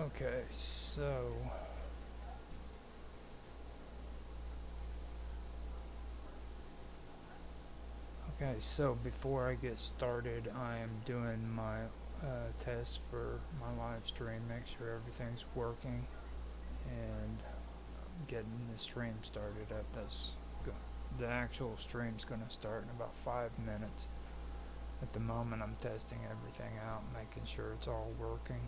Okay, so before I get started, I am doing my test for my live stream. Make sure everything's working and getting the stream started up. The actual stream's gonna start in about 5 minutes. At the moment, I'm testing everything out, making sure it's all working.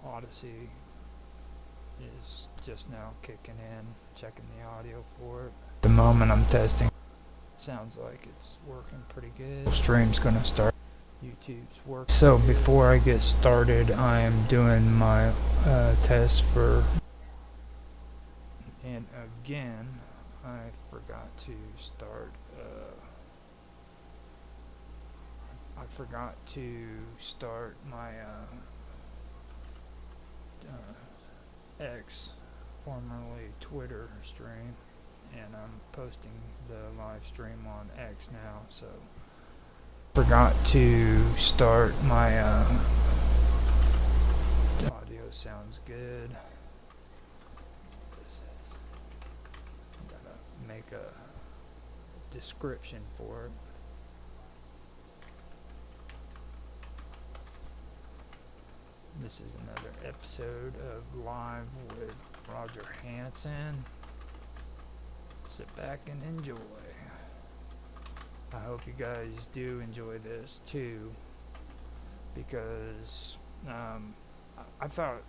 Odyssey is just now kicking in, checking the audio for it. At the moment, I'm testing. Sounds like it's working pretty good. Stream's gonna start. YouTube's working. So before I get started, I am doing my test for. And again, I forgot to start. I forgot to start my X, formerly Twitter stream, and I'm posting the live stream on X now. So forgot to start my audio. Sounds good. Gotta make a description for it. This is another episode of Live with Roger Hanson. Sit back and enjoy. I hope you guys do enjoy this too, because I thought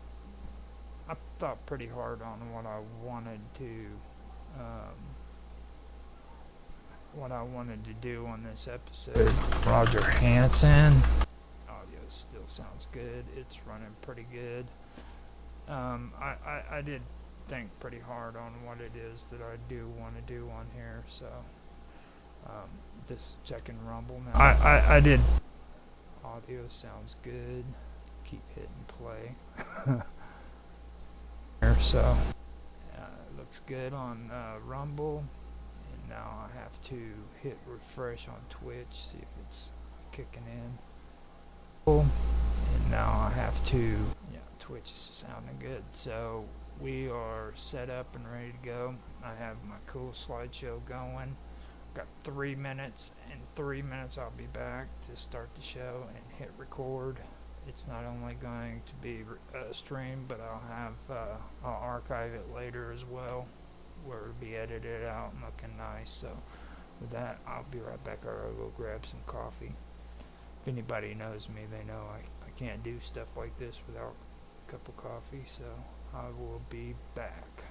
pretty hard on what I wanted to do on this episode. Roger Hanson. Audio still sounds good. It's running pretty good. I did think pretty hard on what it is that I do want to do on here, so just checking Rumble now. I did. Audio sounds good. Keep hitting play. So it looks good on Rumble, and now I have to hit refresh on Twitch, see if it's kicking in. And now I have to, yeah, Twitch is sounding good. So we are set up and ready to go. I have my cool slideshow going. Got 3 minutes. In 3 minutes I'll be back to start the show and hit record. It's not only going to be a stream, but I'll archive it later as well, where it'll be edited out and looking nice. So with that, I'll be right back. I'll go grab some coffee. If anybody knows me, they know I can't do stuff like this without a cup of coffee, so I will be back.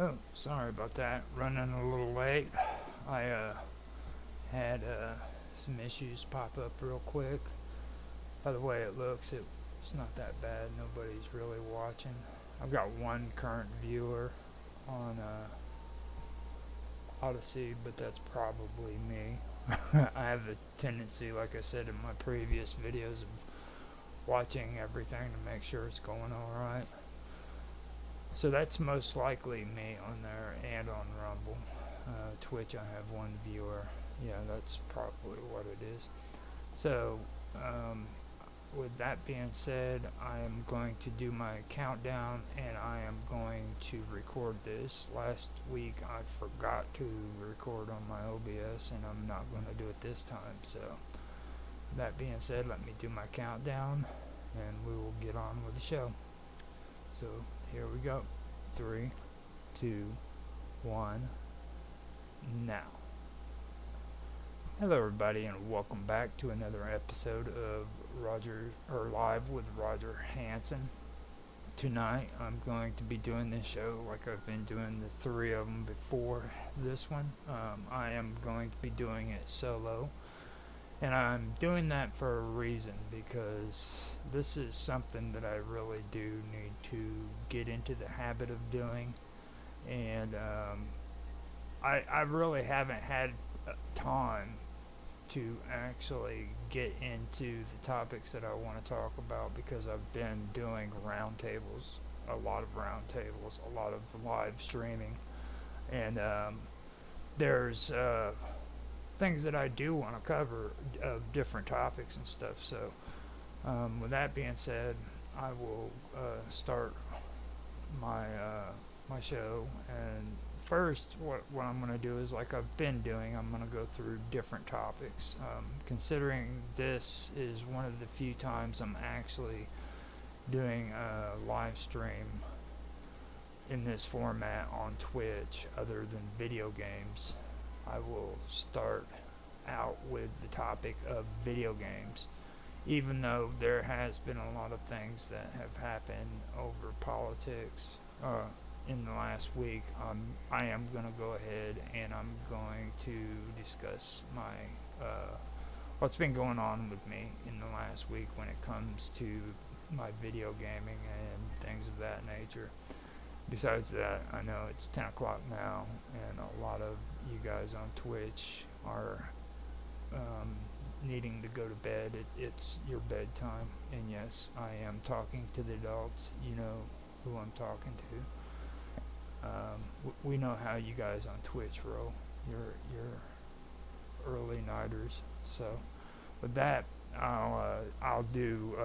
Oh, sorry about that. Running a little late. I had some issues pop up real quick. By the way it looks, it's not that bad. Nobody's really watching. I've got one current viewer on Odyssey, but that's probably me. I have a tendency, like I said in my previous videos, of watching everything to make sure it's going alright. So that's most likely me on there and on Rumble. Twitch, I have one viewer. Yeah, that's probably what it is. So, with that being said, I am going to do my countdown and I am going to record this. Last week I forgot to record on my OBS and I'm not going to do it this time. So, that being said, let me do my countdown and we will get on with the show. So, here we go. 3, 2, 1, now. Hello everybody and welcome back to another episode of Live with Roger Hanson. Tonight I'm going to be doing this show like I've been doing the 3 of them before this one. I am going to be doing it solo. And I'm doing that for a reason, because this is something that I really do need to get into the habit of doing. And I really haven't had time to actually get into the topics that I want to talk about, because I've been doing roundtables, a lot of roundtables, a lot of live streaming. And there's things that I do want to cover of different topics and stuff. So with that being said, I will start my my show. And first, what I'm going to do is, like I've been doing, I'm going to go through different topics. Considering this is one of the few times I'm actually doing a live stream in this format on Twitch other than video games, I will start out with the topic of video games, even though there has been a lot of things that have happened over politics in the last week. I am going to go ahead and I'm going to discuss my what's been going on with me in the last week when it comes to my video gaming and things of that nature. Besides that, I know it's 10 o'clock now, and a lot of you guys on Twitch are needing to go to bed. It's your bedtime, and yes, I am talking to the adults. You know who I'm talking to. We know how you guys on Twitch roll. You're early nighters. So, with that, I'll do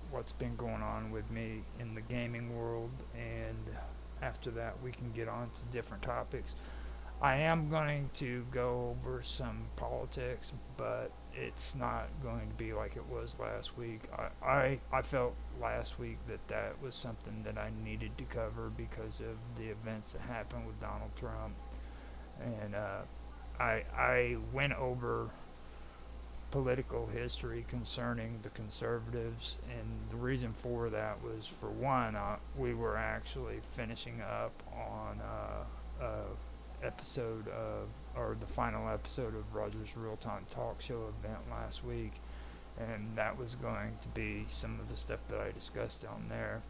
what's been going on with me in the gaming world, and after that we can get on to different topics. I am going to go over some politics, but it's not going to be like it was last week. I felt last week that was something that I needed to cover because of the events that happened with Donald Trump, and I went over political history concerning the conservatives, and the reason for that was, for one, we were actually finishing up on episode of, or the final episode of Roger's Real-Time Talk Show event last week, and that was going to be some of the stuff that I discussed on there.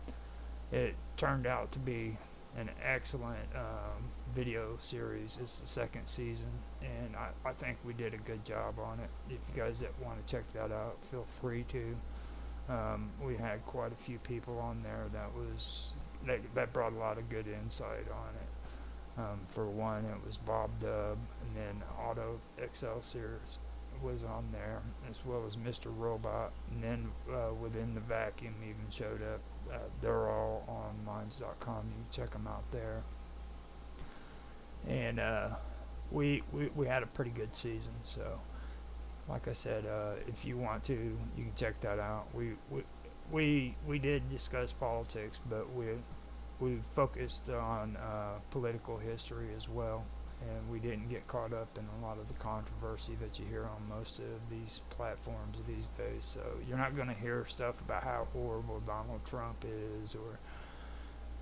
It turned out to be an excellent video series. It's the second season, and I think we did a good job on it. If you guys that want to check that out, feel free to. We had quite a few people on there that brought a lot of good insight on it. For one, it was Bob Dub, and then Auto Excelsior was on there, as well as Mr. Robot, and then Within the Vacuum even showed up. They're all on minds.com. You can check them out there. And we had a pretty good season. So, like I said, if you want to, you can check that out. We did discuss politics, but we focused on political history as well, and we didn't get caught up in a lot of the controversy that you hear on most of these platforms these days. So you're not going to hear stuff about how horrible Donald Trump is, or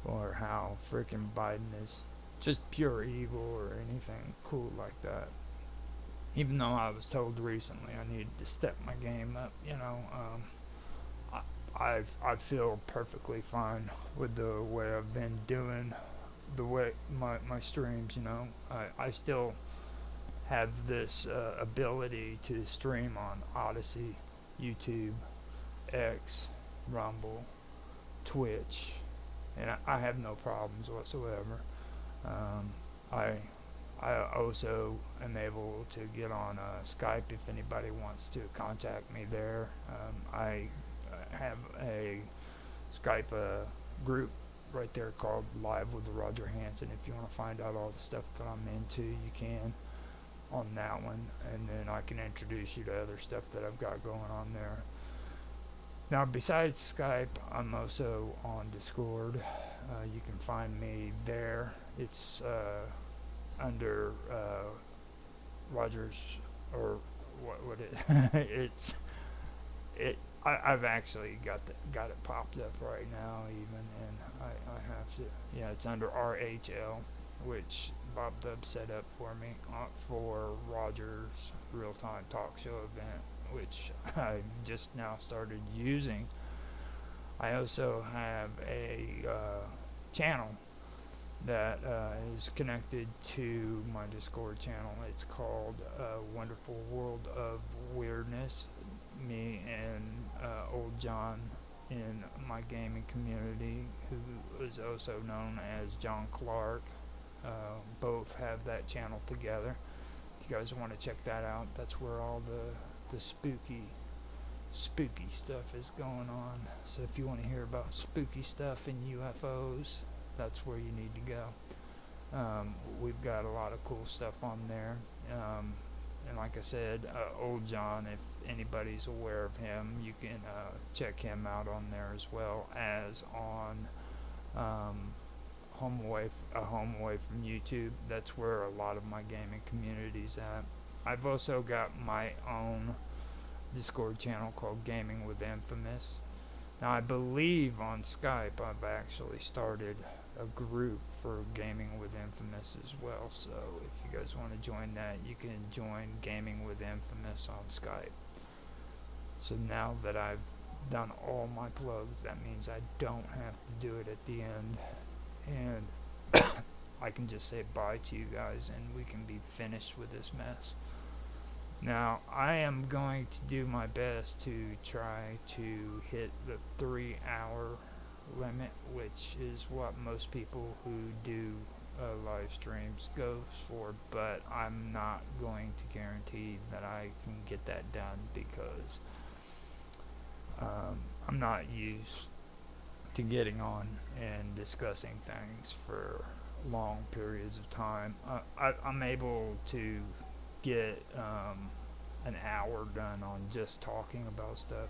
or how freaking Biden is just pure evil or anything cool like that. Even though I was told recently I needed to step my game up, I feel perfectly fine with the way I've been doing the way my streams. I still have this ability to stream on Odyssey, YouTube, X, Rumble, Twitch, and I have no problems whatsoever. Um, I I also am able to get on Skype if anybody wants to contact me there. I have a Skype group right there called Live with Roger Hanson. If you want to find out all the stuff that I'm into, you can on that one, and then I can introduce you to other stuff that I've got going on there. Now, besides Skype, I'm also on Discord. You can find me there. It's under Rogers, or what it it's it. I've actually got it popped up right now even, and I have to, yeah, it's under RHL, which Bob Dub set up for me for Rogers Real Time Talk Show event, which I just now started using. I also have a channel that is connected to my Discord channel. It's called Wonderful World of Weirdness. Me and Old John in my gaming community, who is also known as John Clark, both have that channel together. If you guys want to check that out, that's where all the spooky stuff is going on. So if you want to hear about spooky stuff and UFOs, that's where you need to go. We've got a lot of cool stuff on there. And like I said, Old John, if anybody's aware of him, you can check him out on there, as well as on Home Away from YouTube. That's where a lot of my gaming community's at. I've also got my own Discord channel called Gaming with Infamous. Now, I believe on Skype I've actually started a group for Gaming with Infamous as well. So if you guys want to join that, you can join Gaming with Infamous on Skype. So now that I've done all my plugs, that means I don't have to do it at the end, and I can just say bye to you guys and we can be finished with this mess. Now, I am going to do my best to try to hit the 3-hour limit, which is what most people who do live streams goes for, but I'm not going to guarantee that I can get that done, because I'm not used to getting on and discussing things for long periods of time. I'm able to get an hour done on just talking about stuff.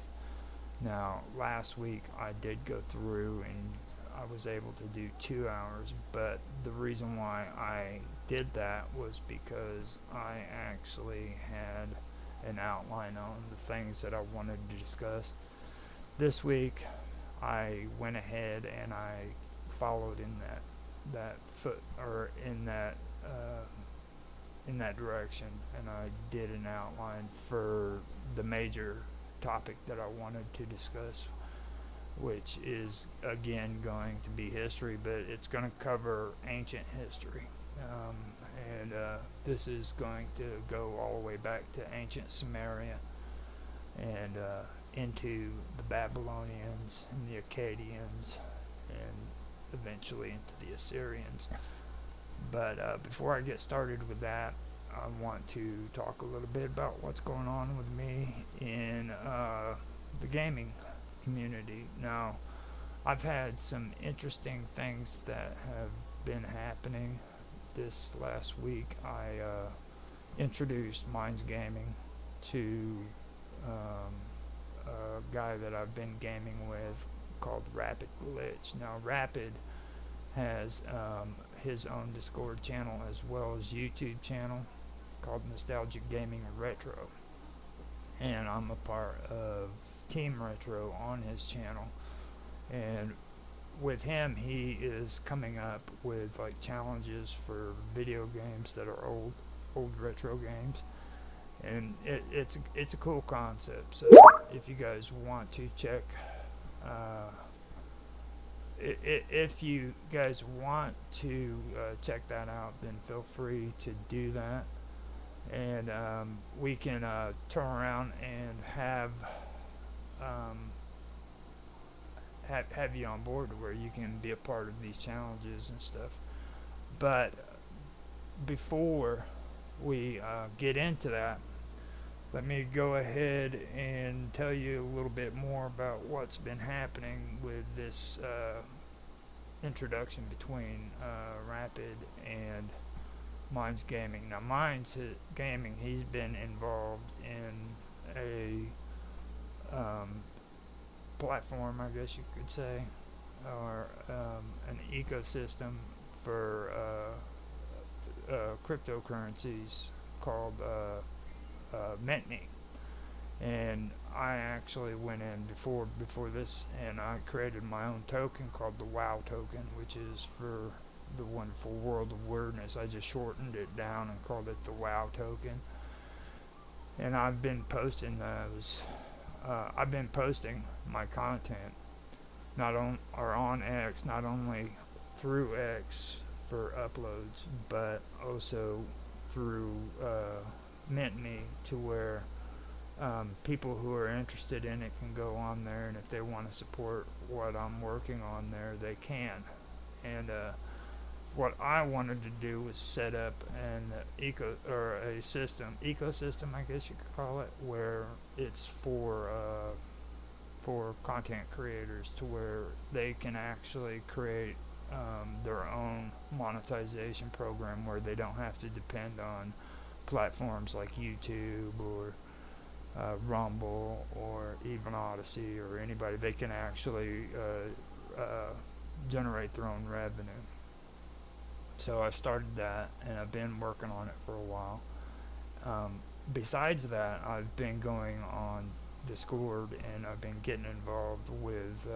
Now, last week I did go through and I was able to do 2 hours, but the reason why I did that was because I actually had an outline on the things that I wanted to discuss. This week I went ahead and I followed in that direction, and I did an outline for the major topic that I wanted to discuss, which is again going to be history, but it's going to cover ancient history, and this is going to go all the way back to ancient Samaria and into the Babylonians and the Akkadians and eventually into the Assyrians. But before I get started with that, I want to talk a little bit about what's going on with me in the gaming community. Now, I've had some interesting things that have been happening this last week. I introduced Minds Gaming to a guy that I've been gaming with called Rapid Glitch. Now, Rapid has his own Discord channel as well as YouTube channel called Nostalgic Gaming Retro, and I'm a part of Team Retro on his channel. And with him, he is coming up with like challenges for video games that are old retro games, and it's a cool concept. So if you guys want to check, uh, if you guys want to check that out, then feel free to do that, and we can turn around and um, have you on board where you can be a part of these challenges and stuff. But before we get into that, let me go ahead and tell you a little bit more about what's been happening with this introduction between Rapid and Minds Gaming. Now, Minds Gaming, he's been involved in a platform, I guess you could say, or an ecosystem for cryptocurrencies called Mint.me. And I actually went in before this, and I created my own token called the WOW token, which is for the wonderful world of weirdness. I just shortened it down and called it the WOW token. And I've been posting those. I've been posting my content not on X, not only through X for uploads, but also through Mint.me, to where people who are interested in it can go on there, and if they want to support what I'm working on there, they can. And what I wanted to do was set up an ecosystem, I guess you could call it, where it's for content creators, to where they can actually create their own monetization program, where they don't have to depend on platforms like YouTube or Rumble or even Odyssey or anybody. They can actually generate their own revenue. So I started that, and I've been working on it for a while. Besides that, I've been going on Discord, and I've been getting involved with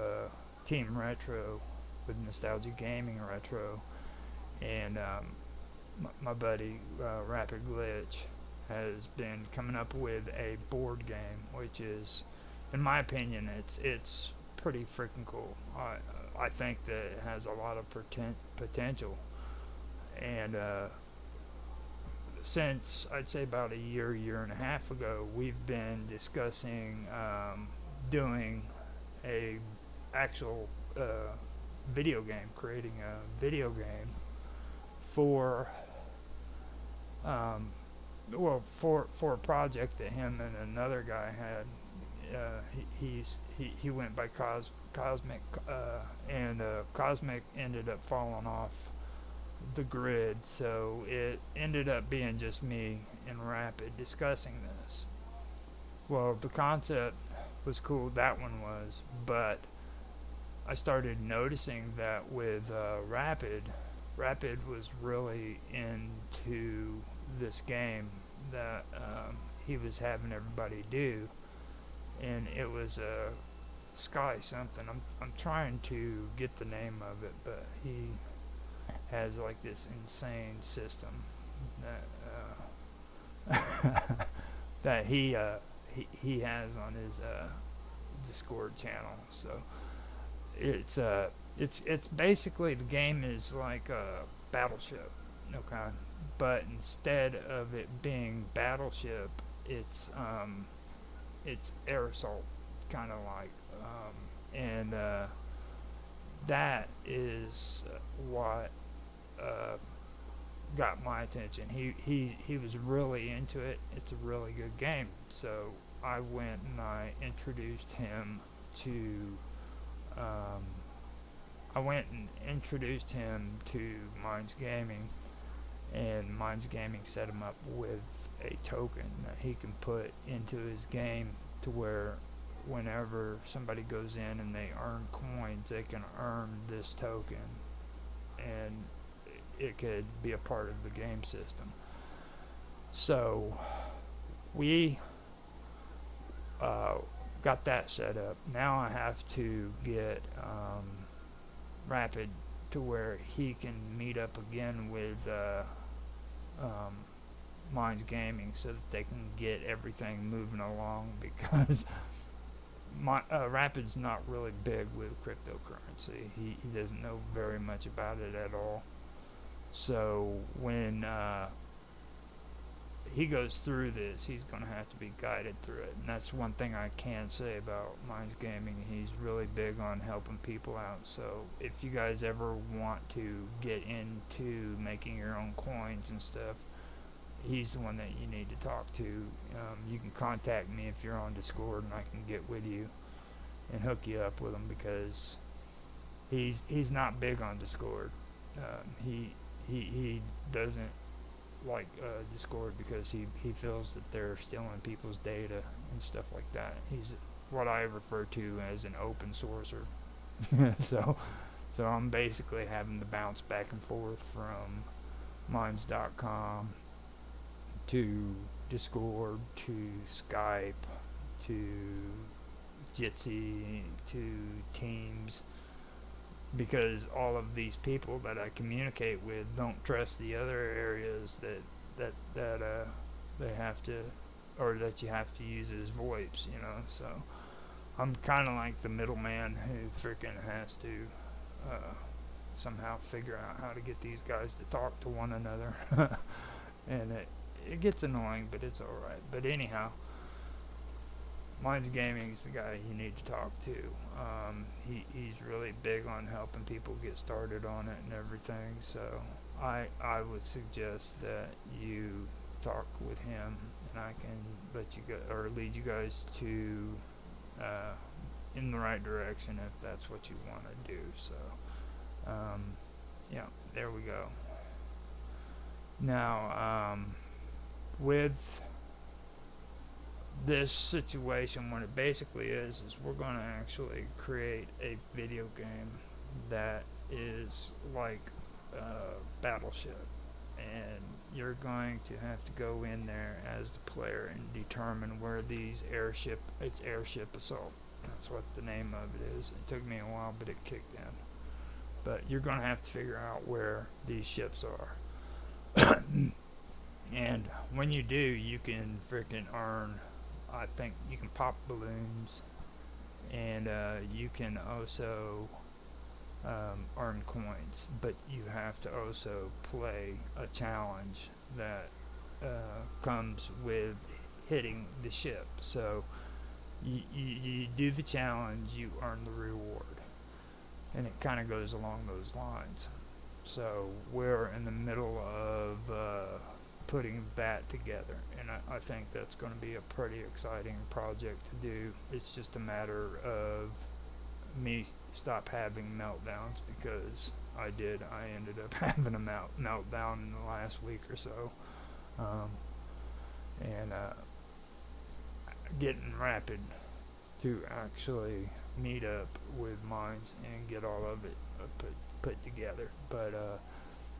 Team Retro, with Nostalgia Gaming Retro, and my buddy Rapid Glitch has been coming up with a board game, which is, in my opinion, it's pretty freaking cool. I think that it has a lot of potential. And since I'd say about a year and a half ago, we've been discussing doing a actual video game, creating a video game for for a project that him and another guy had. He went by Cosmic, and Cosmic ended up falling off the grid, so it ended up being just me and Rapid discussing this. Well, the concept was cool, that one was, but I started noticing that with Rapid was really into this game that he was having everybody do, and it was Sky something. I'm trying to get the name of it, but he has like this insane system that that he has on his Discord channel. So it's basically, the game is like a Battleship, okay, but instead of it being Battleship, it's air assault, kind of like, and that is what got my attention. He was really into it. It's a really good game. So I went and I introduced him to Minds Gaming, and Minds Gaming set him up with a token that he can put into his game, to where whenever somebody goes in and they earn coins, they can earn this token, and it could be a part of the game system. So we got that set up. Now I have to get Rapid to where he can meet up again with um, Minds Gaming so that they can get everything moving along because Rapid's not really big with cryptocurrency. He doesn't know very much about it at all. So when he goes through this, he's going to have to be guided through it. And that's one thing I can say about Minds Gaming. He's really big on helping people out. So if you guys ever want to get into making your own coins and stuff, he's the one that you need to talk to. You can contact me if you're on Discord, and I can get with you and hook you up with him because he's not big on Discord. He doesn't like Discord because he feels that they're stealing people's data and stuff like that. He's what I refer to as an open sourcer. so I'm basically having to bounce back and forth from Minds.com to Discord to Skype to Jitsi to Teams because all of these people that I communicate with don't trust the other areas that they have to, or that you have to use as VoIPs, you know. So I'm kind of like the middleman who freaking has to somehow figure out how to get these guys to talk to one another, and it gets annoying, but it's all right. But anyhow, Minds Gaming is the guy you need to talk to. He's really big on helping people get started on it and everything. So I would suggest that you talk with him, and I can let you go or lead you guys to in the right direction if that's what you want to do. So yeah, there we go. Now with this situation, what it basically is we're going to actually create a video game that is like Battleship, and you're going to have to go in there as the player and determine where these airship assault, that's what the name of it is. It took me a while, but it kicked in. But you're going to have to figure out where these ships are. And when you do, you can freaking earn, I think you can pop balloons, and you can also earn coins, but you have to also play a challenge that comes with hitting the ship. So you do the challenge, you earn the reward, and it kind of goes along those lines. So we're in the middle of putting that together, and I think that's going to be a pretty exciting project to do. It's just a matter of me stop having meltdowns, because I ended up having a meltdown in the last week or so, and getting Rapid to actually meet up with Minds and get all of it put together. But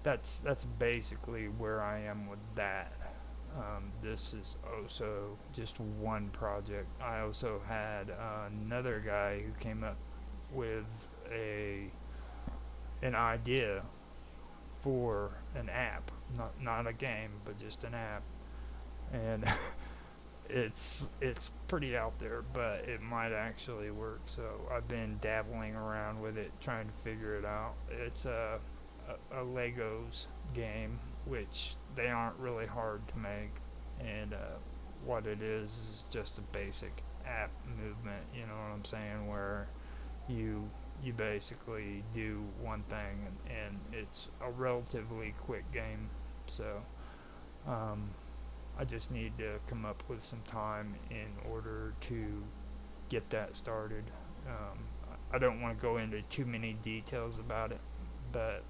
that's basically where I am with that. This is also just one project. I also had another guy who came up with an idea for an app, not a game, but just an app, and it's pretty out there, but it might actually work. So I've been dabbling around with it, trying to figure it out. It's a Legos game, which they aren't really hard to make, and what it is just a basic app movement, you know what I'm saying, where you basically do one thing, and it's a relatively quick game. So I just need to come up with some time in order to get that started. I don't want to go into too many details about it, but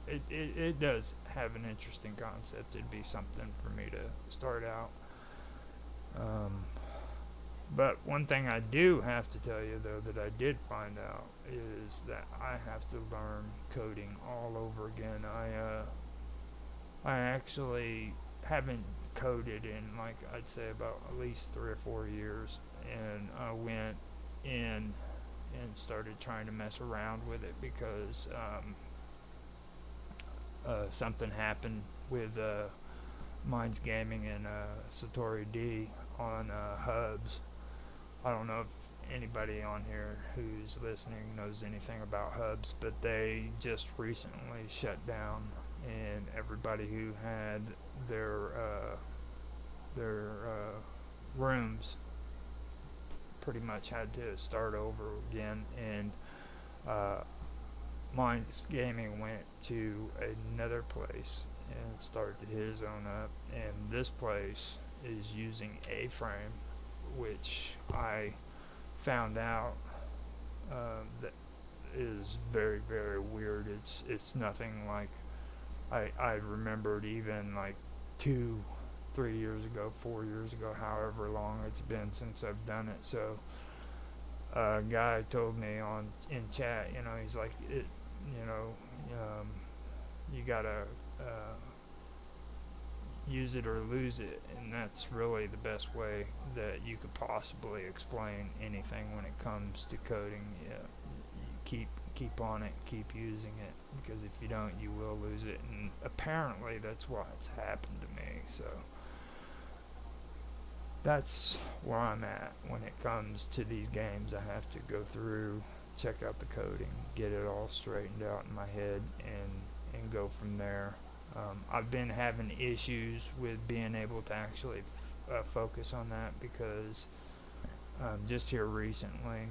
it does have an interesting concept. It'd be something for me to start out. But one thing I do have to tell you, though, that I did find out is that I have to learn coding all over again. I actually haven't coded in, like, I'd say about at least 3 or 4 years, and I went in and started trying to mess around with it because something happened with Minds Gaming and Satori D on Hubs. I don't know if anybody on here who's listening knows anything about Hubs, but they just recently shut down, and everybody who had their rooms pretty much had to start over again, and uh, Minds Gaming went to another place and started his own up, and this place is using A-frame, which I found out that is very, very weird. It's nothing like I remembered even like 2, 3 years ago, 4 years ago, however long it's been since I've done it. So a guy told me in chat, he's like, you know, you gotta use it or lose it, and that's really the best way that you could possibly explain anything when it comes to coding. Yeah, you keep on it, keep using it, because if you don't, you will lose it, and apparently that's what's happened to me. So that's where I'm at when it comes to these games. I have to go through, check out the coding, get it all straightened out in my head, and go from there. I've been having issues with being able to actually focus on that because just here recently,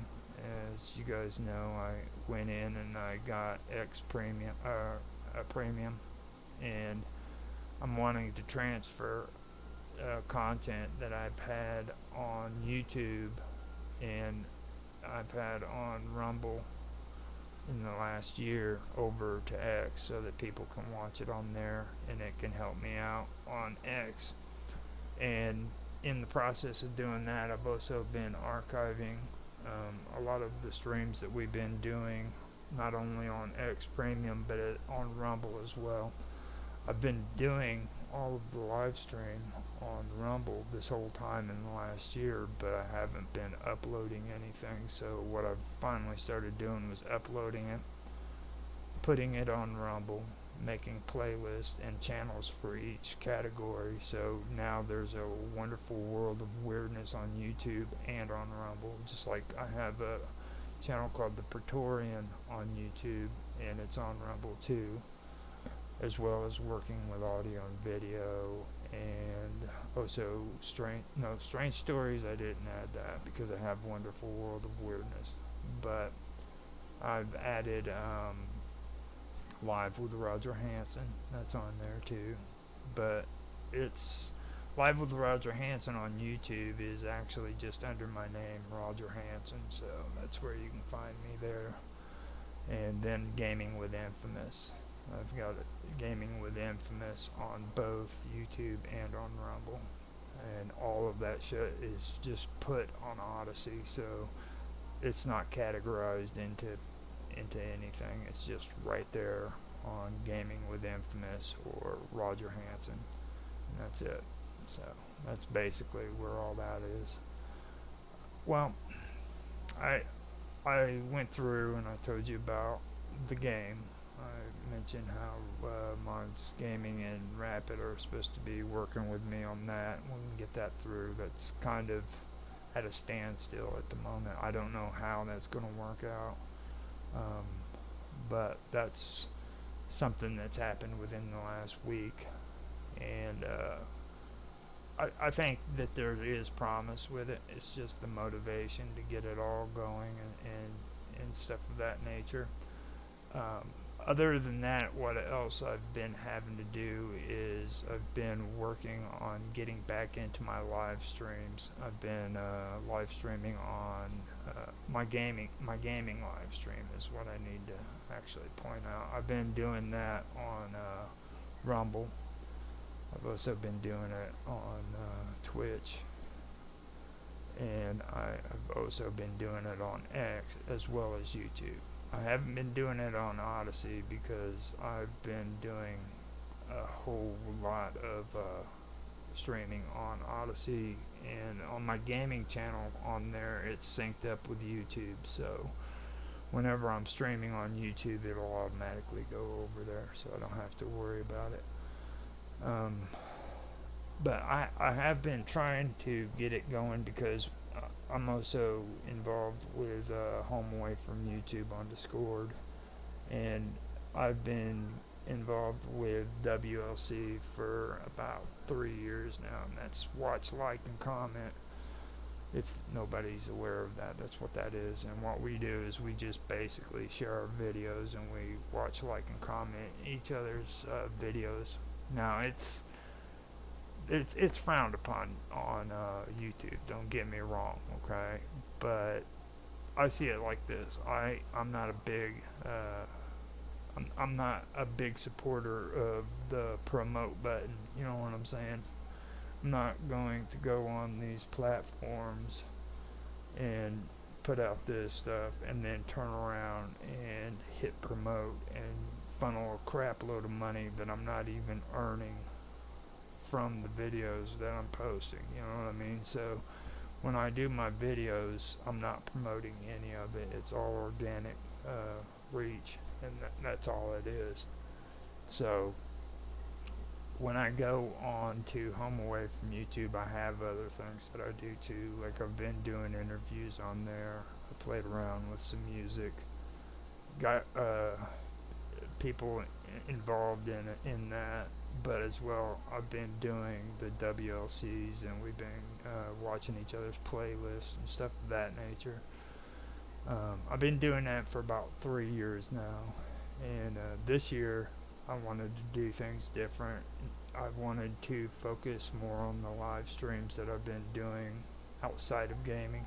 as you guys know, I went in and I got a premium, and I'm wanting to transfer content that I've had on YouTube and I've had on Rumble in the last year over to X so that people can watch it on there and it can help me out on X. And in the process of doing that, I've also been archiving a lot of the streams that we've been doing, not only on X Premium but on Rumble as well. I've been doing all of the live stream on Rumble this whole time in the last year, but I haven't been uploading anything. So what I've finally started doing was uploading it, putting it on Rumble, making playlists and channels for each category. So now there's a wonderful world of weirdness on YouTube and on Rumble. Just like I have a channel called The Praetorian on YouTube, and it's on Rumble too, as well as working with audio and video, and also strange stories. I didn't add that because I have Wonderful World of Weirdness, but I've added Live with Roger Hanson. That's on there too, but it's Live with Roger Hanson on YouTube is actually just under my name, Roger Hanson, so that's where you can find me there. And then Gaming with Infamous. I've got Gaming with Infamous on both YouTube and on Rumble, and all of that shit is just put on Odyssey, so it's not categorized into anything. It's just right there on Gaming with Infamous or Roger Hanson, and that's it. So that's basically where all that is. Well, I went through and I told you about the game. I mentioned how Minds Gaming and Rapid are supposed to be working with me on that. We can get that through. That's kind of at a standstill at the moment. I don't know how that's going to work out, but that's something that's happened within the last week, and I think that there is promise with it. It's just the motivation to get it all going and stuff of that nature. Other than that, what else I've been having to do is I've been working on getting back into my live streams. I've been live streaming on my gaming live stream is what I need to actually point out. I've been doing that on Rumble. I've also been doing it on Twitch, and I've also been doing it on X as well as YouTube. I haven't been doing it on Odyssey because I've been doing a whole lot of streaming on Odyssey, and on my gaming channel on there it's synced up with YouTube, so whenever I'm streaming on YouTube, it'll automatically go over there, so I don't have to worry about it. Um, but I have been trying to get it going because I'm also involved with Home Away from YouTube on Discord, and I've been involved with WLC for about 3 years now, and that's watch, like, and comment. If nobody's aware of that, that's what that is. And what we do is we just basically share our videos and we watch, like, and comment each other's videos. Now it's frowned upon on YouTube. Don't get me wrong, okay? But I see it like this. I'm not a big I'm not a big supporter of the promote button. You know what I'm saying? I'm not going to go on these platforms and put out this stuff and then turn around and hit promote and funnel a crap load of money that I'm not even earning from the videos that I'm posting. You know what I mean? So when I do my videos, I'm not promoting any of it. It's all organic reach, and that's all it is. So when I go on to Home Away from YouTube, I have other things that I do too. Like, I've been doing interviews on there. I played around with some music. Got people involved in that, but as well, I've been doing the WLCs, and we've been watching each other's playlists and stuff of that nature. I've been doing that for about 3 years now, and this year I wanted to do things different. I wanted to focus more on the live streams that I've been doing outside of gaming,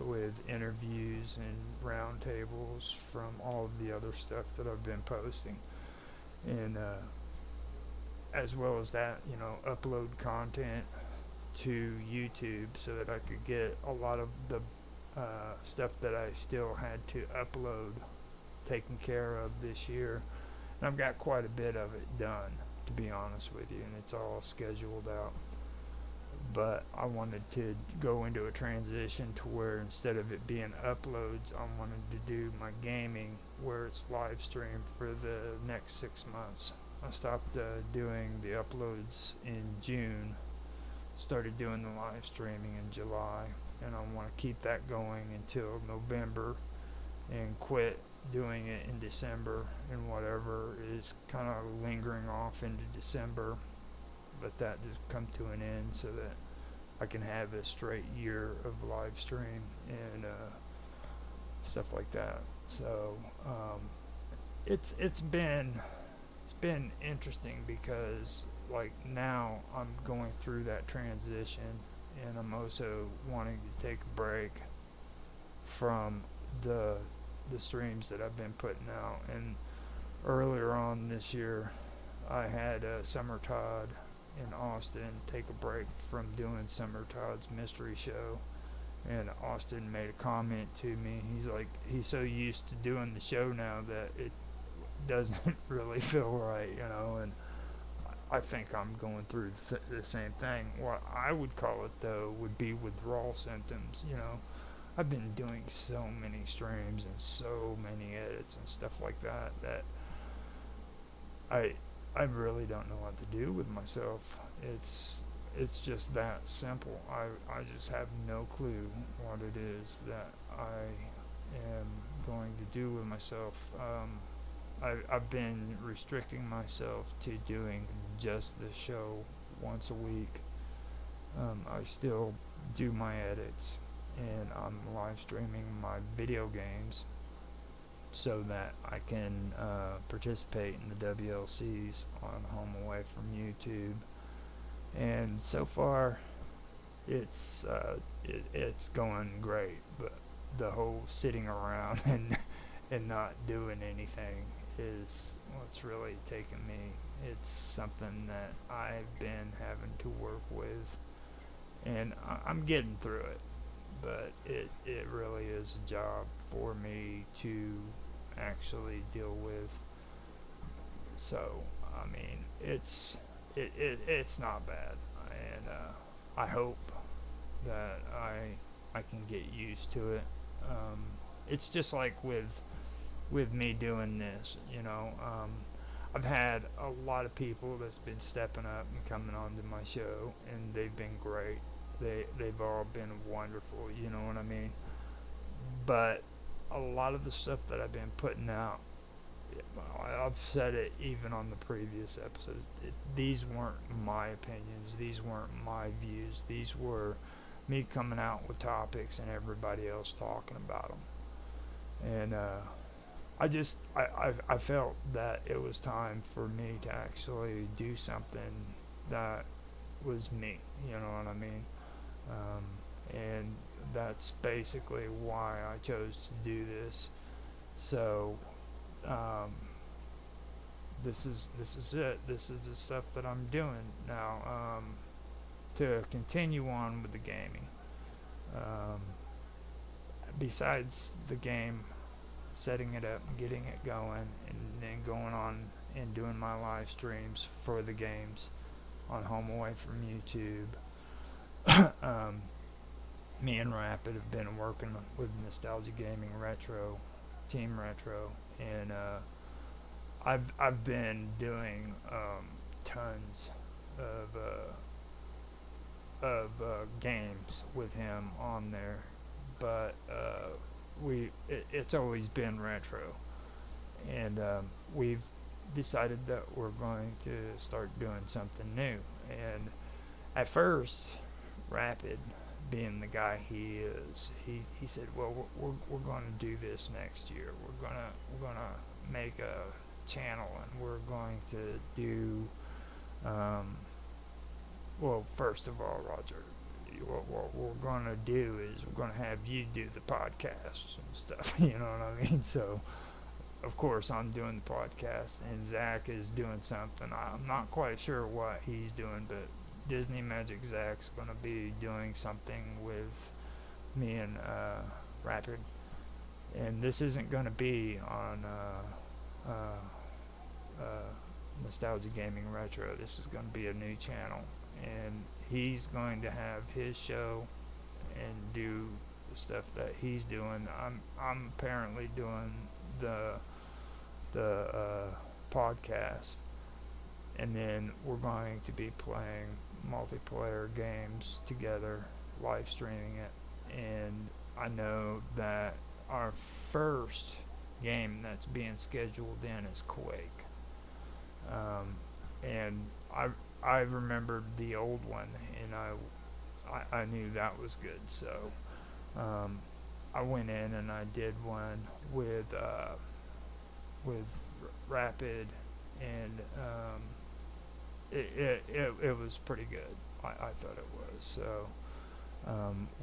with interviews and roundtables from all of the other stuff that I've been posting. And as well as that, upload content to YouTube so that I could get a lot of the stuff that I still had to upload taken care of this year. And I've got quite a bit of it done, to be honest with you, and it's all scheduled out. But I wanted to go into a transition to where instead of it being uploads, I wanted to do my gaming where it's live stream for the next 6 months. I stopped doing the uploads in June, started doing the live streaming in July, and I want to keep that going until November and quit doing it in December, and whatever is kind of lingering off into December, let that just come to an end so that I can have a straight year of live stream and stuff like that. So it's been interesting because, like, now I'm going through that transition, and I'm also wanting to take a break from the streams that I've been putting out. And earlier on this year, I had Summer Todd in Austin take a break from doing Summer Todd's mystery show, and Austin made a comment to me. He's like, he's so used to doing the show now that it doesn't really feel right, and I think I'm going through the same thing. What I would call it, though, would be withdrawal symptoms. I've been doing so many streams and so many edits and stuff like that I really don't know what to do with myself. It's just that simple. I just have no clue what it is that I am going to do with myself. I've been restricting myself to doing just the show once a week. I still do my edits, and I'm live streaming my video games so that I can participate in the WLCs on Home Away from YouTube. And so far, it's going great. But the whole sitting around and not doing anything is what's really taken me. It's something that I've been having to work with, and I'm getting through it. But it really is a job for me to actually deal with. So I mean, it's not bad, and I hope that I can get used to it. it's just like with me doing this, you know. I've had a lot of people that's been stepping up and coming onto my show, and they've been great. They've all been wonderful, you know what I mean. But a lot of the stuff that I've been putting out, I've said it even on the previous episodes. These weren't my opinions. These weren't my views. These were me coming out with topics and everybody else talking about them. And I felt that it was time for me to actually do something that was me. You know what I mean? And that's basically why I chose to do this. So this is it. This is the stuff that I'm doing now. To continue on with the gaming. Um, Besides the game, setting it up and getting it going, and then going on and doing my live streams for the games on Home Away from YouTube. Me and Rapid have been working with Nostalgia Gaming Retro, Team Retro, and I've been doing tons of games with him on there, but it's always been retro, and we've decided that we're going to start doing something new. And at first, Rapid, being the guy he is, he said, "Well, we're going to do this next year. We're gonna make a channel, and we're going to do." Well, first of all, Roger, what we're going to do is we're going to have you do the podcasts and stuff. You know what I mean? So, of course, I'm doing the podcast, and Zach is doing something. I'm not quite sure what he's doing, but Disney Magic Zach's going to be doing something with me and Rapid. And this isn't going to be on Nostalgia Gaming Retro. This is going to be a new channel. And he's going to have his show and do the stuff that he's doing. I'm apparently doing the podcast, and then we're going to be playing multiplayer games together, live streaming it. And I know that our first game that's being scheduled in is Quake. And I remembered the old one, and I knew that was good. So I went in and I did one with Rapid, and it was pretty good. I thought it was. So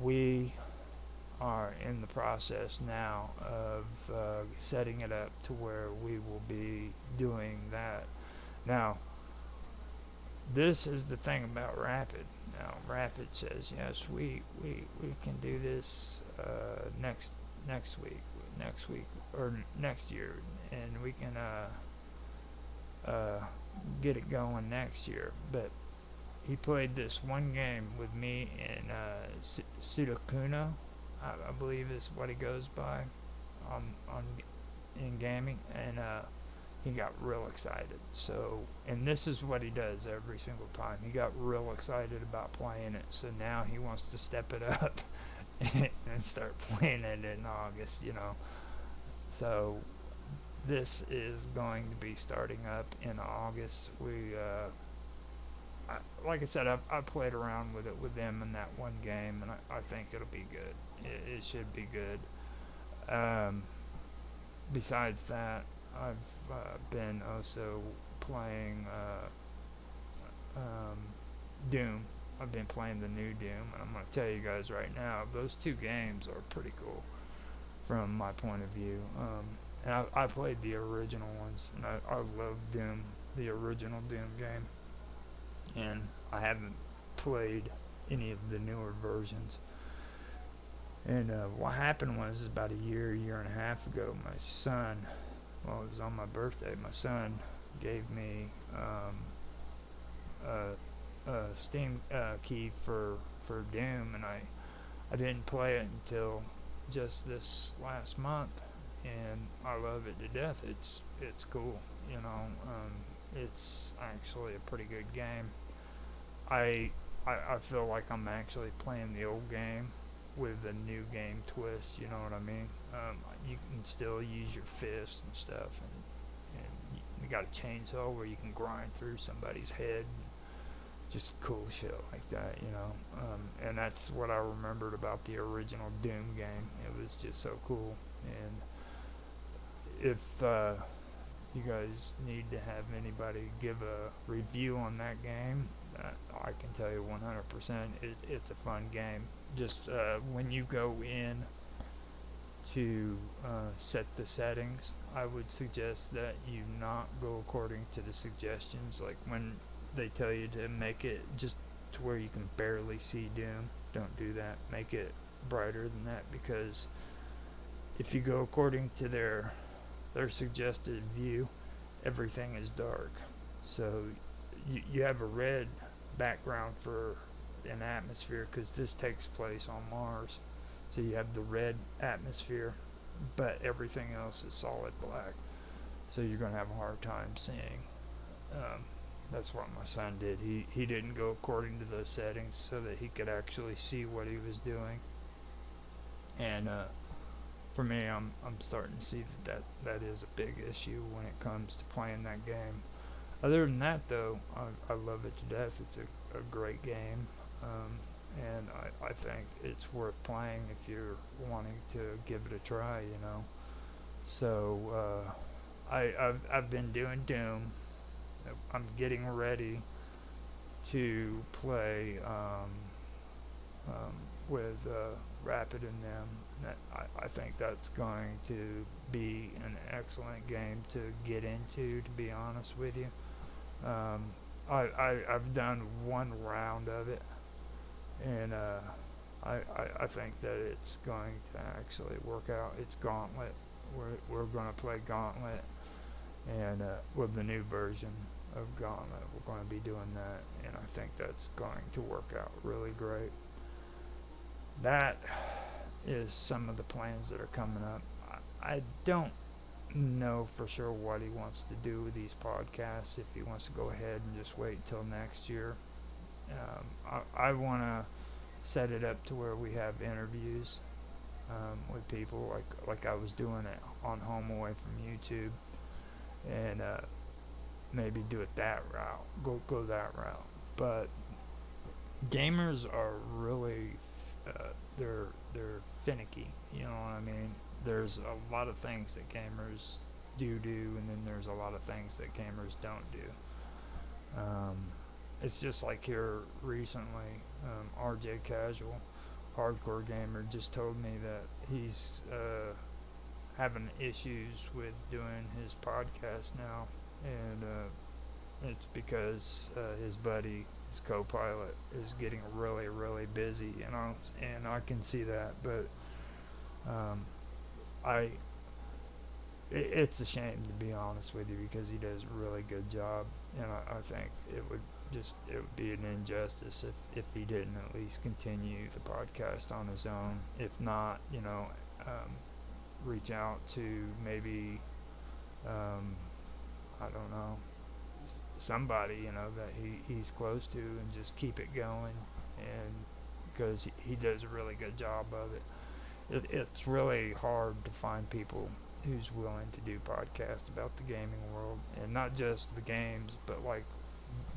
we are in the process now of setting it up to where we will be doing that. Now, this is the thing about Rapid. Now, Rapid says, yes, we can do this next week, or next year, and we can get it going next year. But he played this one game with me in Sudokuno, I believe is what he goes by in gaming, and he got real excited. So, and this is what he does every single time. He got real excited about playing it, so now he wants to step it up and start playing it in August, you know. So this is going to be starting up in August. Like I said, I played around with it with them in that one game, and I think it'll be good. It should be good. Besides that, I've been also playing Doom. I've been playing the new Doom, and I'm going to tell you guys right now, those two games are pretty cool from my point of view. And I played the original ones, and I love Doom, the original Doom game. And I haven't played any of the newer versions. And what happened was about a year and a half ago, my son, well, it was on my birthday, my son gave me a Steam key for Doom, and I didn't play it until just this last month, and I love it to death. It's cool, you know. It's actually a pretty good game. I, I feel like I'm actually playing the old game with a new game twist. You know what I mean? You can still use your fist and stuff, and you got a chainsaw where you can grind through somebody's head. Just cool shit like that, you know. And that's what I remembered about the original Doom game. It was just so cool. And if you guys need to have anybody give a review on that game, I can tell you 100% it's a fun game. Just when you go in to set the settings, I would suggest that you not go according to the suggestions. Like when they tell you to make it just to where you can barely see Doom, don't do that. Make it brighter than that, because if you go according to their suggested view, everything is dark. So you have a red background for an atmosphere, because this takes place on Mars. So you have the red atmosphere, but everything else is solid black. So you're going to have a hard time seeing. That's what my son did. He didn't go according to those settings so that he could actually see what he was doing. And for me, I'm starting to see that is a big issue when it comes to playing that game. Other than that, though, I love it to death. It's a great game. And I think it's worth playing if you're wanting to give it a try, you know. So I've been doing Doom. I'm getting ready to play with Rapid and them. I think that's going to be an excellent game to get into, to be honest with you. I've done one round of it, and I think that it's going to actually work out. It's Gauntlet. We're going to play Gauntlet, and with the new version of Gauntlet, we're going to be doing that, and I think that's going to work out really great. That is some of the plans that are coming up. I don't know for sure what he wants to do with these podcasts, if he wants to go ahead and just wait until next year. I want to set it up to where we have interviews with people, like I was doing it on Home Away from YouTube, and maybe do it that route, go that route. But gamers are really they're finicky, you know what I mean? There's a lot of things that gamers do, and then there's a lot of things that gamers don't do. It's just like here recently, RJ Casual, hardcore gamer, just told me that he's having issues with doing his podcast now, and it's because his buddy, his co-pilot, is getting really, really busy, you know, and I can see that, but it's a shame, to be honest with you, because he does a really good job, and I think it would be an injustice if he didn't at least continue the podcast on his own. If not, you know, reach out to maybe I don't know, somebody, you know, that he's close to, and just keep it going, and because he does a really good job of it. It's really hard to find people who's willing to do podcasts about the gaming world, and not just the games, but like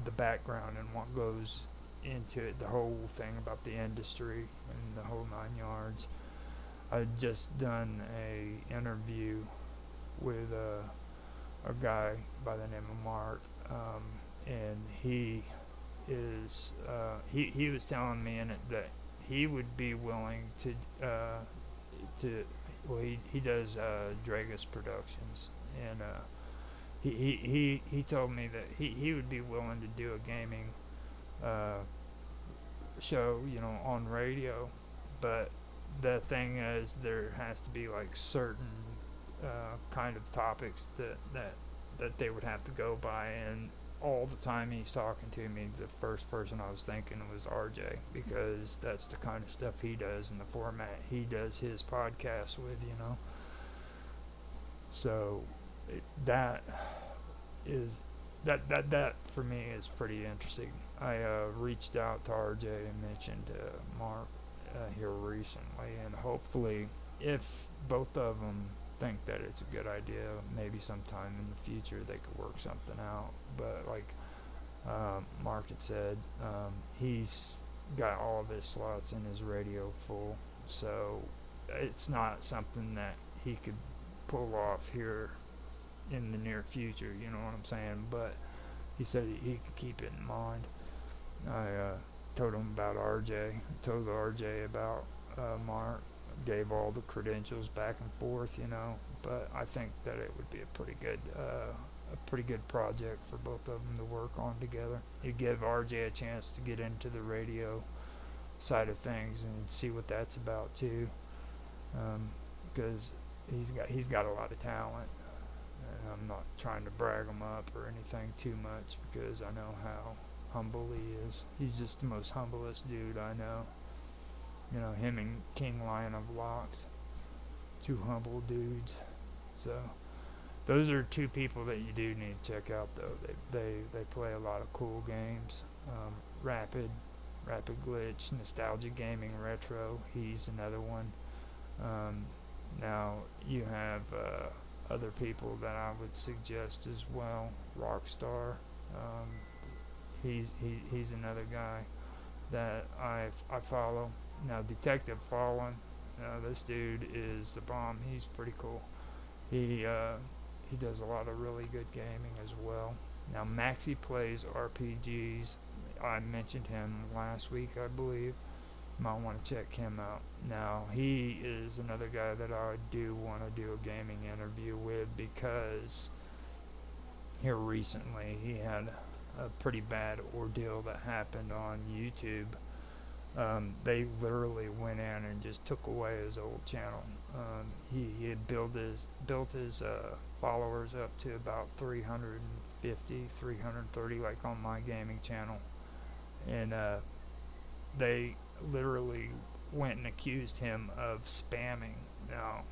the background and what goes into it, the whole thing about the industry and the whole 9 yards. I just done a interview with a guy by the name of Mark, and he was telling me in it that he would be willing to well, he does Dragus Productions, and he told me that he would be willing to do a gaming show, you know, on radio, but the thing is, there has to be like certain kind of topics that they would have to go by, and all the time he's talking to me, the first person I was thinking was RJ, because that's the kind of stuff he does and the format he does his podcast with, you know. So that is that for me is pretty interesting. I reached out to RJ and mentioned Mark here recently, and hopefully, if both of them think that it's a good idea, maybe sometime in the future they could work something out. But like Mark had said, he's got all of his slots in his radio full, so it's not something that he could pull off here in the near future, you know what I'm saying? But he said he could keep it in mind. I told him about RJ, told RJ about Mark, gave all the credentials back and forth, you know. But I think that it would be a pretty good project for both of them to work on together. You give RJ a chance to get into the radio side of things and see what that's about too, because he's got a lot of talent. And I'm not trying to brag him up or anything too much, because I know how humble he is. He's just the most humblest dude I know. You know, him and King Lion of Locks, two humble dudes. So those are two people that you do need to check out, though. They play a lot of cool games. Rapid Glitch, Nostalgia Gaming Retro. He's another one. Now you have other people that I would suggest as well. Rockstar. He's another guy that I follow. Now Detective Fallen. This dude is the bomb. He's pretty cool. He does a lot of really good gaming as well. Now Maxi plays RPGs. I mentioned him last week, I believe. You might want to check him out. Now he is another guy that I do want to do a gaming interview with, because here recently he had a pretty bad ordeal that happened on YouTube. They literally went in and just took away his old channel. He had built his followers up to about 350, 330, like on my gaming channel, and they literally went and accused him of spamming. Now,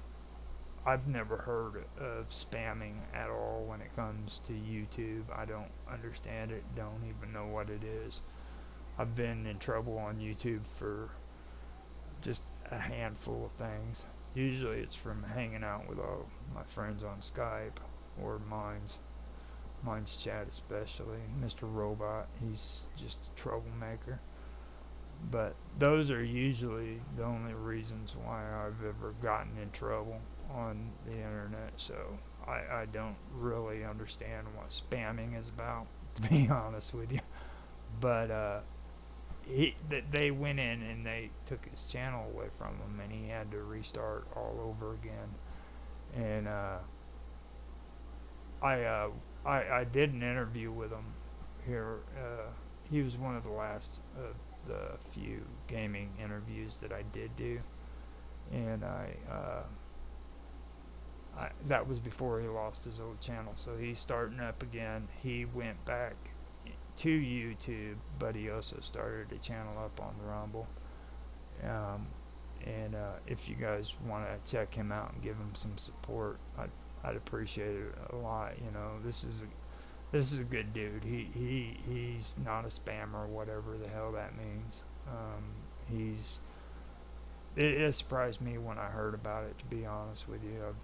I've never heard of spamming at all when it comes to YouTube. I don't understand it, don't even know what it is. I've been in trouble on YouTube for just a handful of things. Usually it's from hanging out with all my friends on Skype or mine's chat especially. Mr. Robot, he's just a troublemaker. But those are usually the only reasons why I've ever gotten in trouble on the internet. So I don't really understand what spamming is about, to be honest with you. But they went in and they took his channel away from him, and he had to restart all over again. And I did an interview with him here. He was one of the last of the few gaming interviews that I did do, and that was before he lost his old channel. So he's starting up again. He went back to YouTube, but he also started a channel up on Rumble. And if you guys want to check him out and give him some support, I'd appreciate it a lot. You know, this is a good dude. He's not a spammer, whatever the hell that means. It surprised me when I heard about it, to be honest with you.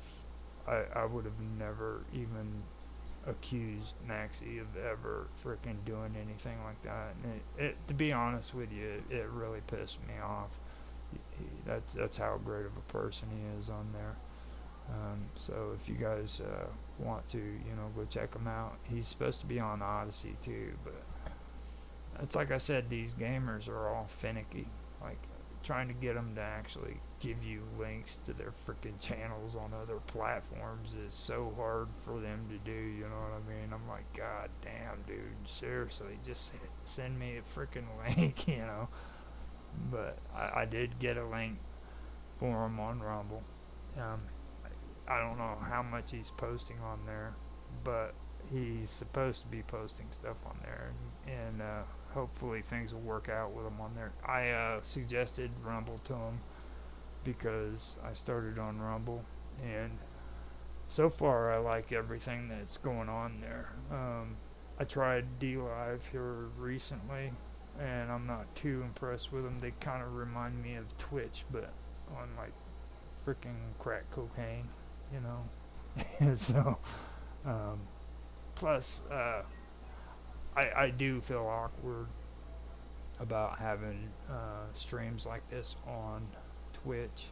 I would have never even accused Maxie of ever freaking doing anything like that. And to be honest with you, it really pissed me off. That's how great of a person he is on there. So if you guys want to, go check him out. He's supposed to be on Odyssey too, but it's like I said, these gamers are all finicky. Like, trying to get them to actually give you links to their freaking channels on other platforms is so hard for them to do, you know what I mean? I'm like, God damn, dude, seriously, just send me a freaking link, But I did get a link for him on Rumble. I don't know how much he's posting on there, but he's supposed to be posting stuff on there, and hopefully things will work out with him on there. I suggested Rumble to him because I started on Rumble, and so far I like everything that's going on there. I tried D Live here recently, and I'm not too impressed with them. They kind of remind me of Twitch, but on like freaking crack cocaine, you know. So, um, plus, I do feel awkward about having streams like this on Twitch.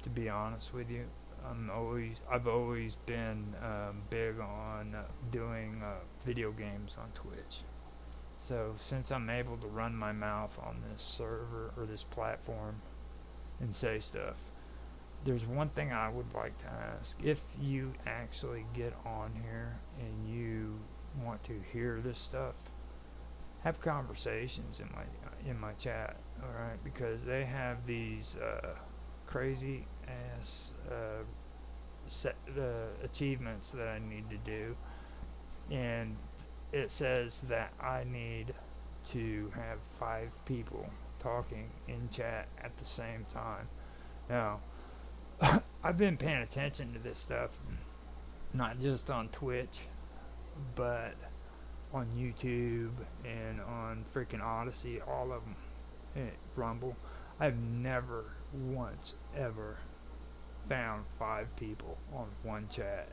To be honest with you, I've always been big on doing video games on Twitch. So since I'm able to run my mouth on this server or this platform and say stuff, there's one thing I would like to ask. If you actually get on here and you want to hear this stuff, have conversations in my chat, all right? Because they have these crazy ass achievements that I need to do, and it says that I need to have 5 people talking in chat at the same time. Now, I've been paying attention to this stuff, not just on Twitch, but on YouTube and on freaking Odyssey, all of them, Rumble. I've never once ever found 5 people on one chat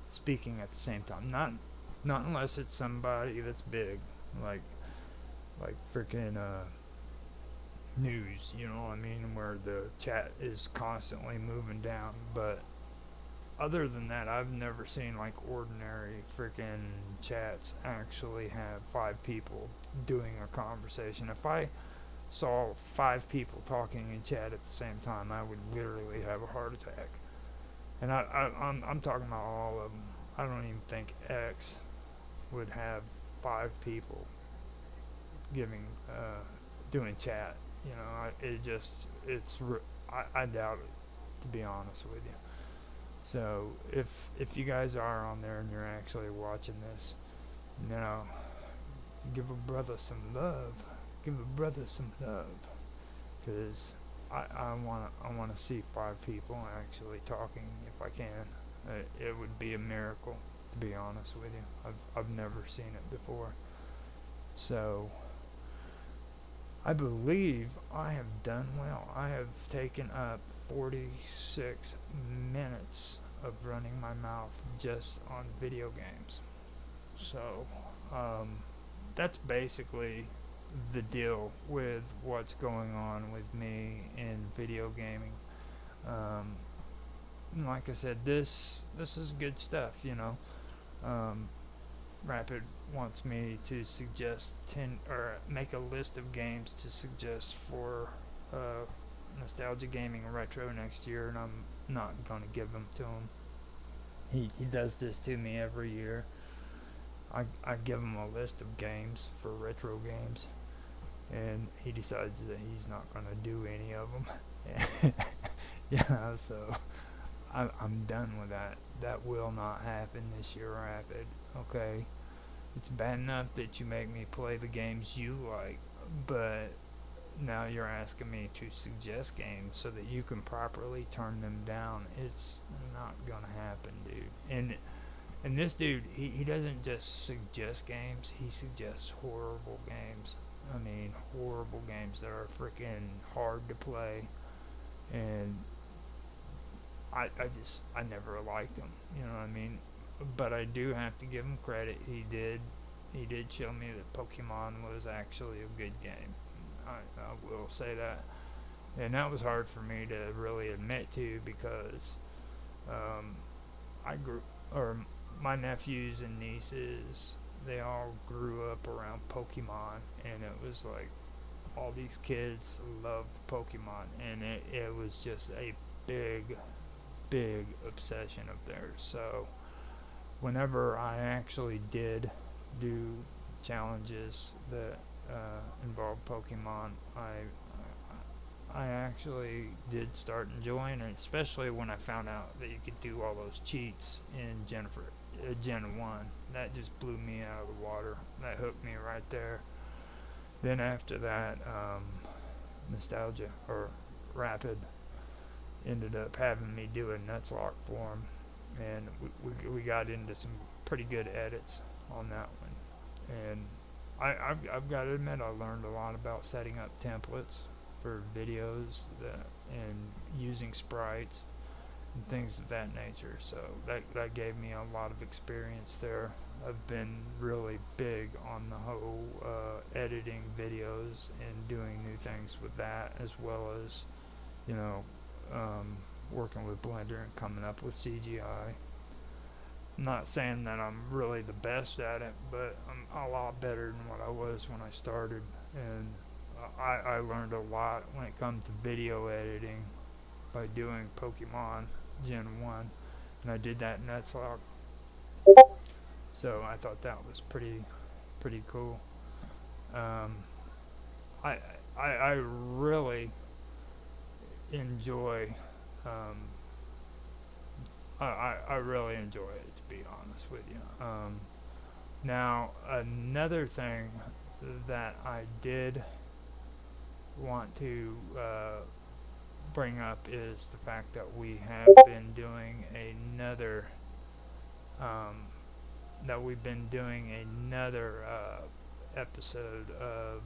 speaking at the same time. Not unless it's somebody that's big, like freaking news, you know what I mean, where the chat is constantly moving down. But other than that, I've never seen like ordinary freaking chats actually have 5 people doing a conversation. If I saw 5 people talking in chat at the same time, I would literally have a heart attack. And I'm talking about all of them. I don't even think X would have 5 people doing chat. You know, I doubt it, to be honest with you. So if you guys are on there and you're actually watching this, you know, give a brother some love. Give a brother some love, because I wanna see 5 people actually talking if I can. It would be a miracle, to be honest with you. I've never seen it before. So I believe I have done well. I have taken up 46 minutes of running my mouth just on video games. So that's basically the deal with what's going on with me in video gaming. Like I said, this is good stuff, you know. Rapid wants me to suggest 10 or make a list of games to suggest for nostalgia gaming and retro next year, and I'm not going to give them to him. He does this to me every year. I give him a list of games for retro games, and he decides that he's not going to do any of them. Yeah, so I'm done with that. That will not happen this year, Rapid. Okay? It's bad enough that you make me play the games you like, but now you're asking me to suggest games so that you can properly turn them down. It's not going to happen, dude. And this dude, he doesn't just suggest games, he suggests horrible games. I mean, horrible games that are freaking hard to play. And I never liked him, you know what I mean? But I do have to give him credit. He did show me that Pokemon was actually a good game. I will say that. And that was hard for me to really admit to, because my nephews and nieces, they all grew up around Pokemon, and it was like all these kids loved Pokemon, and it was just a big obsession of theirs. So whenever I actually did do challenges that involved Pokemon, I actually did start enjoying it, especially when I found out that you could do all those cheats in Gen 1. That just blew me out of the water. That hooked me right there. Then after that, Nostalgia, or Rapid, ended up having me do a Nutslock for him. And we got into some pretty good edits on that one. And I've got to admit, I learned a lot about setting up templates for videos and using sprites and things of that nature. So that gave me a lot of experience there. I've been really big on the whole editing videos and doing new things with that, as well as, you know, working with Blender and coming up with CGI. I'm not saying that I'm really the best at it, but I'm a lot better than what I was when I started. And I learned a lot when it comes to video editing by doing Pokemon Gen 1. And I did that in Nutslock. So I thought that was pretty cool. Um, I, I really enjoy I really enjoy it, to be honest with you. Now, another thing that I did want to bring up is the fact that we have been doing another episode of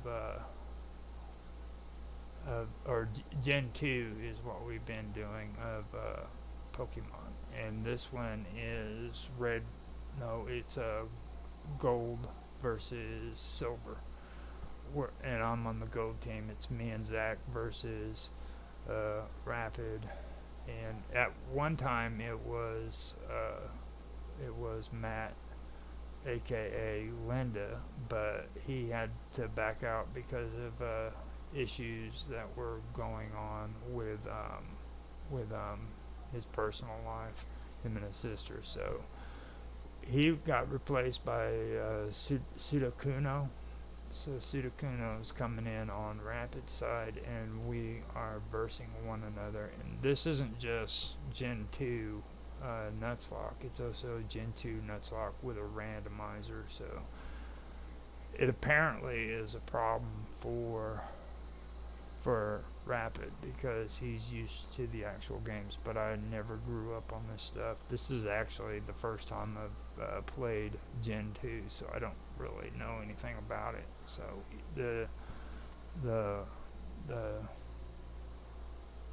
or Gen 2 is what we've been doing of Pokemon, and this one is red. No, it's gold versus silver. And I'm on the gold team. It's me and Zach versus Rapid. And at one time it was Matt, aka Linda, but he had to back out because of issues that were going on with his personal life, him and his sister. So he got replaced by Sudakuno. So Sudakuno is coming in on Rapid's side, and we are versing one another. And this isn't just Gen 2 Nutslock, it's also Gen 2 Nutslock with a randomizer. So it apparently is a problem for Rapid because he's used to the actual games, but I never grew up on this stuff. This is actually the first time I've played Gen 2, so I don't really know anything about it. So the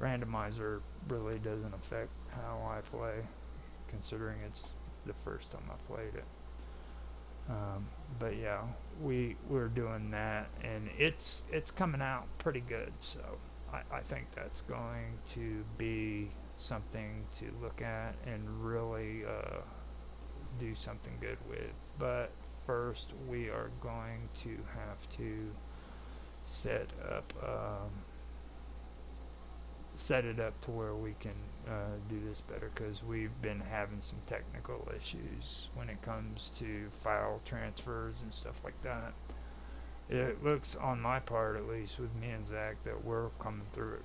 randomizer really doesn't affect how I play, considering it's the first time I played it. But yeah, we're doing that, and it's coming out pretty good. So I think that's going to be something to look at and really do something good with. But first, we are going to have to set it up to where we can do this better, because we've been having some technical issues when it comes to file transfers and stuff like that. It looks, on my part at least, with me and Zach, that we're coming through it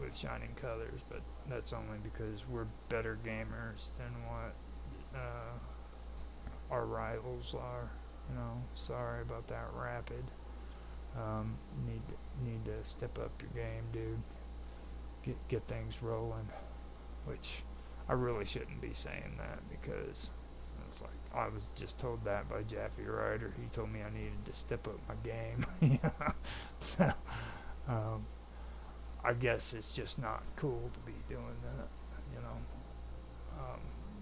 with shining colors, but that's only because we're better gamers than what our rivals are. You know, sorry about that, Rapid. Need to step up your game, dude. Get things rolling, which I really shouldn't be saying that, because it's like I was just told that by Jaffe Ryder. He told me I needed to step up my game. So I guess it's just not cool to be doing that, you know.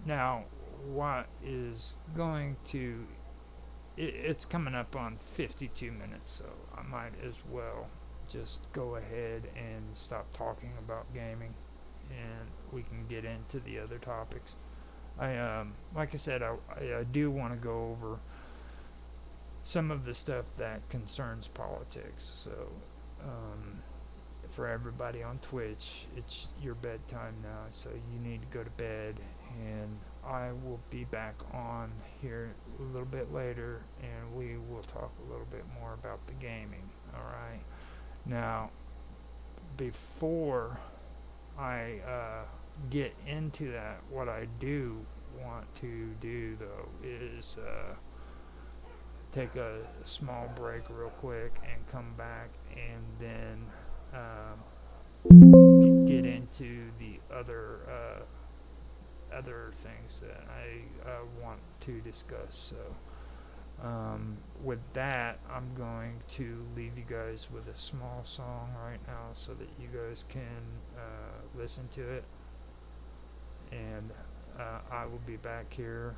Now, what is going to it's coming up on 52 minutes, so I might as well just go ahead and stop talking about gaming, and we can get into the other topics. Like I said, I do want to go over some of the stuff that concerns politics. So for everybody on Twitch, it's your bedtime now, so you need to go to bed, and I will be back on here a little bit later, and we will talk a little bit more about the gaming. Alright, now before I get into that, what I do want to do though is take a small break real quick and come back and then get into the other things that I want to discuss. So with that, I'm going to leave you guys with a small song right now so that you guys can listen to it, and I will be back here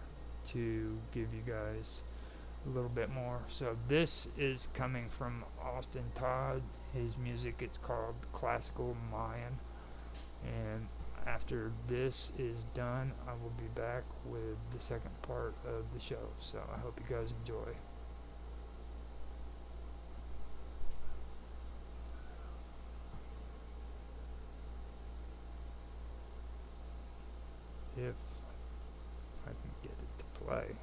to give you guys a little bit more. So this is coming from Austin Todd. His music, it's called Classical Mayan, and after this is done, I will be back with the second part of the show. So I hope you guys enjoy. If I can get it to play.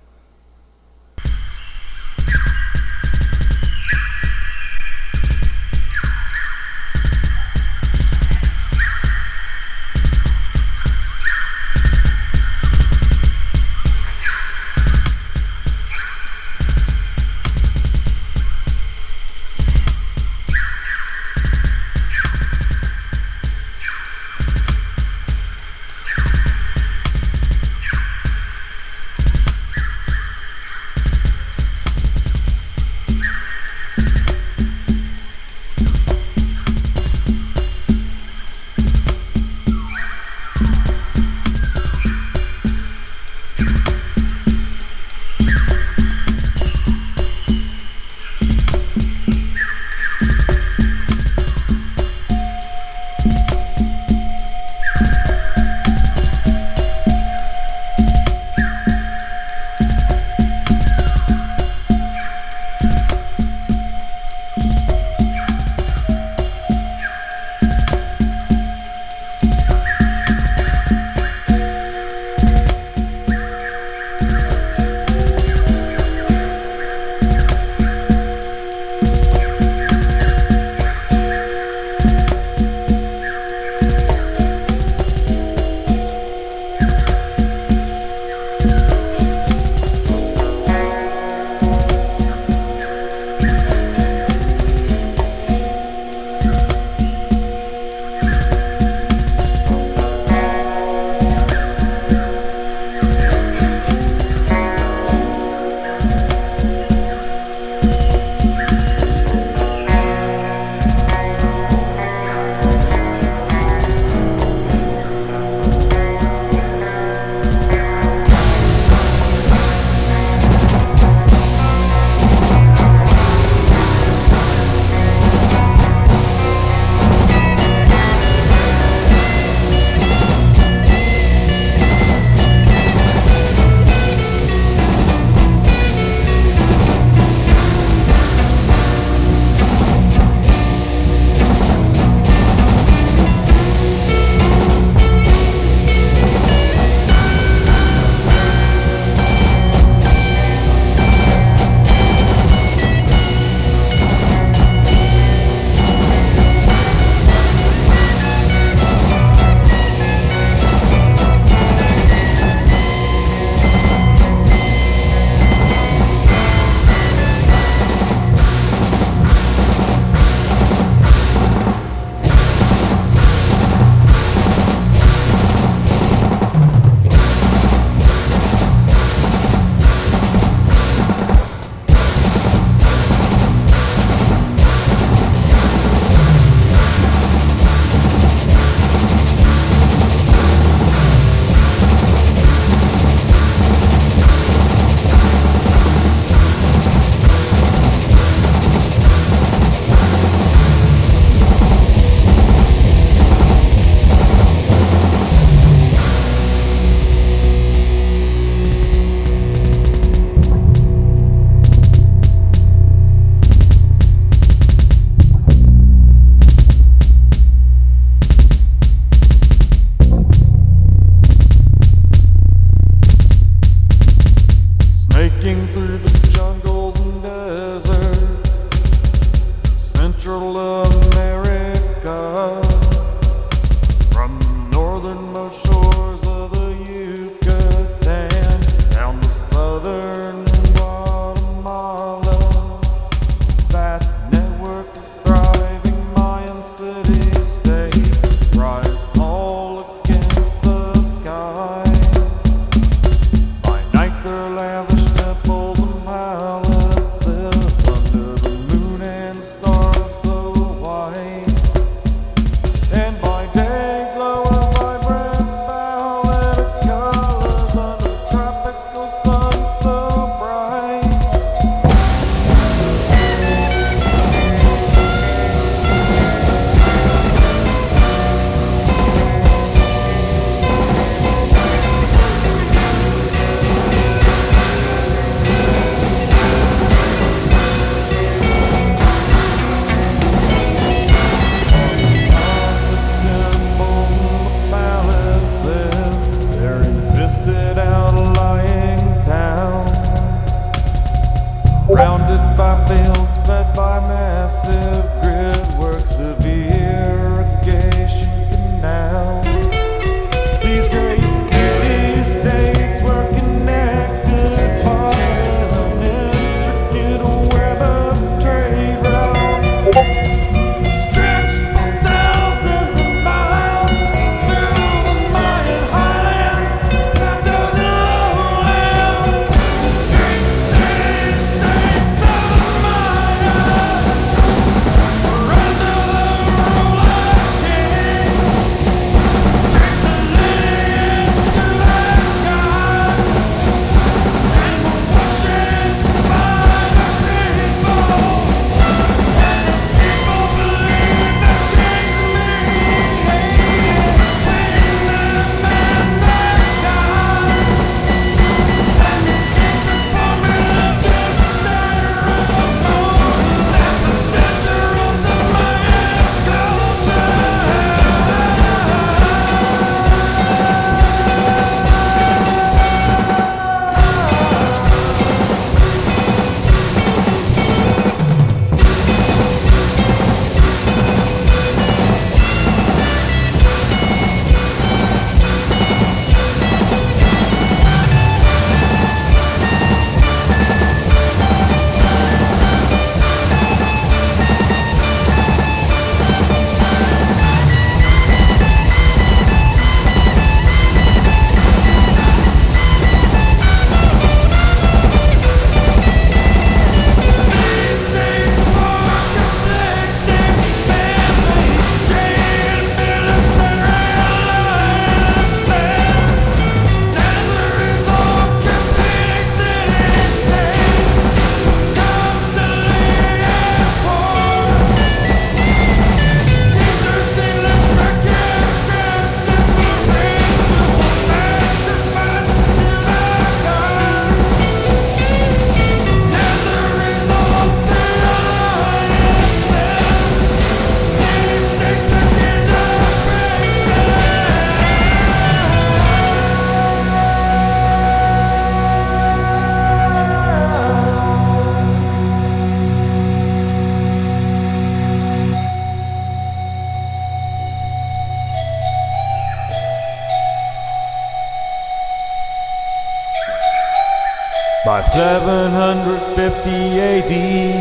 By 750 AD,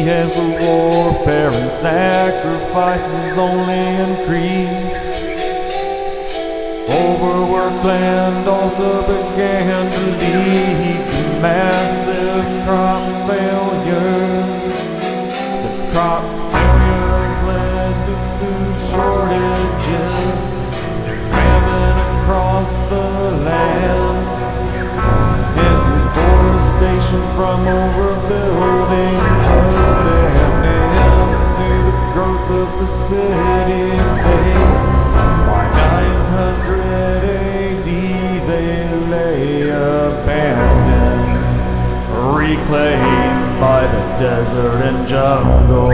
as the warfare and sacrifices only increased, overworked land also began to lead to massive crop failures. The crop failures led to food shortages, famine across the land, and deforestation from overbuilding put an end to the growth of the city-states. By 900 AD they lay abandoned, reclaimed by the desert and jungle.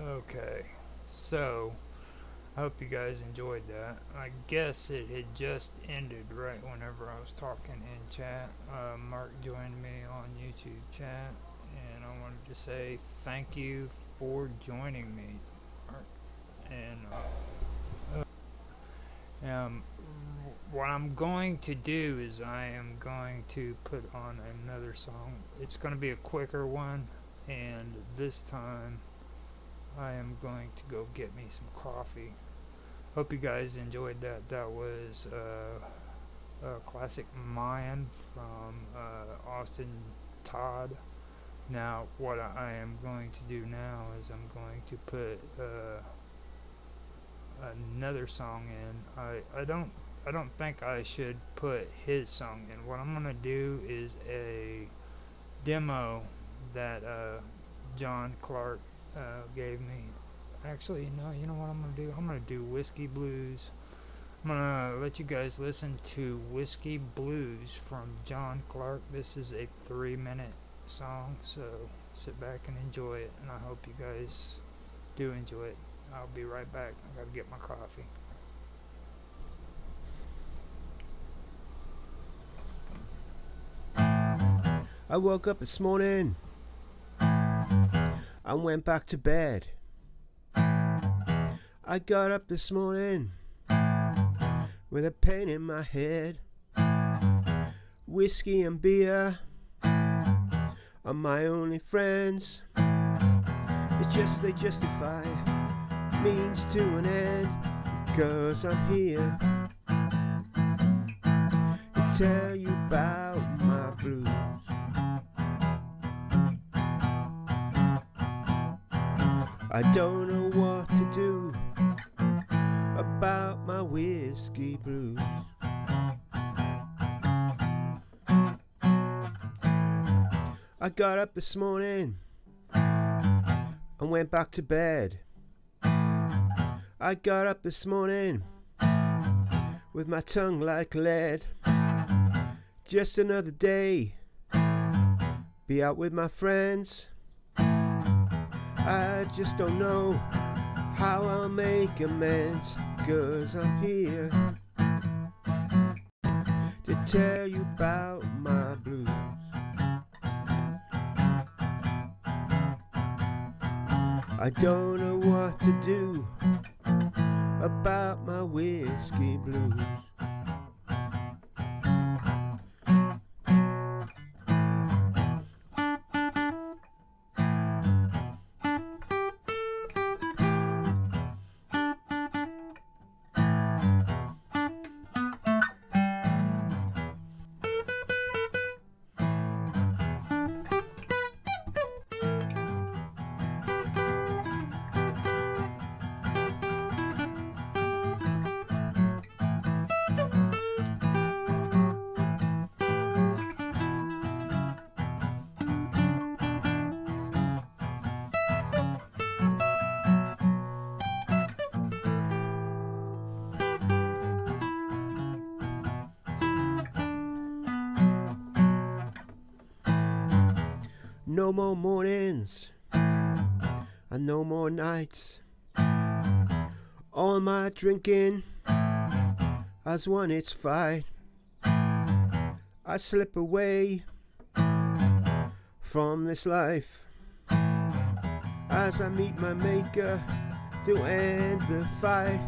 Okay, so I hope you guys enjoyed that. I guess it had just ended right whenever I was talking in chat. Mark joined me on YouTube chat, and I wanted to say thank you for joining me, Mark. And what I'm going to do is I am going to put on another song. It's going to be a quicker one, and this time I am going to go get me some coffee. Hope you guys enjoyed that. That was a classic Mayan from Austin Todd. Now, what I am going to do now is I'm going to put another song in. I don't think I should put his song in. What I'm gonna do is a demo that John Clark gave me. Actually, no, you know what I'm gonna do? I'm gonna do Whiskey Blues. I'm gonna let you guys listen to Whiskey Blues from John Clark. This is a 3-minute song, so sit back and enjoy it, and I hope you guys do enjoy it. I'll be right back. I gotta get my coffee. I woke up this morning and went back to bed. I got up this morning with a pain in my head. Whiskey and beer are my only friends. They justify means to an end, because I'm here to tell you about my blues. I don't know what to do about my whiskey blues. I got up this morning and went back to bed. I got up this morning with my tongue like lead. Just another day, be out with my friends. I just don't know how I'll make amends, 'cause I'm here to tell you about my blues. I don't know what to do about my whiskey blues. No more mornings and no more nights. All my drinking has won its fight. I slip away from this life as I meet my maker to end the fight.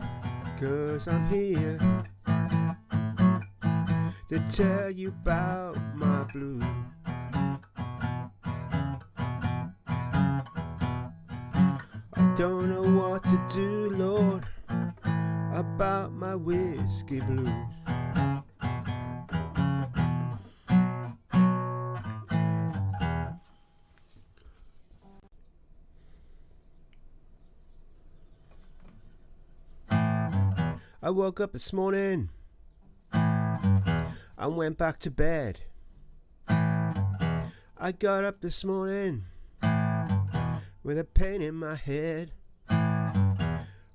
'Cause I'm here to tell you about my blues. Don't know what to do, Lord, about my whiskey blues. I woke up this morning and went back to bed. I got up this morning with a pain in my head.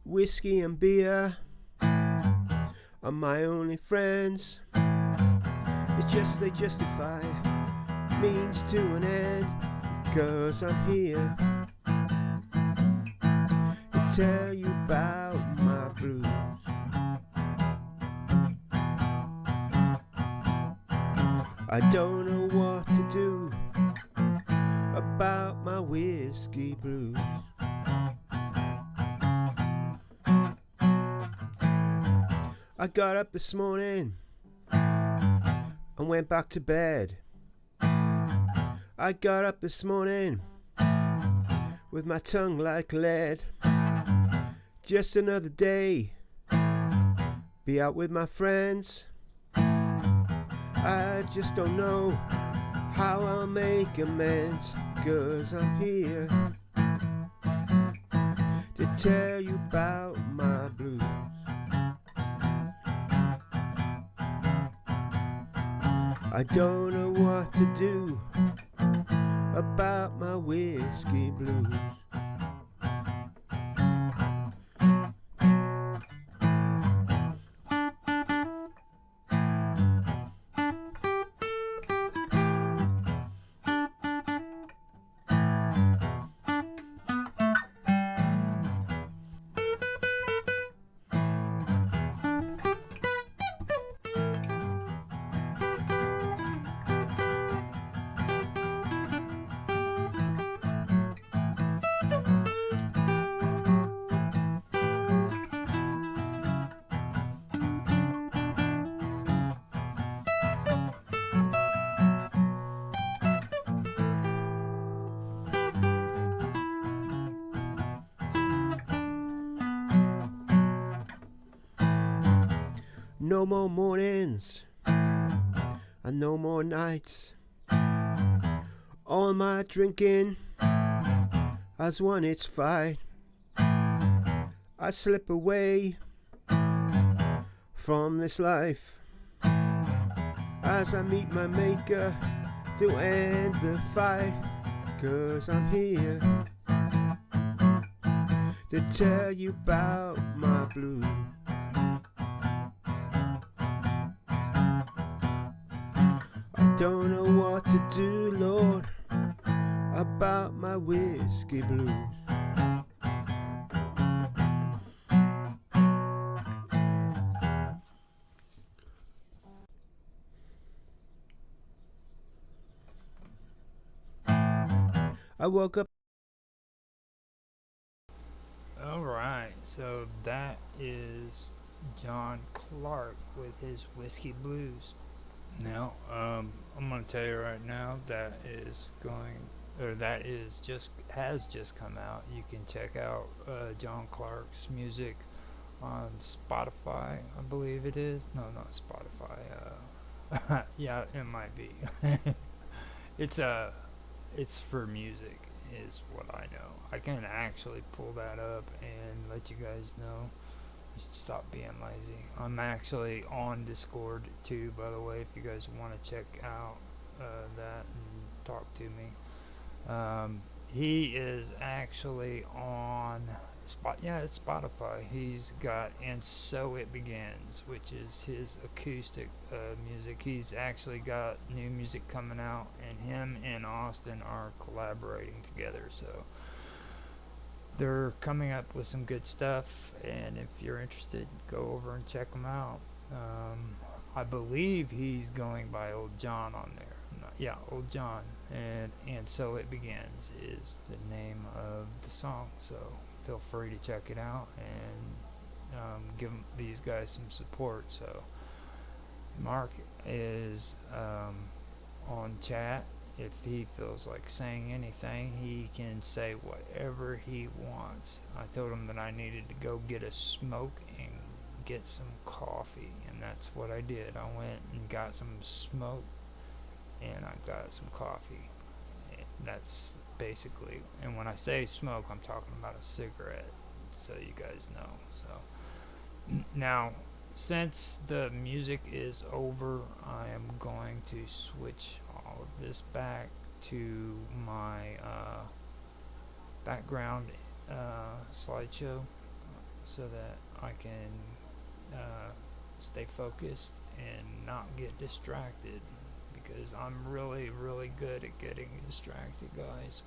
Whiskey and beer are my only friends. It's just they justify means to an end. 'Cause I'm here to tell you about my blues. I don't know what to do about my whiskey blues. I got up this morning and went back to bed. I got up this morning with my tongue like lead. Just another day, be out with my friends. I just don't know how I'll make amends. 'Cause I'm here to tell you about my blues. I don't know what to do about my whiskey blues. No more mornings and no more nights. All my drinking has won its fight. I slip away from this life as I meet my maker to end the fight. 'Cause I'm here to tell you about my blues. I don't know what to do, Lord, about my whiskey blues. I woke up. Alright, so that is John Clark with his Whiskey Blues. Now, I'm gonna tell you right now that is just has just come out. You can check out John Clark's music on Spotify, I believe it is. No, not Spotify. Yeah, it might be. it's it's for music, is what I know. I can actually pull that up and let you guys know. Just stop being lazy. I'm actually on Discord too, by the way, if you guys want to check out that and talk to me. He is actually on it's Spotify. He's got And So It Begins, which is his acoustic music. He's actually got new music coming out, and him and Austin are collaborating together. So they're coming up with some good stuff, and if you're interested, go over and check them out. I believe he's going by Old John on there. Yeah, Old John, and So It Begins is the name of the song. So feel free to check it out and give these guys some support. So Mark is on chat. If he feels like saying anything, he can say whatever he wants. I told him that I needed to go get a smoke and get some coffee, and that's what I did. I went and got some smoke and I got some coffee. And that's basically, and when I say smoke, I'm talking about a cigarette, so you guys know. So now, since the music is over, I am going to switch all of this back to my background slideshow so that I can stay focused and not get distracted, because I'm really good at getting distracted, guys.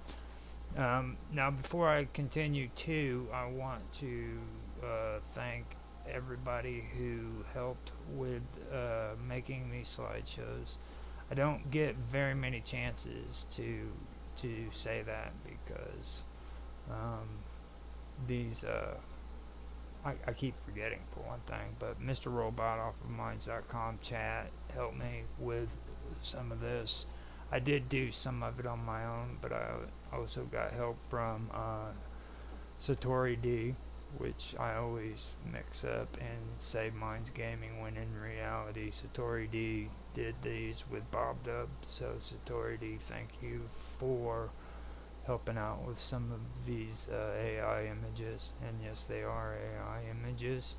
Now, before I continue too, I want to thank everybody who helped with making these slideshows. I don't get very many chances to say that, because these I keep forgetting, for one thing. But Mr. Robot off of Minds.com chat helped me with some of this. I did do some of it on my own, but I also got help from Satori D, which I always mix up and say Minds Gaming, when in reality Satori D did these with Bob Dub. So Satori D, thank you for helping out with some of these AI images. And yes, they are AI images,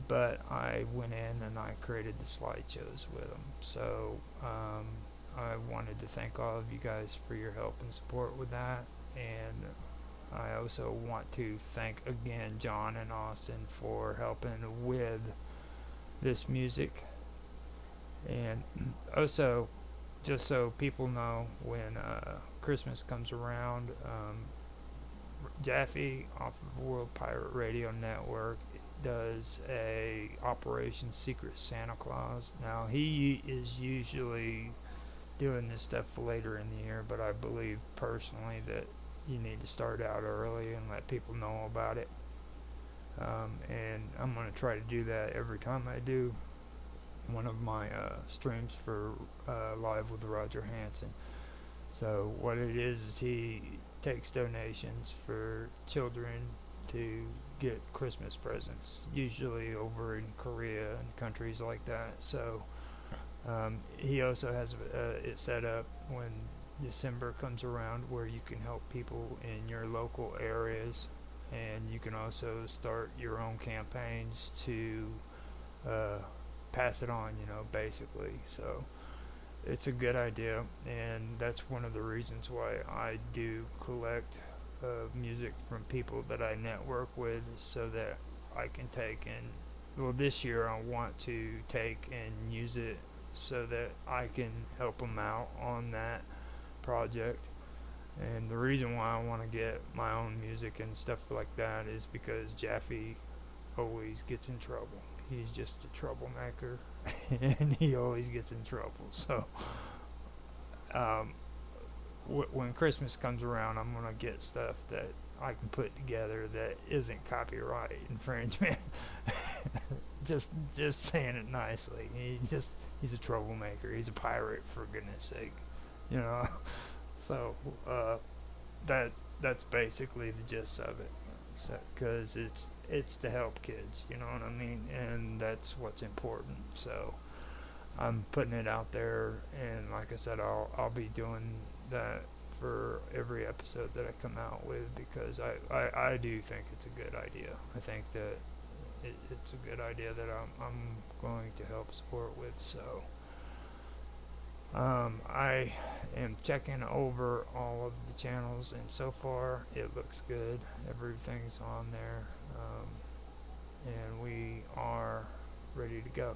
but I went in and I created the slideshows with them. So I wanted to thank all of you guys for your help and support with that. And I also want to thank again John and Austin for helping with this music. And also, just so people know, when Christmas comes around, Jaffe off of World Pirate Radio Network does a Operation Secret Santa Claus. Now, he is usually doing this stuff later in the year, but I believe personally that you need to start out early and let people know about it. And I'm going to try to do that every time I do one of my streams for Live with Roger Hanson. So what it is he takes donations for children to get Christmas presents, usually over in Korea and countries like that. So he also has it set up when December comes around, where you can help people in your local areas, and you can also start your own campaigns to pass it on, basically. So it's a good idea, and that's one of the reasons why I do collect music from people that I network with, so that I can take and, well, this year I want to take and use it so that I can help them out on that project. And the reason why I want to get my own music and stuff like that is because Jaffe always gets in trouble. He's just a troublemaker and he always gets in trouble. So when Christmas comes around, I'm gonna get stuff that I can put together that isn't copyright infringement. just saying it nicely. He's a troublemaker. He's a pirate, for goodness sake, you know. So that's basically the gist of it. Because it's to help kids, you know what I mean, and that's what's important. So I'm putting it out there, and like I said, I'll be doing that for every episode that I come out with, because I do think it's a good idea. I think that it's a good idea that I'm going to help support with. So I am checking over all of the channels, and so far it looks good. Everything's on there, and we are ready to go.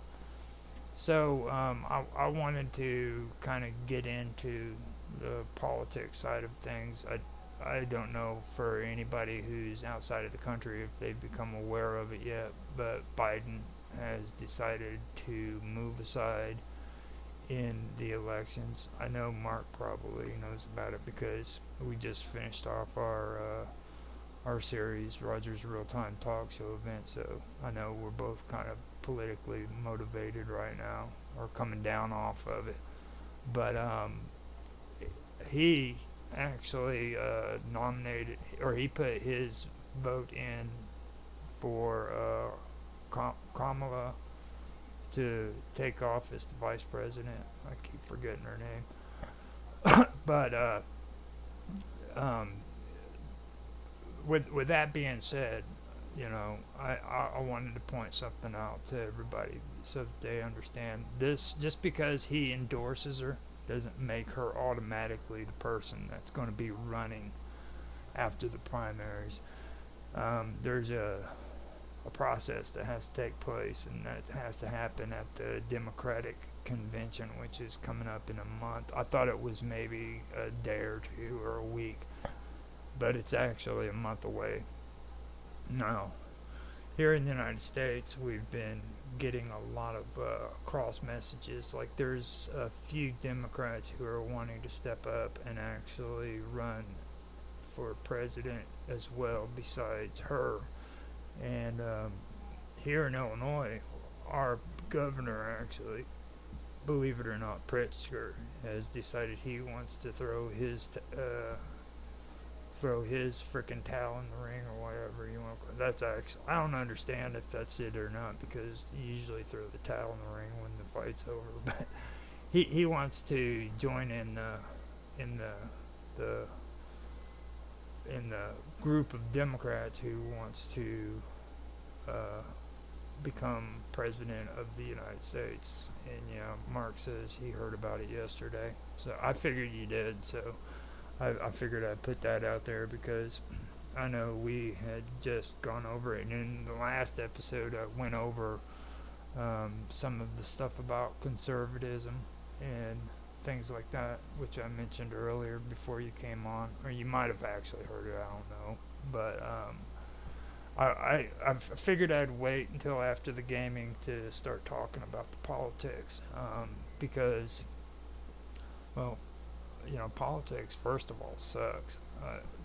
So I wanted to kind of get into the politics side of things. I don't know for anybody who's outside of the country if they've become aware of it yet, but Biden has decided to move aside in the elections. I know Mark probably knows about it because we just finished off our series, Roger's Real Time Talk Show event, so I know we're both kind of politically motivated right now, or coming down off of it. But he actually nominated, or he put his vote in for Kamala to take off as the vice president. I keep forgetting her name. But with that being said, you know, I wanted to point something out to everybody so that they understand this. Just because he endorses her doesn't make her automatically the person that's going to be running after the primaries. There's a process that has to take place, and that has to happen at the Democratic convention, which is coming up in a month. I thought it was maybe a day or two or a week, but it's actually a month away. Now, here in the United States, we've been getting a lot of cross messages. Like, there's a few Democrats who are wanting to step up and actually run for president as well, besides her. And here in Illinois, our governor actually, believe it or not, Pritzker, has decided he wants to throw his frickin' towel in the ring, or whatever you want to call it. That's actually, I don't understand if that's it or not, because you usually throw the towel in the ring when the fight's over. But he wants to join in the group of Democrats who wants to become president of the United States. And yeah, Mark says he heard about it yesterday, so I figured you did. So I figured I'd put that out there, because I know we had just gone over it, and in the last episode I went over some of the stuff about conservatism and things like that, which I mentioned earlier before you came on, or you might have actually heard it, I don't know. But I figured I'd wait until after the gaming to start talking about the politics, because, well, you know, politics, first of all, sucks.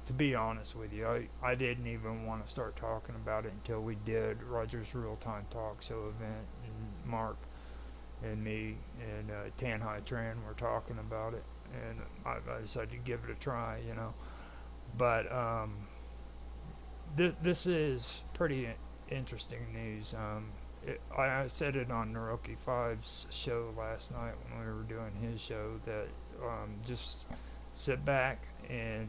To be honest with you, I didn't even want to start talking about it until we did Roger's Real Time Talk Show event, and Mark and me and Tan Hai Tran were talking about it, and I decided to give it a try, you know. But this is pretty interesting news. I said it on Naroki 5's show last night when we were doing his show, that just sit back and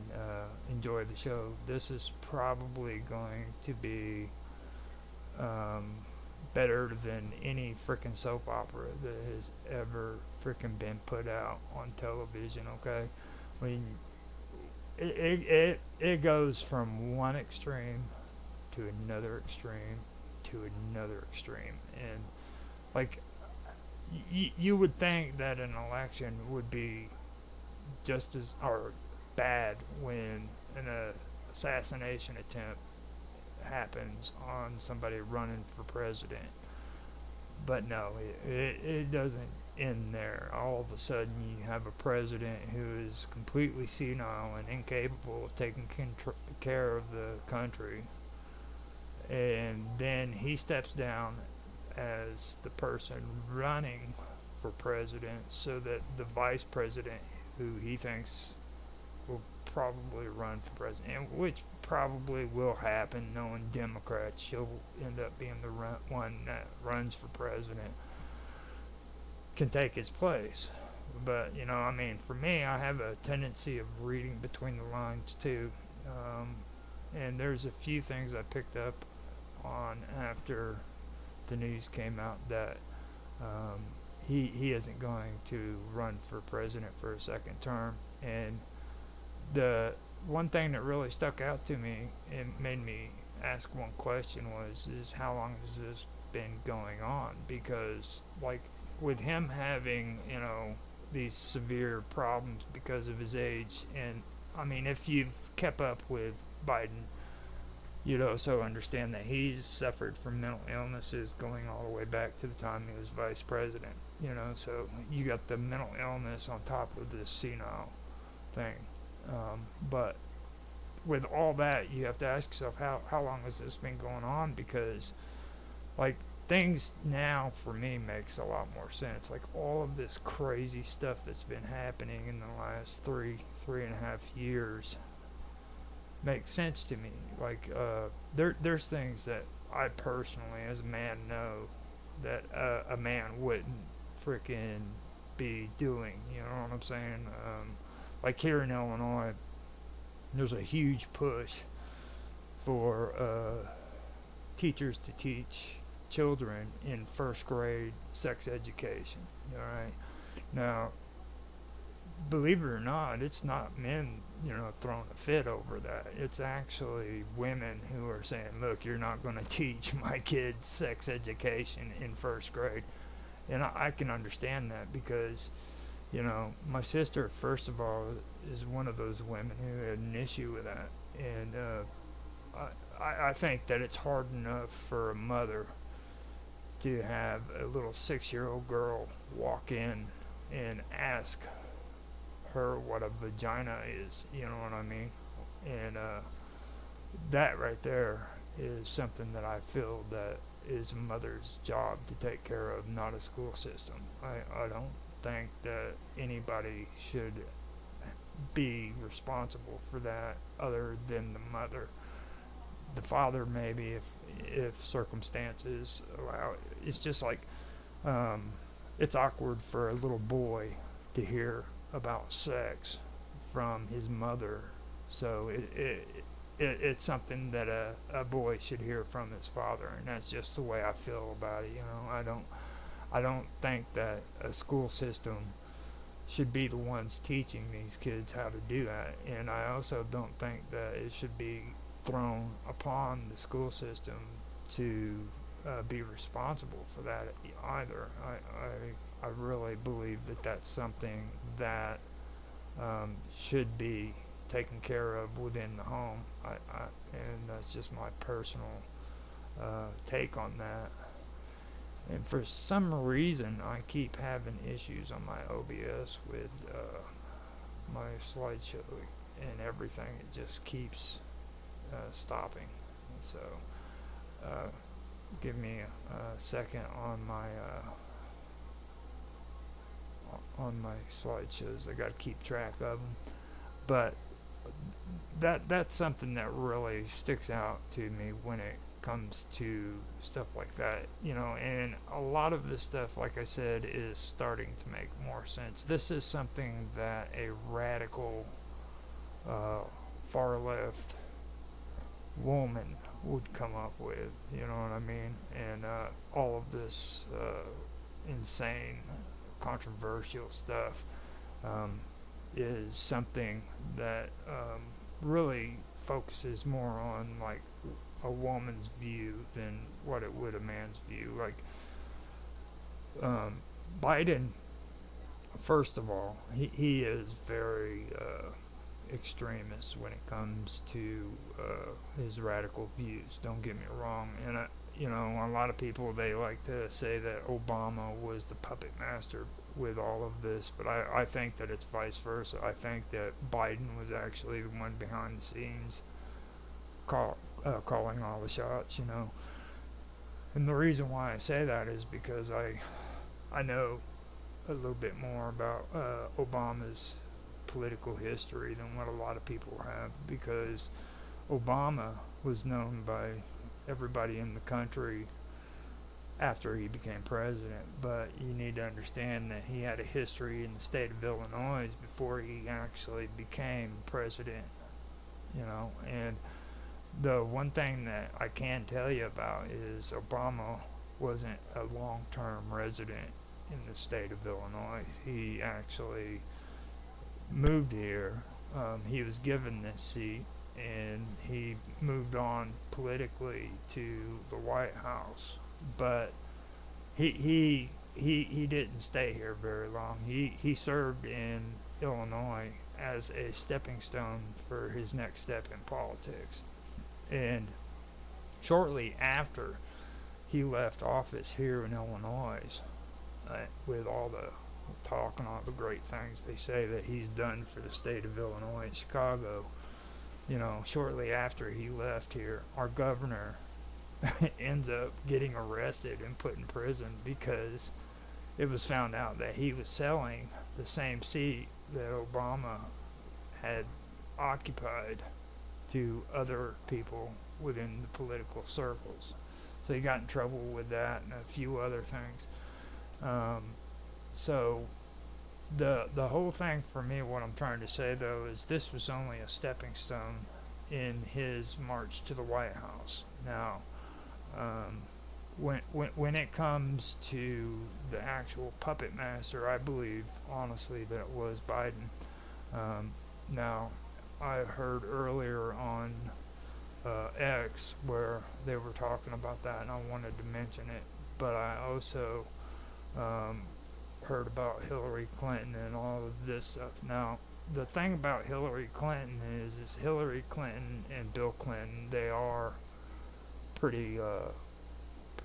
enjoy the show. This is probably going to be better than any frickin' soap opera that has ever frickin' been put out on television, okay? I mean, it goes from one extreme to another extreme to another extreme, and like you would think that an election would be just as or bad when an assassination attempt happens on somebody running for president, but no, it doesn't in there. All of a sudden, you have a president who is completely senile and incapable of taking care of the country. And then he steps down as the person running for president so that the vice president, who he thinks will probably run for president, which probably will happen, knowing Democrats, she'll end up being the one that runs for president, can take his place. But, I mean, for me, I have a tendency of reading between the lines too. And there's a few things I picked up on after the news came out that he isn't going to run for president for a second term. And the one thing that really stuck out to me and made me ask one question is how long has this been going on? Because, like, with him having, these severe problems because of his age, and I mean, if you've kept up with Biden, you'd also understand that he's suffered from mental illnesses going all the way back to the time he was vice president, so you got the mental illness on top of this senile thing. But with all that, you have to ask yourself, how long has this been going on? Because, like, things now for me makes a lot more sense. Like, all of this crazy stuff that's been happening in the last three and a half years makes sense to me. Like, there's things that I personally, as a man, know that a man wouldn't freaking be doing. You know what I'm saying? Like here in Illinois, there's a huge push for teachers to teach children in first grade sex education. All right. Now, believe it or not, it's not men, throwing a fit over that. It's actually women who are saying, look, you're not going to teach my kids sex education in first grade. And I can understand that because, my sister, first of all, is one of those women who had an issue with that. And I think that it's hard enough for a mother to have a little 6-year-old girl walk in and ask her what a vagina is, you know what I mean? And that right there is something that I feel that is a mother's job to take care of, not a school system. I don't think that anybody should be responsible for that other than the mother. The father, maybe, if circumstances allow it. It's just like it's awkward for a little boy to hear about sex from his mother, so it's something that a boy should hear from his father, and that's just the way I feel about it. I don't think that a school system should be the ones teaching these kids how to do that, and I also don't think that it should be thrown upon the school system to be responsible for that either. I really believe that that's something that should be taken care of within the home. And that's just my personal take on that. And for some reason, I keep having issues on my OBS with my slideshow and everything. It just keeps stopping. So give me a second on my slideshows. I got to keep track of them. But that's something that really sticks out to me when it comes to stuff like that, and a lot of this stuff, like I said, is starting to make more sense. This is something that a radical far left woman would come up with, you know what I mean? And all of this insane controversial stuff is something that really focuses more on like a woman's view than what it would a man's view. Like Biden, first of all, he is very extremist when it comes to his radical views. Don't get me wrong. And a lot of people, they like to say that Obama was the puppet master. with all of this, but I think that it's vice versa. I think that Biden was actually the one behind the scenes calling all the shots, you know. And the reason why I say that is because I know a little bit more about Obama's political history than what a lot of people have, because Obama was known by everybody in the country after he became president, but you need to understand that he had a history in the state of Illinois before he actually became president, you know. And the one thing that I can tell you about is Obama wasn't a long-term resident in the state of Illinois. He actually moved here. He was given this seat, and he moved on politically to the White House. But he didn't stay here very long. He served in Illinois as a stepping stone for his next step in politics. And shortly after he left office here in Illinois, with all the talk and all the great things they say that he's done for the state of Illinois and Chicago, you know, shortly after he left here, our governor ends up getting arrested and put in prison because it was found out that he was selling the same seat that Obama had occupied to other people within the political circles. So he got in trouble with that and a few other things. So the whole thing for me, what I'm trying to say though, is this was only a stepping stone in his march to the White House. Now, when it comes to the actual puppet master, I believe honestly that it was Biden. Now, I heard earlier on X where they were talking about that, and I wanted to mention it, but I also heard about Hillary Clinton and all of this stuff. Now, the thing about Hillary Clinton is Hillary Clinton and Bill Clinton, they are pretty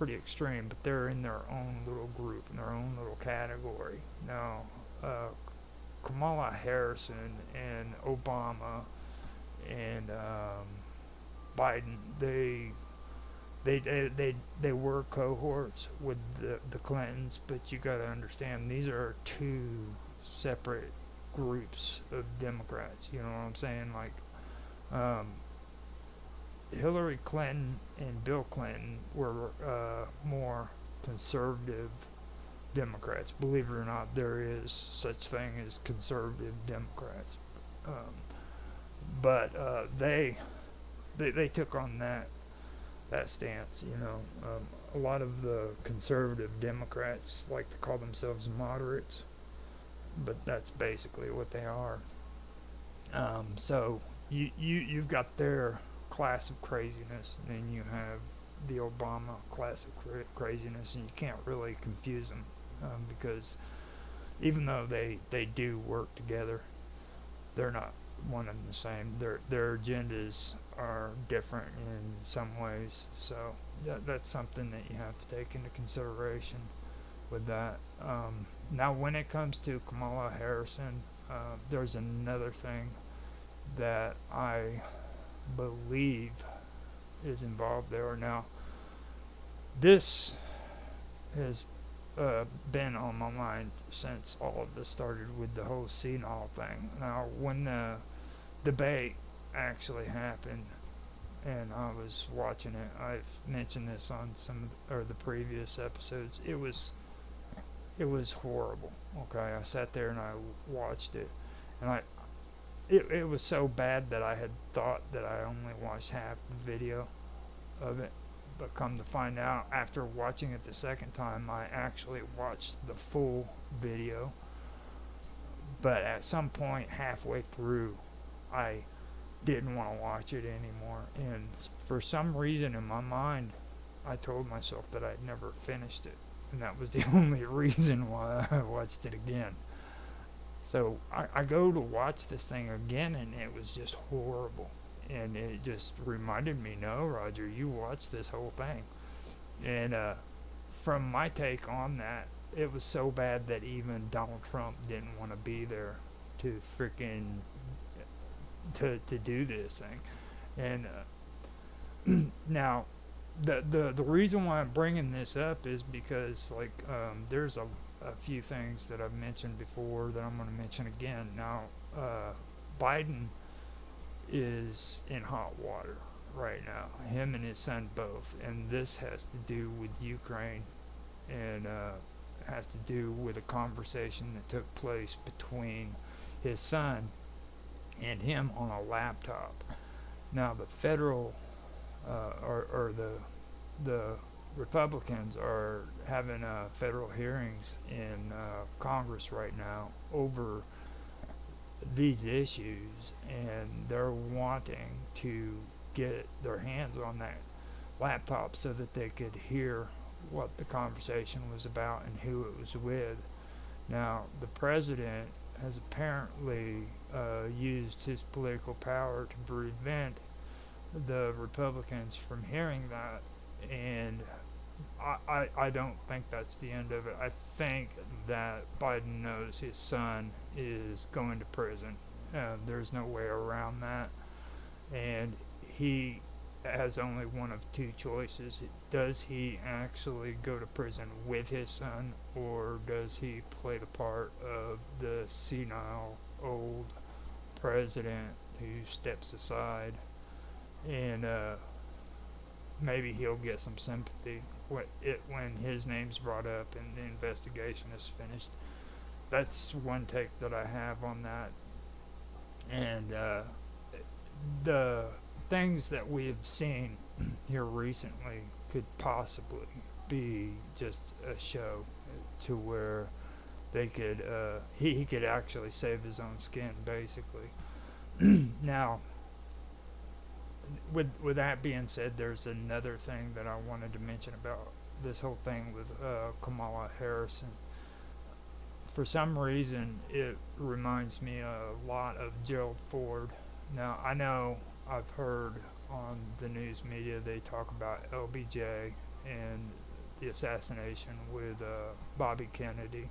extreme, but they're in their own little group, in their own little category. Now, Kamala Harris and Obama and Biden, they were cohorts with the Clintons, but you got to understand these are two separate groups of Democrats. You know what I'm saying? Like, Hillary Clinton and Bill Clinton were more conservative Democrats. Believe it or not, there is such thing as conservative Democrats. But they took on that stance, you know. A lot of the conservative Democrats like to call themselves moderates, but that's basically what they are. So you've got their class of craziness, and then you have the Obama class of craziness, and you can't really confuse them, because even though they do work together, they're not one and the same. Their agendas are different in some ways, so that's something that you have to take into consideration with that. Now, when it comes to Kamala Harrison, there's another thing that I believe is involved there. Now, this has been on my mind since all of this started with the whole senile thing. Now, when the debate actually happened, and I was watching it, I've mentioned this on some of the previous episodes. It was horrible. Okay, I sat there and I watched it, and it was so bad that I had thought that I only watched half the video of it. But come to find out, after watching it the second time, I actually watched the full video. But at some point halfway through, I didn't want to watch it anymore. And for some reason in my mind, I told myself that I'd never finished it. And that was the only reason why I watched it again. So I go to watch this thing again, and it was just horrible. And it just reminded me, no, Roger, you watched this whole thing. And from my take on that, it was so bad that even Donald Trump didn't want to be there to freaking to do this thing. And now, the reason why I'm bringing this up is because like there's a few things that I've mentioned before that I'm going to mention again. Now, Biden is in hot water right now. Him and his son both, and this has to do with Ukraine, and has to do with a conversation that took place between his son and him on a laptop. Now, the federal or the Republicans are having federal hearings in Congress right now over these issues, and they're wanting to get their hands on that laptop so that they could hear what the conversation was about and who it was with. Now, the president has apparently used his political power to prevent the Republicans from hearing that, and I don't think that's the end of it. I think that Biden knows his son is going to prison. There's no way around that, and he has only one of two choices. Does he actually go to prison with his son, or does he play the part of the senile old president who steps aside and maybe he'll get some sympathy when his name's brought up and the investigation is finished? That's one take that I have on that. And the things that we have seen here recently could possibly be just a show to where they could he could actually save his own skin, basically. Now, with that being said, there's another thing that I wanted to mention about this whole thing with Kamala Harris. And for some reason, it reminds me a lot of Gerald Ford. Now, I know I've heard on the news media they talk about LBJ and the assassination with Bobby Kennedy,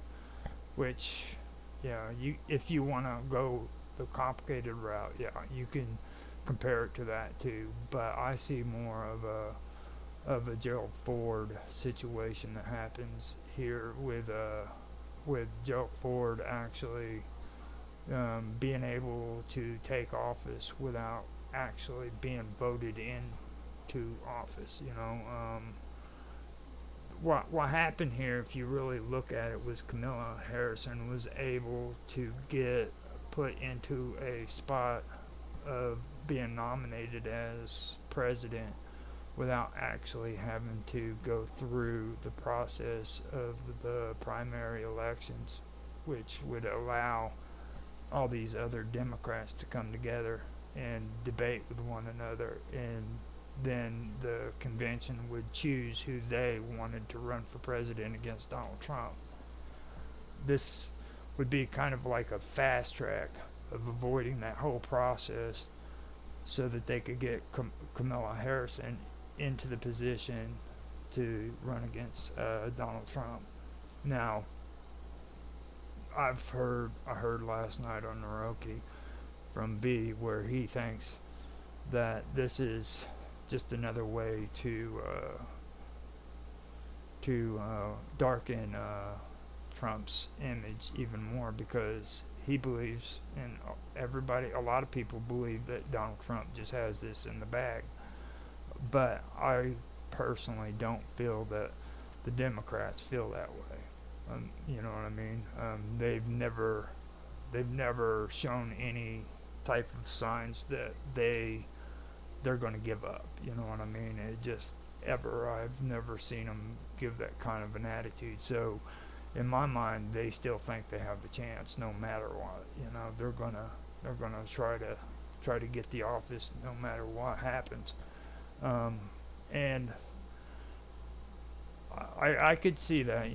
which, yeah, if you want to go the complicated route, yeah, you can compare it to that too. But I see more of a Gerald Ford situation that happens here with Gerald Ford actually being able to take office without actually being voted into office. What happened here, if you really look at it, was Kamala Harrison was able to get put into a spot of being nominated as president without actually having to go through the process of the primary elections, which would allow all these other Democrats to come together and debate with one another, and then the convention would choose who they wanted to run for president against Donald Trump. This would be kind of like a fast track of avoiding that whole process so that they could get Kamala Harrison into the position to run against Donald Trump. Now, I heard last night on Naroki from V where he thinks that this is just another way to darken Trump's image even more, because he believes, and a lot of people believe, that Donald Trump just has this in the bag. But I personally don't feel that the Democrats feel that way. You know what I mean? They've never shown any type of signs that they're going to give up. You know what I mean? I've never seen them give that kind of an attitude. So, in my mind, they still think they have the chance, no matter what. They're gonna try to get the office, no matter what happens. And I could see that,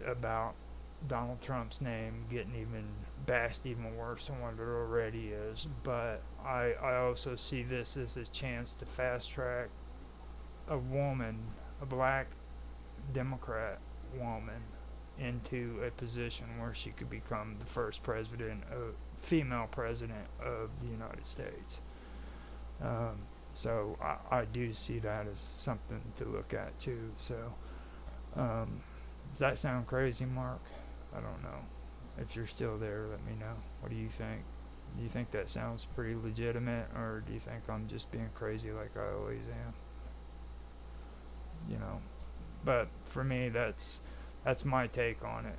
about Donald Trump's name getting even bashed even worse than what it already is. But I also see this as a chance to fast track a black Democrat woman, into a position where she could become the first female president of the United States. So I do see that as something to look at too. So does that sound crazy, Mark? I don't know. If you're still there, let me know. What do you think? Do you think that sounds pretty legitimate, or do you think I'm just being crazy like I always am? You know, but for me, that's my take on it.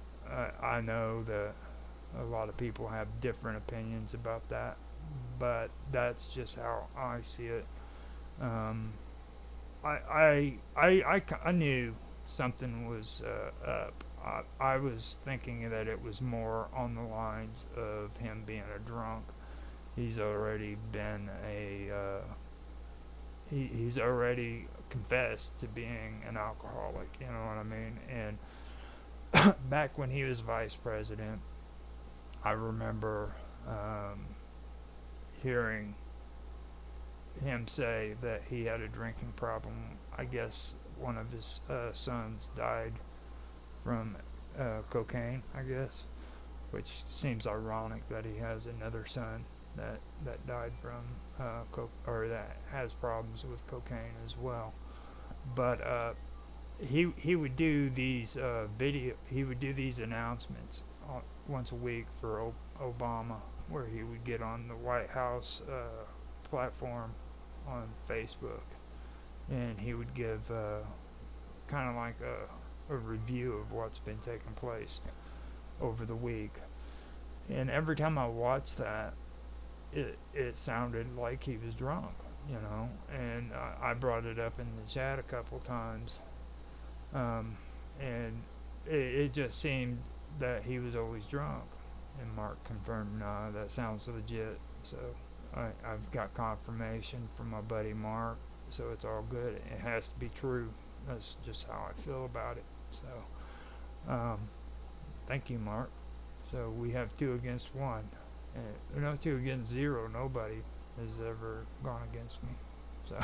I know that a lot of people have different opinions about that, but that's just how I see it. I knew something was up. I was thinking that it was more on the lines of him being a drunk. He's already been he's already confessed to being an alcoholic, you know what I mean? And back when he was vice president, I remember hearing him say that he had a drinking problem. I guess one of his sons died from cocaine, I guess, which seems ironic that he has another son that died from or that has problems with cocaine as well. But he would do these he would do these announcements once a week for Obama, where he would get on the White House platform on Facebook, and he would give kind of like a review of what's been taking place over the week. And every time I watched that, it sounded like he was drunk, you know. And I brought it up in the chat a couple times, and it just seemed that he was always drunk. And Mark confirmed, nah, that sounds legit. So I've got confirmation from my buddy Mark, so it's all good. It has to be true. That's just how I feel about it. So thank you, Mark. So we have 2 against 1. No, 2 against 0. Nobody has ever gone against me. So,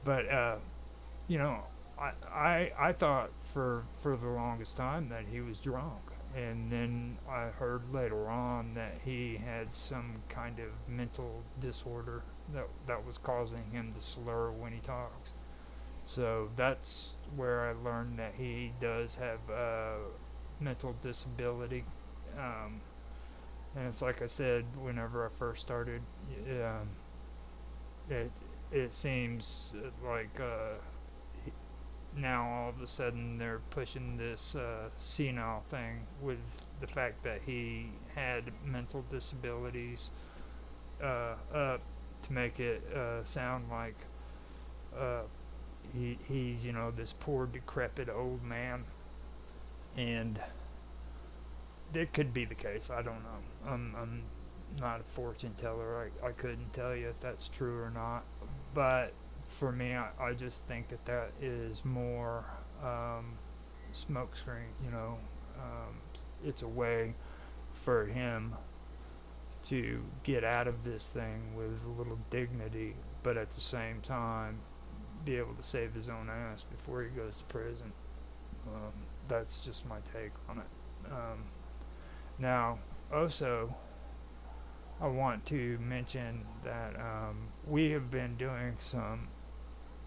but you know, I thought for the longest time that he was drunk, and then I heard later on that he had some kind of mental disorder that was causing him to slur when he talks. So that's where I learned that he does have mental disability. And it's like I said, whenever I first started, it seems like now all of a sudden they're pushing this senile thing with the fact that he had mental disabilities up to make it sound like he's, you know, this poor decrepit old man. And it could be the case. I don't know. I'm not a fortune teller. I couldn't tell you if that's true or not. But for me, I just think that is more smokescreen. You know, it's a way for him to get out of this thing with a little dignity, but at the same time be able to save his own ass before he goes to prison. That's just my take on it. Now, also, I want to mention that we have been doing some,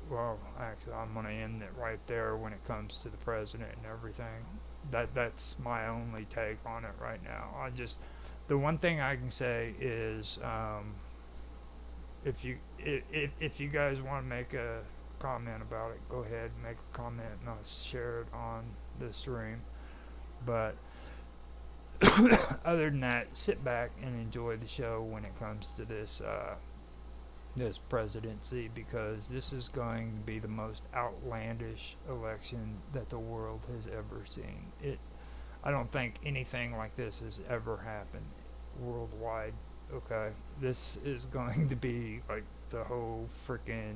well, actually, I'm going to end it right there when it comes to the president and everything. That's my only take on it right now. The one thing I can say is, if you guys want to make a comment about it, go ahead and make a comment and I'll share it on the stream. But other than that, sit back and enjoy the show when it comes to this this presidency, because this is going to be the most outlandish election that the world has ever seen. I don't think anything like this has ever happened worldwide. Okay, this is going to be like the whole freaking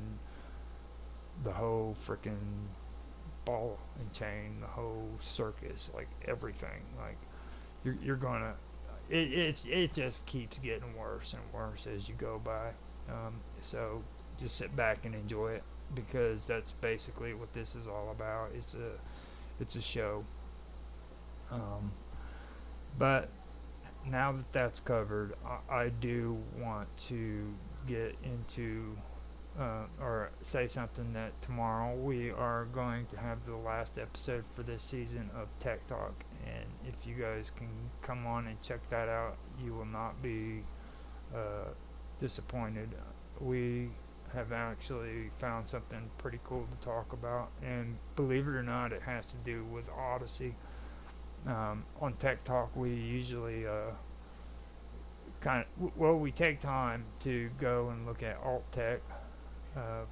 ball and chain, the whole circus, like everything. Like you're gonna, it just keeps getting worse and worse as you go by. So just sit back and enjoy it, because that's basically what this is all about. It's a show. But now that that's covered, I do want to get into or say something that tomorrow we are going to have the last episode for this season of Tech Talk, and if you guys can come on and check that out, you will not be disappointed. We have actually found something pretty cool to talk about, and believe it or not, it has to do with Odyssey. On Tech Talk, we usually we take time to go and look at alt tech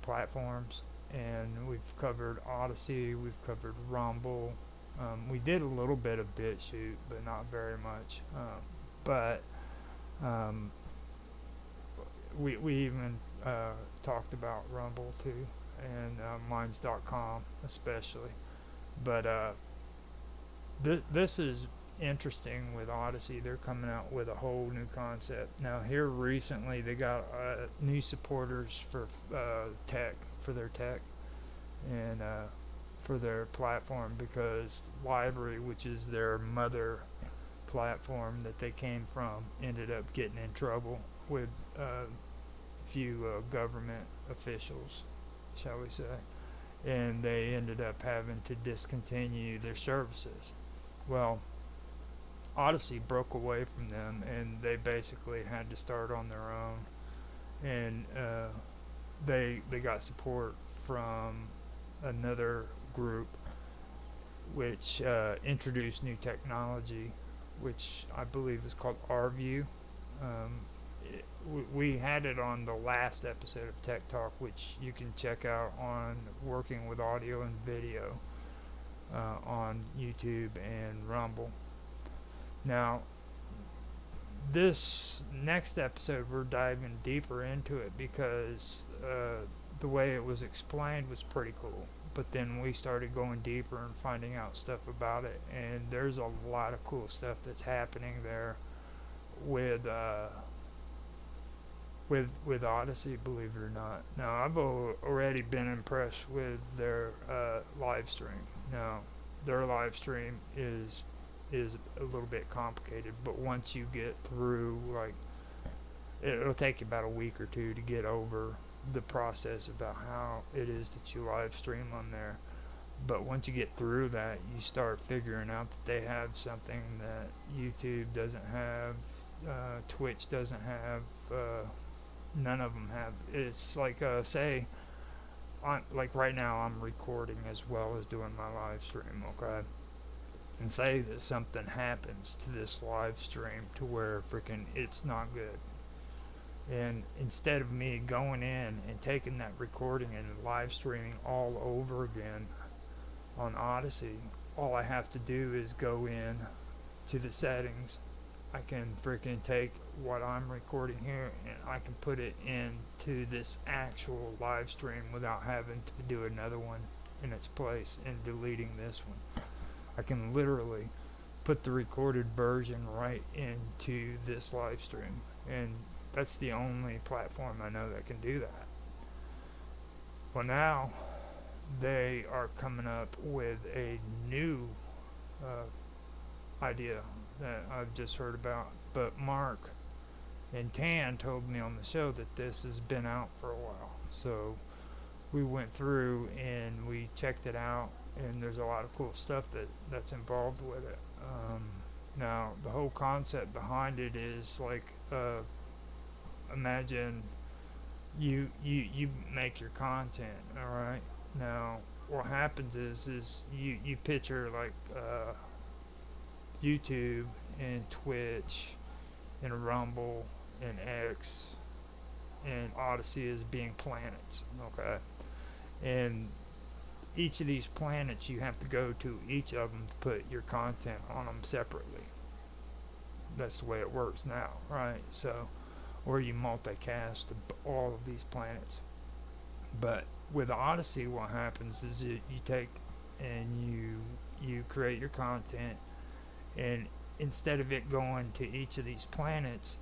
platforms, and we've covered Odyssey, we've covered Rumble. We did a little bit of BitChute, but not very much. But we even talked about Rumble too, and Minds.com especially. But this is interesting with Odyssey. They're coming out with a whole new concept. Now here recently they got new supporters for tech, for their tech, and for their platform, because Library, which is their mother platform that they came from, ended up getting in trouble with a few government officials, shall we say, and they ended up having to discontinue their services. Well, Odyssey broke away from them, and they basically had to start on their own, and they got support from another group which introduced new technology, which I believe is called RView. We had it on the last episode of Tech Talk, which you can check out on Working with Audio and Video on YouTube and Rumble. Now, this next episode, we're diving deeper into it, because the way it was explained was pretty cool. But then we started going deeper and finding out stuff about it, and there's a lot of cool stuff that's happening there with Odyssey, believe it or not. Now, I've already been impressed with their live stream. Now, their live stream is a little bit complicated, but once you get through, like, it'll take you about a week or two to get over the process about how it is that you live stream on there. But once you get through that, you start figuring out that they have something that YouTube doesn't have, Twitch doesn't have, none of them have. It's like, say, like right now I'm recording as well as doing my live stream, okay? And say that something happens to this live stream to where freaking it's not good. And instead of me going in and taking that recording and live streaming all over again on Odyssey, all I have to do is go in to the settings. I can freaking take what I'm recording here and I can put it into this actual live stream without having to do another one in its place and deleting this one. I can literally put the recorded version right into this live stream, and that's the only platform I know that can do that. Well, now they are coming up with a new idea that I've just heard about, but Mark and Tan told me on the show that this has been out for a while, so we went through and we checked it out, and there's a lot of cool stuff that's involved with it. Now, the whole concept behind it is like, imagine you make your content, all right? Now, what happens is you picture like YouTube and Twitch and Rumble and X and Odyssey as being planets, okay? And each of these planets, you have to go to each of them to put your content on them separately. That's the way it works now, right? So, or you multicast to all of these planets. But with Odyssey, what happens is you take and you create your content, and instead of it going to each of these planets,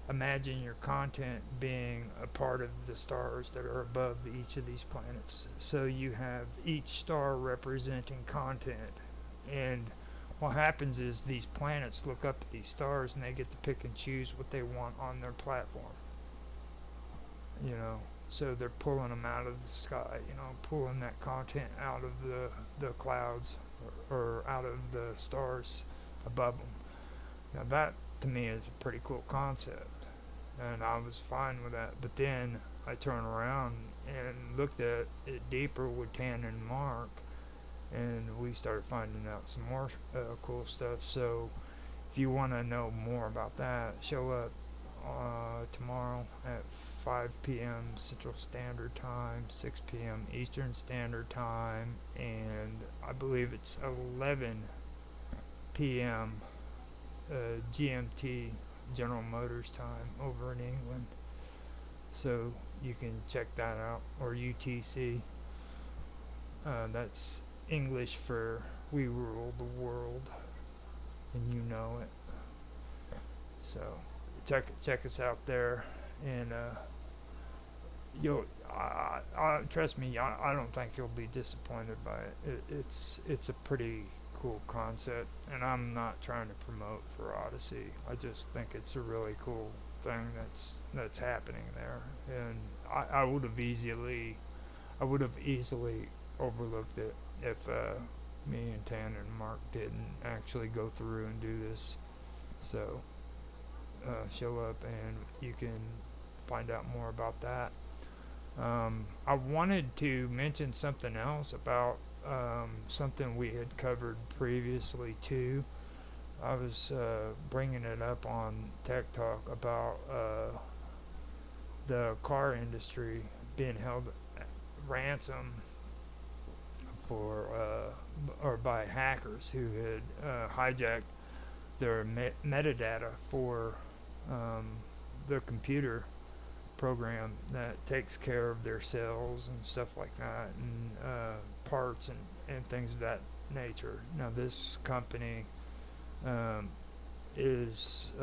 imagine your content being a part of the stars that are above each of these planets. So you have each star representing content, and what happens is these planets look up at these stars and they get to pick and choose what they want on their platform. You know, so they're pulling them out of the sky. You know, pulling that content out of the clouds or out of the stars above them. Now that to me is a pretty cool concept, and I was fine with that. But then I turned around and looked at it deeper with Tan and Mark, and we started finding out some more cool stuff. So if you want to know more about that, show up tomorrow at 5 p.m. Central Standard Time, 6 p.m. Eastern Standard Time, and I believe it's 11 p.m. GMT, General Motors time, over in England. So you can check that out, or UTC. That's English for we rule the world, and you know it. So check us out there, and you'll trust me. I don't think you'll be disappointed by it. It's a pretty cool concept, and I'm not trying to promote for Odyssey. I just think it's a really cool thing that's happening there, and I would have easily overlooked it if me and Tan and Mark didn't actually go through and do this. So show up and you can find out more about that. I wanted to mention something else about something we had covered previously too. I was bringing it up on Tech Talk about the car industry being held ransom for or by hackers who had hijacked their metadata for their computer program that takes care of their cells and stuff like that, and parts and things of that nature. Now this company is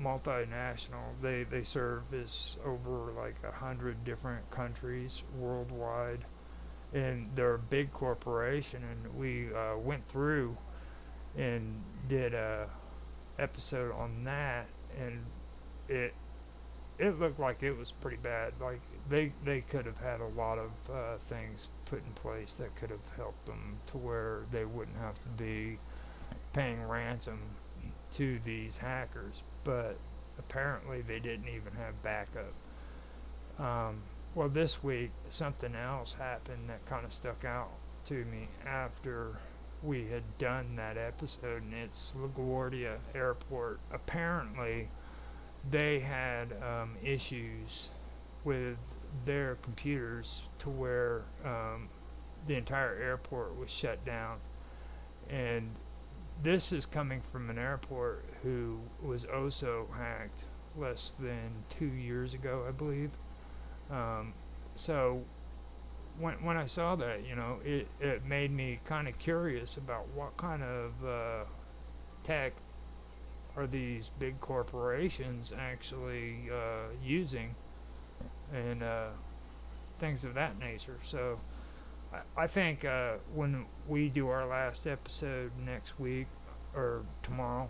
multinational. They service over like 100 different countries worldwide, and they're a big corporation. And we went through and did a episode on that, and it looked like it was pretty bad. Like they could have had a lot of things put in place that could have helped them to where they wouldn't have to be paying ransom to these hackers, but apparently they didn't even have backup. Well, this week something else happened that kind of stuck out to me after we had done that episode, and it's LaGuardia Airport. Apparently they had issues with their computers to where the entire airport was shut down, and this is coming from an airport who was also hacked less than 2 years ago, I believe. So when I saw that, you know, it made me kind of curious about what kind of tech are these big corporations actually using, and things of that nature. So I think when we do our last episode next week or tomorrow,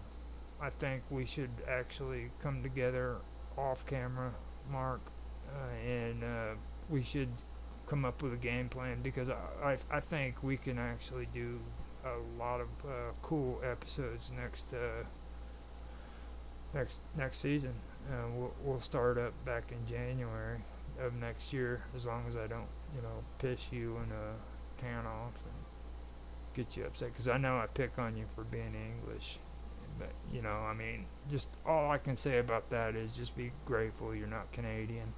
I think we should actually come together off camera, Mark, and we should come up with a game plan, because I think we can actually do a lot of cool episodes next season. We'll start up back in January of next year, as long as I don't, piss you and Tan off and get you upset, because I know I pick on you for being English. But I mean, just all I can say about that is just be grateful you're not Canadian.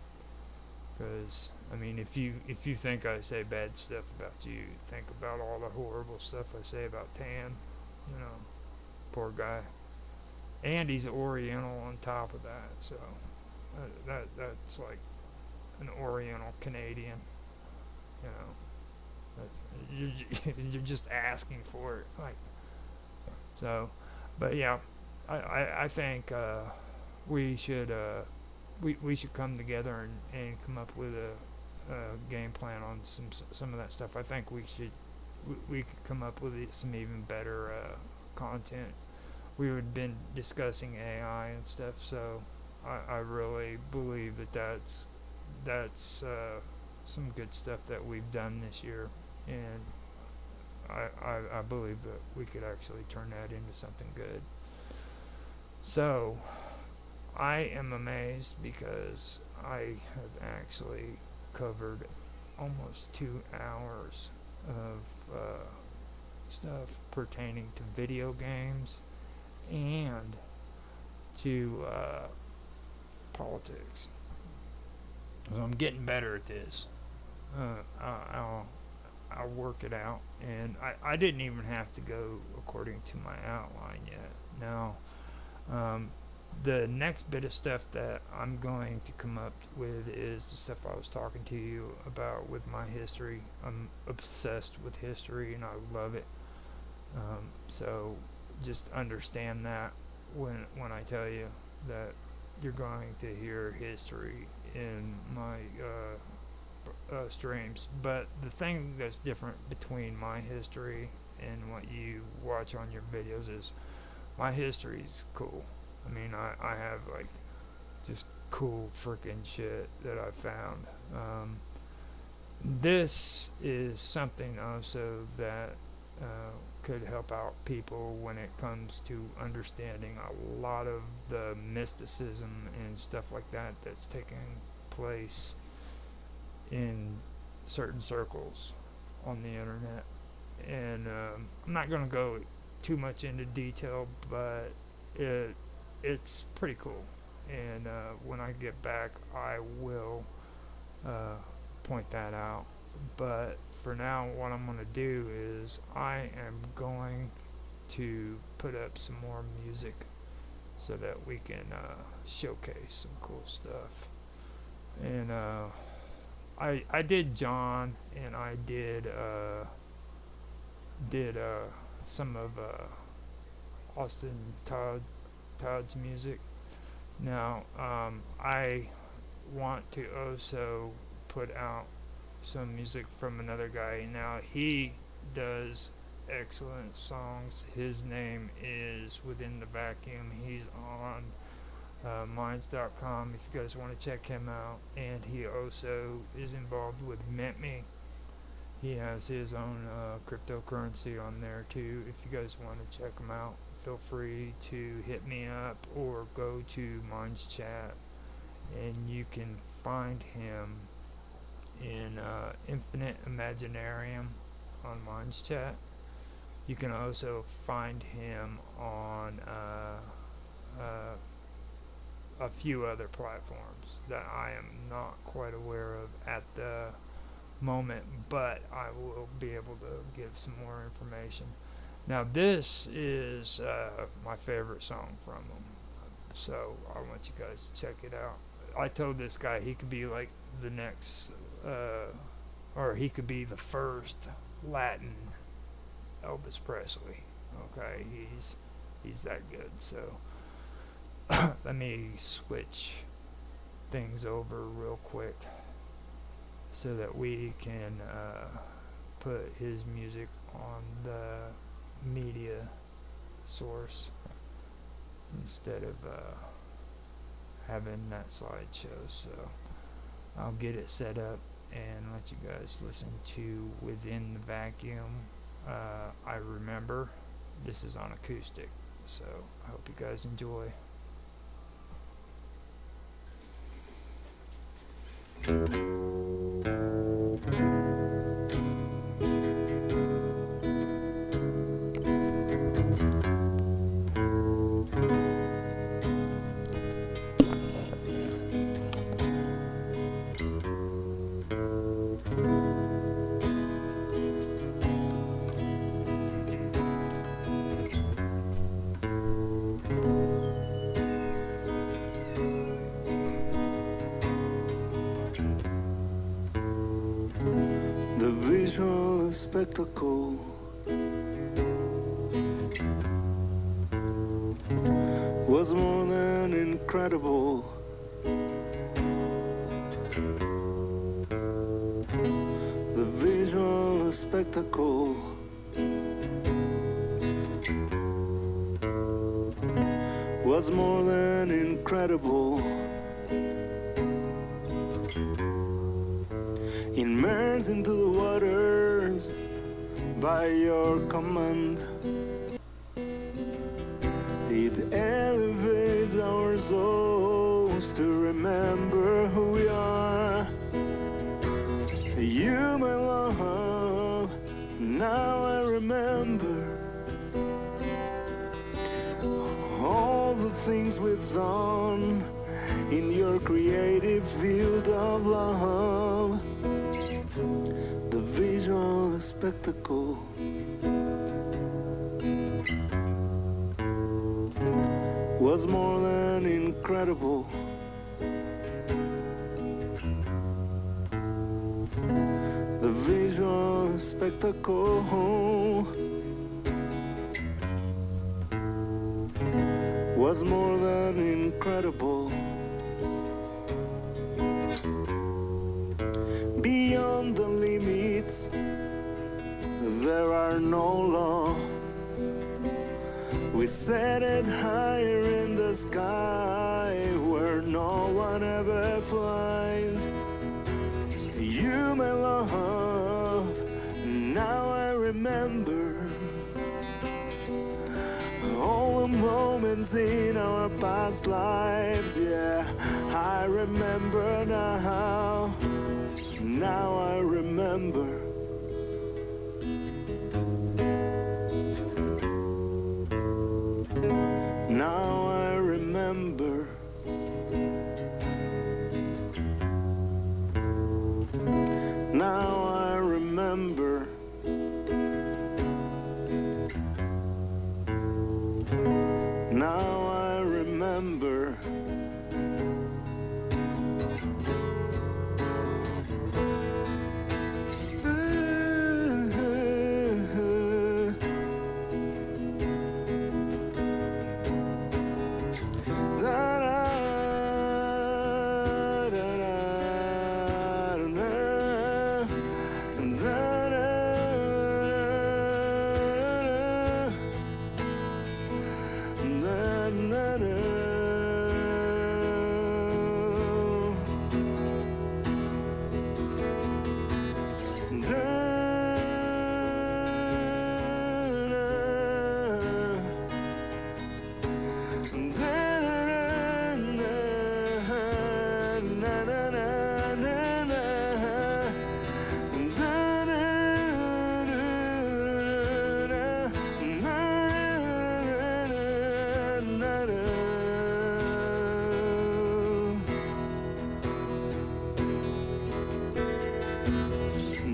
Because I mean, if you think I say bad stuff about you, think about all the horrible stuff I say about Tan. Poor guy. And he's Oriental on top of that, so that's like an Oriental Canadian. You're just asking for it, like. So, but yeah, I think we should come together and come up with a game plan on some of that stuff. I think we we could come up with some even better content. We would been discussing AI and stuff, so I really believe that that's some good stuff that we've done this year, and I believe that we could actually turn that into something good. So I am amazed because I have actually covered almost 2 hours of stuff pertaining to video games and to politics. So I'm getting better at this. I'll work it out, and I didn't even have to go according to my outline yet. Now, the next bit of stuff that I'm going to come up with is the stuff I was talking to you about with my history. I'm obsessed with history, and I love it. So just understand that when I tell you that you're going to hear history in my streams. But the thing that's different between my history and what you watch on your videos is my history's cool. I mean, I have like just cool freaking shit that I found. This is something also that could help out people when it comes to understanding a lot of the mysticism and stuff like that that's taking place in certain circles on the internet. And I'm not going to go too much into detail, but it's pretty cool. And when I get back, I will point that out. But for now, what I'm going to do is I am going to put up some more music so that we can showcase some cool stuff. And I did John, and I did some of Austin Todd's music. Now I want to also put out some music from another guy. Now he does excellent songs. His name is Within the Vacuum. He's on minds.com if you guys want to check him out, and he also is involved with MintMe. He has his own cryptocurrency on there too. If you guys want to check him out, feel free to hit me up or go to Minds Chat, and you can find him in Infinite Imaginarium on Minds Chat. You can also find him on a few other platforms that I am not quite aware of at the moment, but I will be able to give some more information. Now this is my favorite song from him, so I want you guys to check it out. I told this guy he could be like the next or he could be the first Latin Elvis Presley. Okay, he's that good. So let me switch things over real quick so that we can put his music on the media source instead of having that slideshow. So I'll get it set up and let you guys listen to Within the Vacuum. I remember this is on acoustic, so I hope you guys enjoy. The visual spectacle was more than incredible. The visual spectacle was more than incredible. Immersed into the waters by your command, it elevates our souls to remember who we are. You, my love, now I remember all the things we've done in your creative field of love. The visual spectacle was more than incredible. The visual spectacle was more than incredible. Beyond the limits, there are no laws. We set it higher in the sky where no one ever flies. You, my love, now I remember all the moments in our past lives. Yeah, I remember now. Now I remember. Now I remember. Now I remember. Now I remember.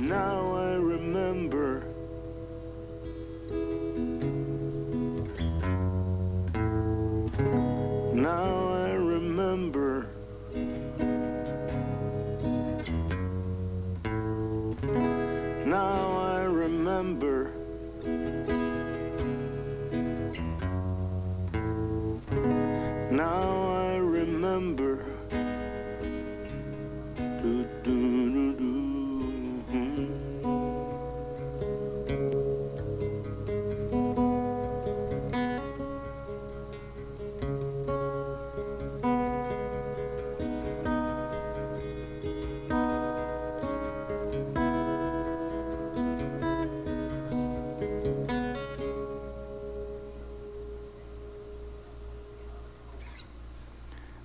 Now I remember. Now I remember. Now I remember. Now I remember. Do, do, do, do.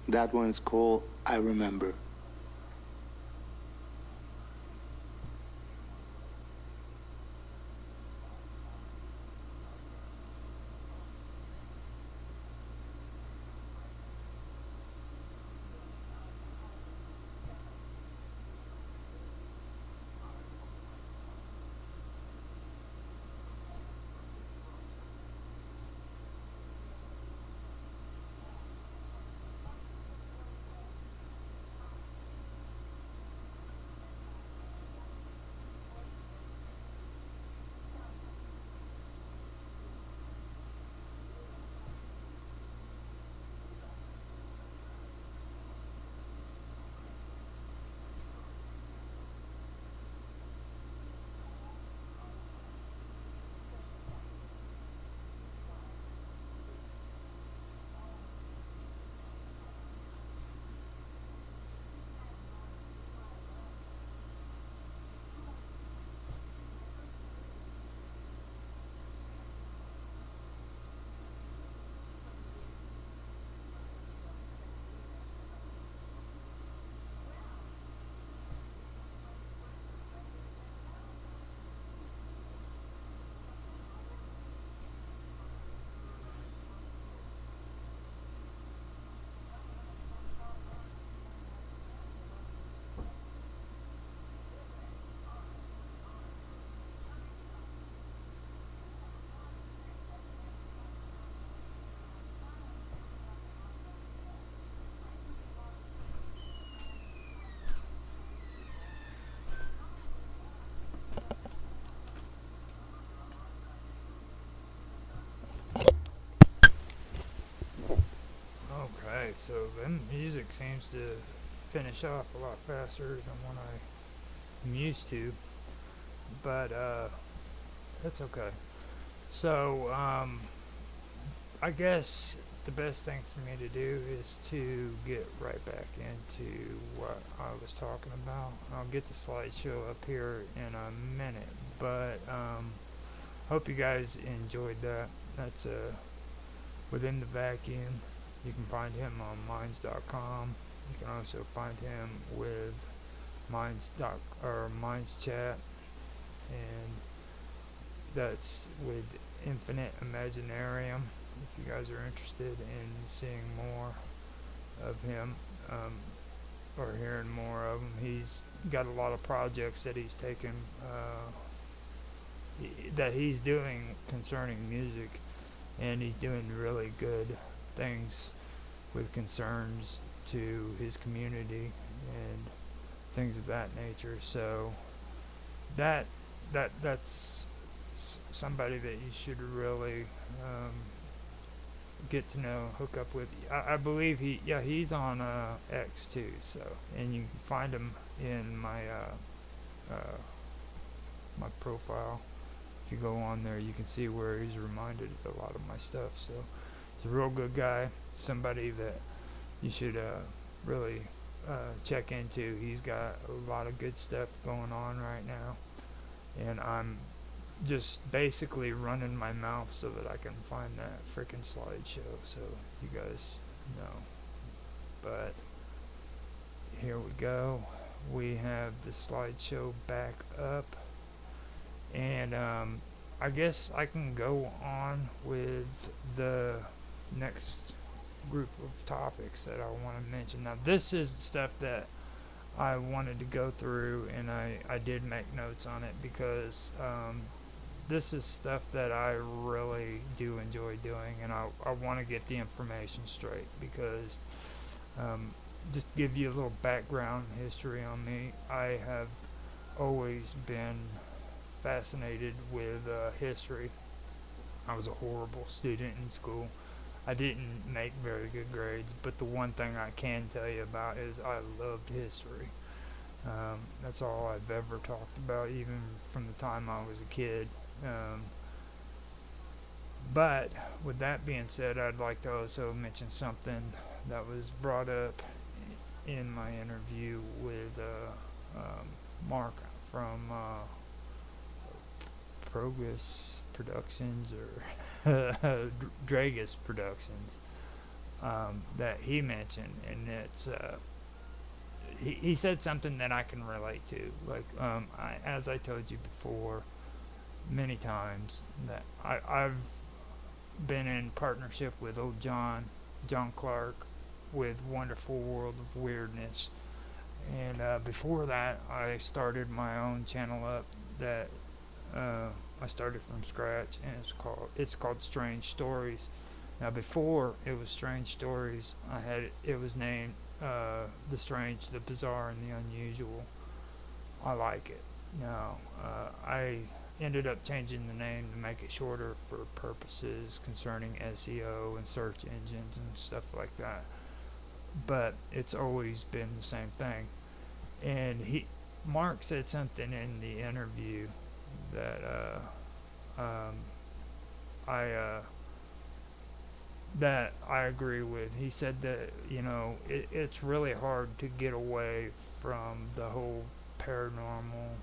That one's called I Remember. okay. So then music seems to finish off a lot faster than what I'm used to, but that's okay. So I guess the best thing for me to do is to get right back into what I was talking about. I'll get the slideshow up here in a minute, but hope you guys enjoyed that. That's Within the Vacuum. You can find him on minds.com. You can also find him with Minds Chat, and that's with Infinite Imaginarium. If you guys are interested in seeing more of him, or hearing more of him, he's got a lot of projects that he's taken, that he's doing concerning music, and he's doing really good things with concerns to his community and things of that nature. So that's somebody that you should really get to know, hook up with. I believe he's on X too. So, and you can find him in my my profile. If you go on there, you can see where he's reminded of a lot of my stuff. So he's a real good guy, somebody that you should really check into. He's got a lot of good stuff going on right now, and I'm just basically running my mouth so that I can find that freaking slideshow so you guys know. But here we go. We have the slideshow back up, and I guess I can go on with the next group of topics that I want to mention. Now, this is stuff that I wanted to go through, and I did make notes on it because this is stuff that I really do enjoy doing, and I want to get the information straight because just to give you a little background history on me, I have always been fascinated with history. I was a horrible student in school. I didn't make very good grades, but the one thing I can tell you about is I loved history. That's all I've ever talked about, even from the time I was a kid. But with that being said, I'd like to also mention something that was brought up in my interview with Mark from Progress Productions or Dragus Productions, that he mentioned, and it's he said something that I can relate to. Like as I told you before many times, that I've been in partnership with old John Clark with Wonderful World of Weirdness, and before that I started my own channel up that I started from scratch, and it's called Strange Stories. Now, before it was Strange Stories, it was named The Strange, the Bizarre, and the Unusual. I like it. Now, I ended up changing the name to make it shorter for purposes concerning SEO and search engines and stuff like that. But it's always been the same thing. And Mark said something in the interview that I agree with. He said that it's really hard to get away from the whole paranormal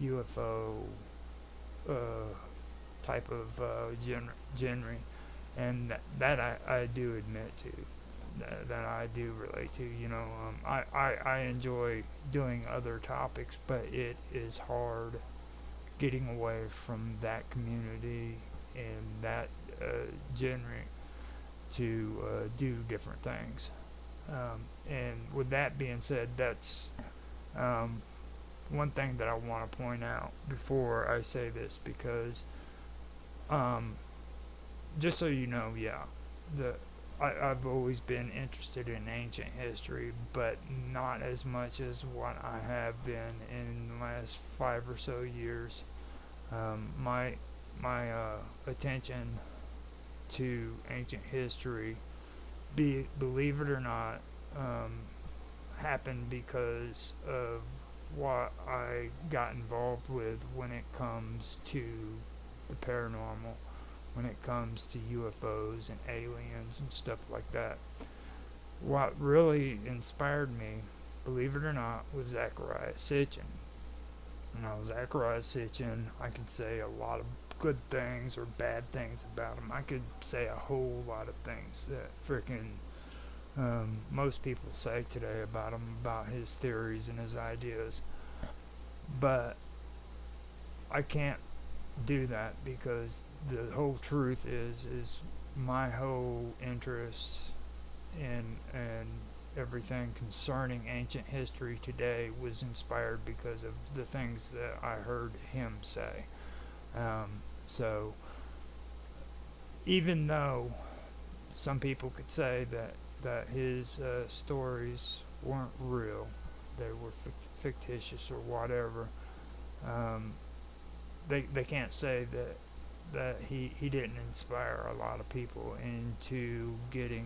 UFO type of genre, and that I do admit to. That I do relate to. I enjoy doing other topics, but it is hard getting away from that community and that genre to do different things. And with that being said, that's one thing that I want to point out before I say this, because just so you know, I've always been interested in ancient history, but not as much as what I have been in the last 5 or so years. My attention to ancient history believe it or not, happened because of what I got involved with when it comes to the paranormal, when it comes to UFOs and aliens and stuff like that. What really inspired me, believe it or not, was Zachariah Sitchin. Now, Zachariah Sitchin, I can say a lot of good things or bad things about him. I could say a whole lot of things that freaking most people say today about him, about his theories and his ideas. But I can't do that because the whole truth is my whole interest in everything concerning ancient history today was inspired because of the things that I heard him say. So even though some people could say that his stories weren't real, they were fictitious or whatever, they can't say that he didn't inspire a lot of people into getting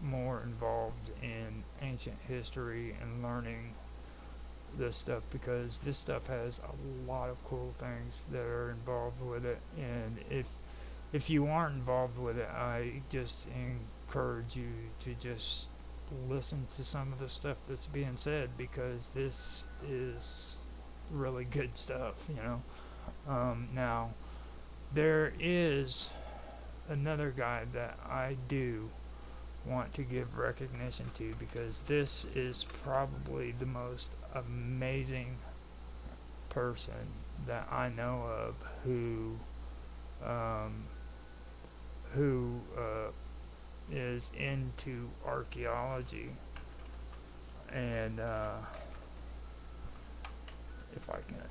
more involved in ancient history and learning this stuff, because this stuff has a lot of cool things that are involved with it. And if you aren't involved with it, I just encourage you to just listen to some of the stuff that's being said, because this is really good stuff, you know. Now, there is another guy that I do want to give recognition to, because this is probably the most amazing person that I know of who is into archaeology. And if I can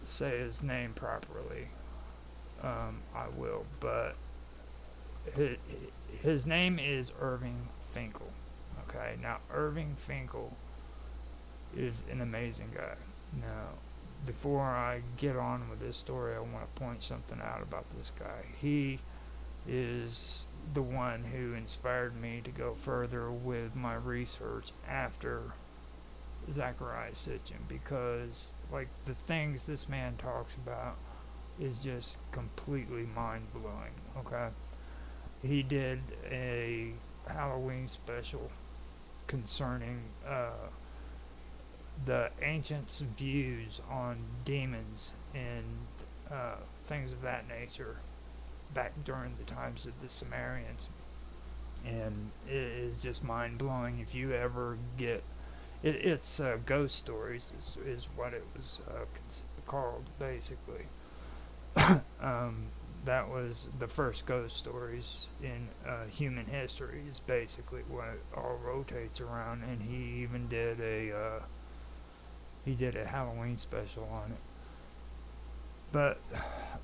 say his name properly, I will, but his name is Irving Finkel. Okay, now Irving Finkel is an amazing guy. Now, before I get on with this story, I want to point something out about this guy. He is the one who inspired me to go further with my research after Zachariah Sitchin, because like the things this man talks about is just completely mind-blowing. Okay, he did a Halloween special concerning the ancients' views on demons and things of that nature back during the times of the Sumerians. And it is just mind-blowing. If you ever get it's ghost stories is what it was called, basically. That was the first ghost stories in human history, is basically what it all rotates around. And he even did a Halloween special on it. But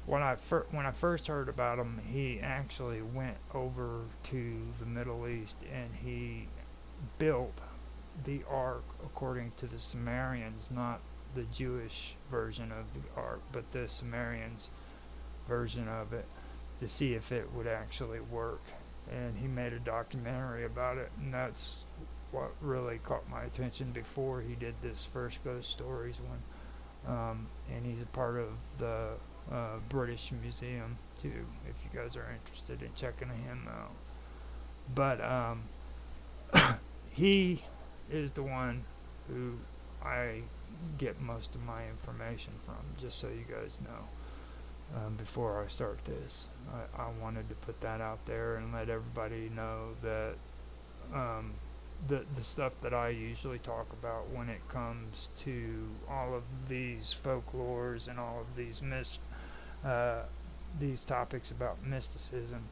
when I first heard about him, he actually went over to the Middle East and he built the Ark according to the Sumerians, not the Jewish version of the Ark, but the Sumerians version of it, to see if it would actually work. And he made a documentary about it, and that's what really caught my attention before he did this first Ghost Stories one. And he's a part of the British Museum too, if you guys are interested in checking him out. But he is the one who I get most of my information from, just so you guys know. Before I start this, I wanted to put that out there and let everybody know that the stuff that I usually talk about when it comes to all of these folklores and all of these topics about mysticism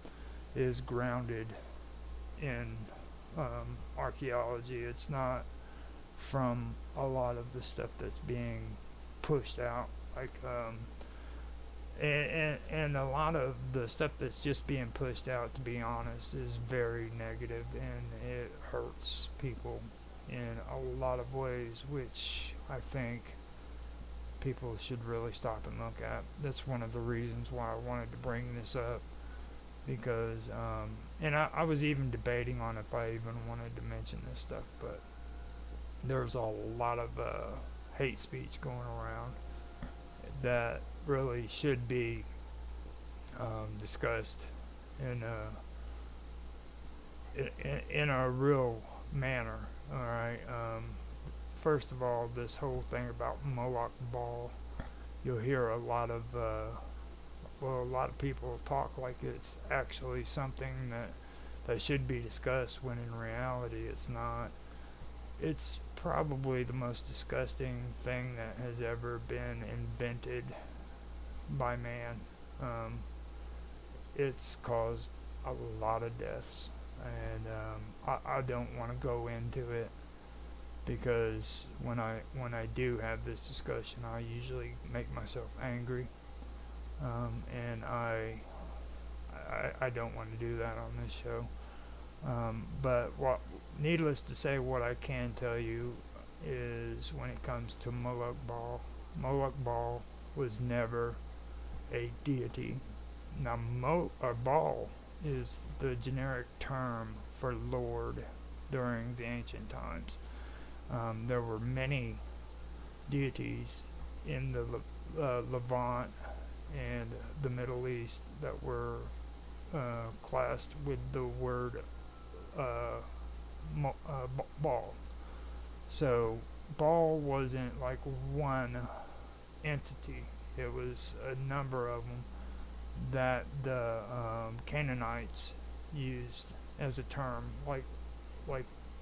is grounded in archaeology. It's not from a lot of the stuff that's being pushed out, like and a lot of the stuff that's just being pushed out, to be honest, is very negative, and it hurts people in a lot of ways, which I think people should really stop and look at. That's one of the reasons why I wanted to bring this up, because and I was even debating on if I even wanted to mention this stuff, but there's a lot of hate speech going around that really should be discussed in in a real manner. All right. First of all, this whole thing about Moloch Ball, you'll hear a lot of a lot of people talk like it's actually something that should be discussed, when in reality it's not. It's probably the most disgusting thing that has ever been invented by man. It's caused a lot of deaths, and I don't want to go into it, because when I do have this discussion, I usually make myself angry, and I don't want to do that on this show. But needless to say, what I can tell you is, when it comes to Moloch Baal was never a deity. Now, Baal is the generic term for Lord during the ancient times. There were many deities in the Levant and the Middle East that were classed with the word Baal. So Baal wasn't like one entity. It was a number of them that the Canaanites used as a term, like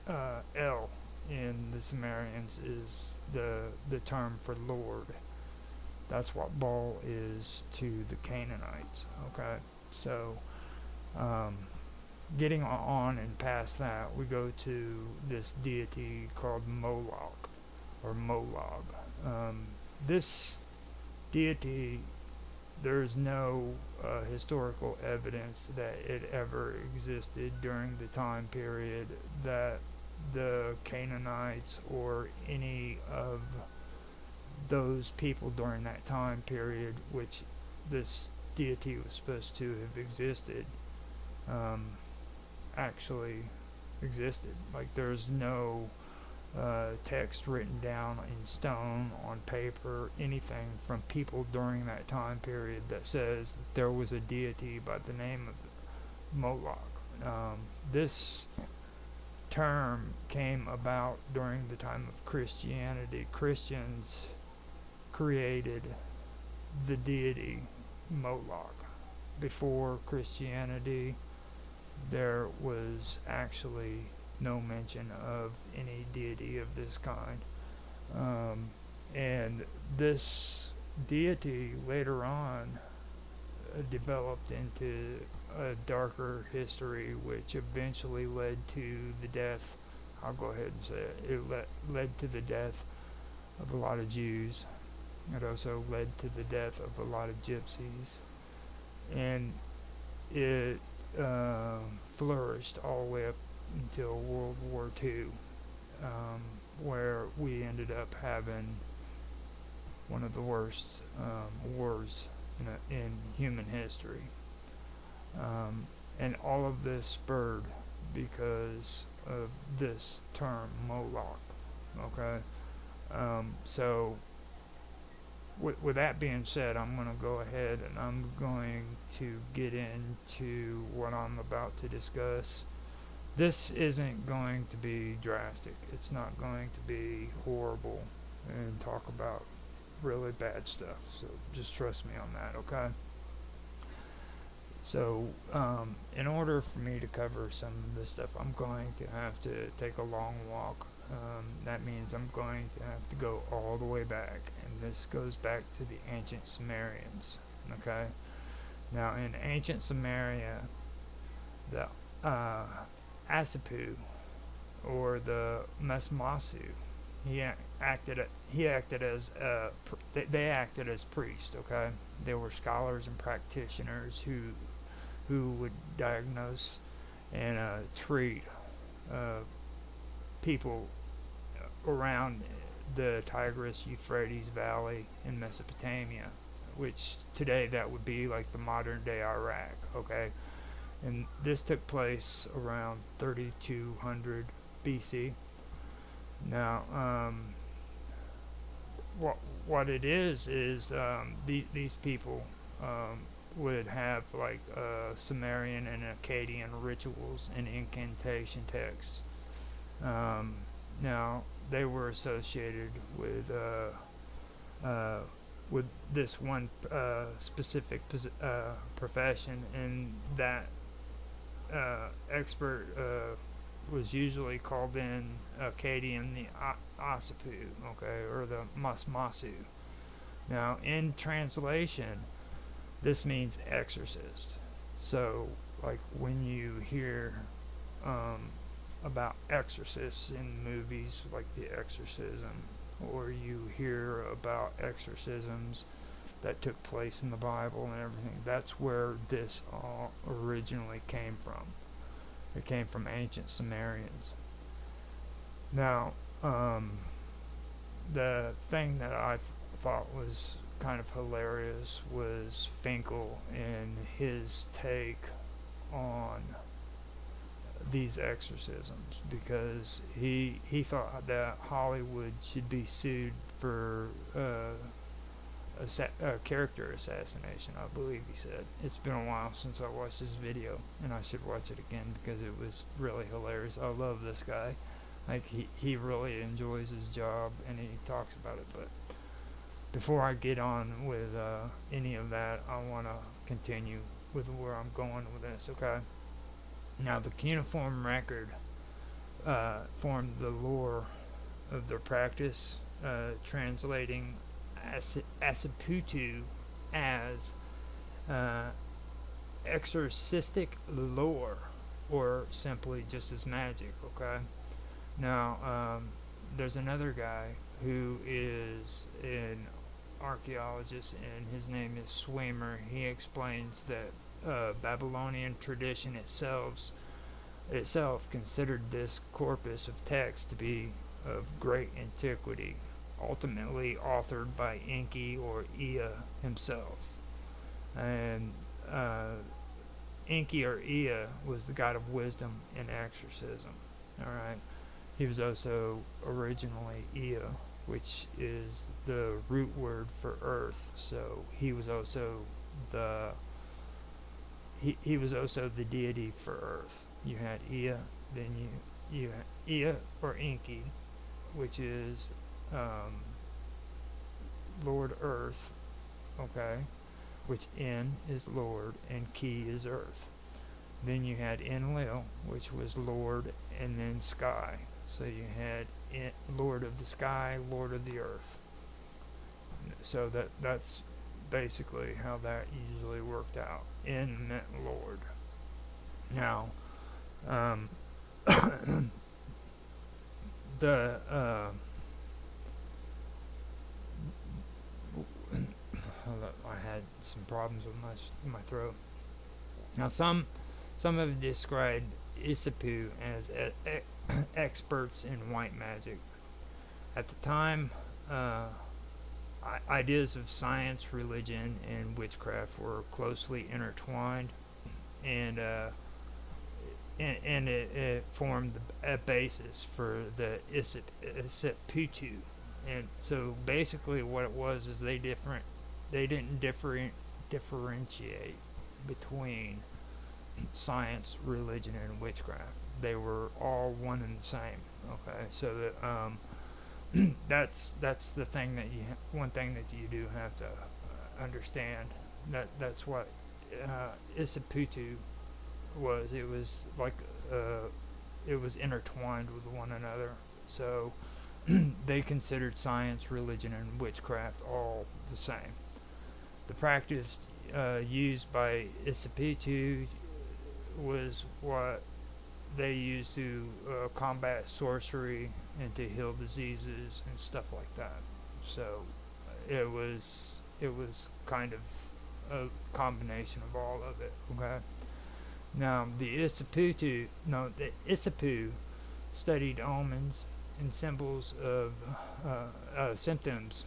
El in the Sumerians is the term for Lord. That's what Baal is to the Canaanites. Okay, so getting on and past that, we go to this deity called Moloch, or Molog. This deity, there's no historical evidence that it ever existed during the time period that the Canaanites or any of those people during that time period, which this deity was supposed to have existed, actually existed. Like, there's no text written down in stone, on paper, anything from people during that time period that says that there was a deity by the name of Moloch. This term came about during the time of Christianity. Christians created the deity Moloch. Before Christianity, there was actually no mention of any deity of this kind. And this deity later on developed into a darker history, which eventually led to the death, I'll go ahead and say it led to the death of a lot of Jews. It also led to the death of a lot of gypsies. And it flourished all the way up until World War II, where we ended up having one of the worst wars in human history. And all of this spurred because of this term, Moloch. Okay? So, with that being said, I'm going to go ahead and I'm going to get into what I'm about to discuss. This isn't going to be drastic. It's not going to be horrible and talk about really bad stuff. So just trust me on that, okay? So, in order for me to cover some of this stuff, I'm going to have to take a long walk. That means I'm going to have to go all the way back, and this goes back to the ancient Sumerians, okay? Now, in ancient Samaria, the Asipu, or the Mesmasu, they acted as priests, okay? They were scholars and practitioners who would diagnose and treat people around the Tigris-Euphrates Valley in Mesopotamia, which today that would be like the modern day Iraq, okay? and this took place around 3200 BC. Now, what it is these people would have like Sumerian and Akkadian rituals and incantation texts. Now they were associated with this one specific profession, and that expert was usually called in Akkadian the Asipu, okay, or the Masmasu. Now, in translation, this means exorcist. So, like when you hear about exorcists in movies like The Exorcism, or you hear about exorcisms that took place in the Bible and everything, that's where this all originally came from. It came from ancient Sumerians. Now, the thing that I thought was kind of hilarious was Finkel and his take on these exorcisms, because he thought that Hollywood should be sued for character assassination, I believe he said. It's been a while since I watched this video, and I should watch it again because it was really hilarious. I love this guy. Like, he really enjoys his job, and he talks about it. But before I get on with any of that, I want to continue with where I'm going with this, okay? Now, the cuneiform record formed the lore of their practice, translating Asiputu as exorcistic lore, or simply just as magic, okay? Now, there's another guy who is an archaeologist, and his name is Swamer. He explains that Babylonian tradition itself considered this corpus of text to be of great antiquity, ultimately authored by Enki or Ea himself. And Enki or Ea was the god of wisdom and exorcism. Alright. He was also originally Ea, which is the root word for earth. So he was also the deity for earth. You had Ea, then you had Ea or Enki, which is Lord Earth, okay, which En is Lord and Ki is Earth. Then you had Enlil, which was Lord, and then Sky. So you had Lord of the Sky, Lord of the Earth. So that's basically how that usually worked out. En meant Lord. Now, I had some problems with my throat. Now, some have described Isipu as experts in white magic. At the time, ideas of science, religion, and witchcraft were closely intertwined, and it formed a basis for the Isiputu. And so basically what it was is they didn't differentiate between science, religion, and witchcraft. They were all one and the same. Okay, so that that's the thing that one thing that you do have to understand. That's what Isiputu was. It was like it was intertwined with one another. So they considered science, religion, and witchcraft all the same. The practice used by Isiputu was what they used to combat sorcery and to heal diseases and stuff like that. So it was kind of a combination of all of it. Okay. Now the Isipu studied omens and symbols of symptoms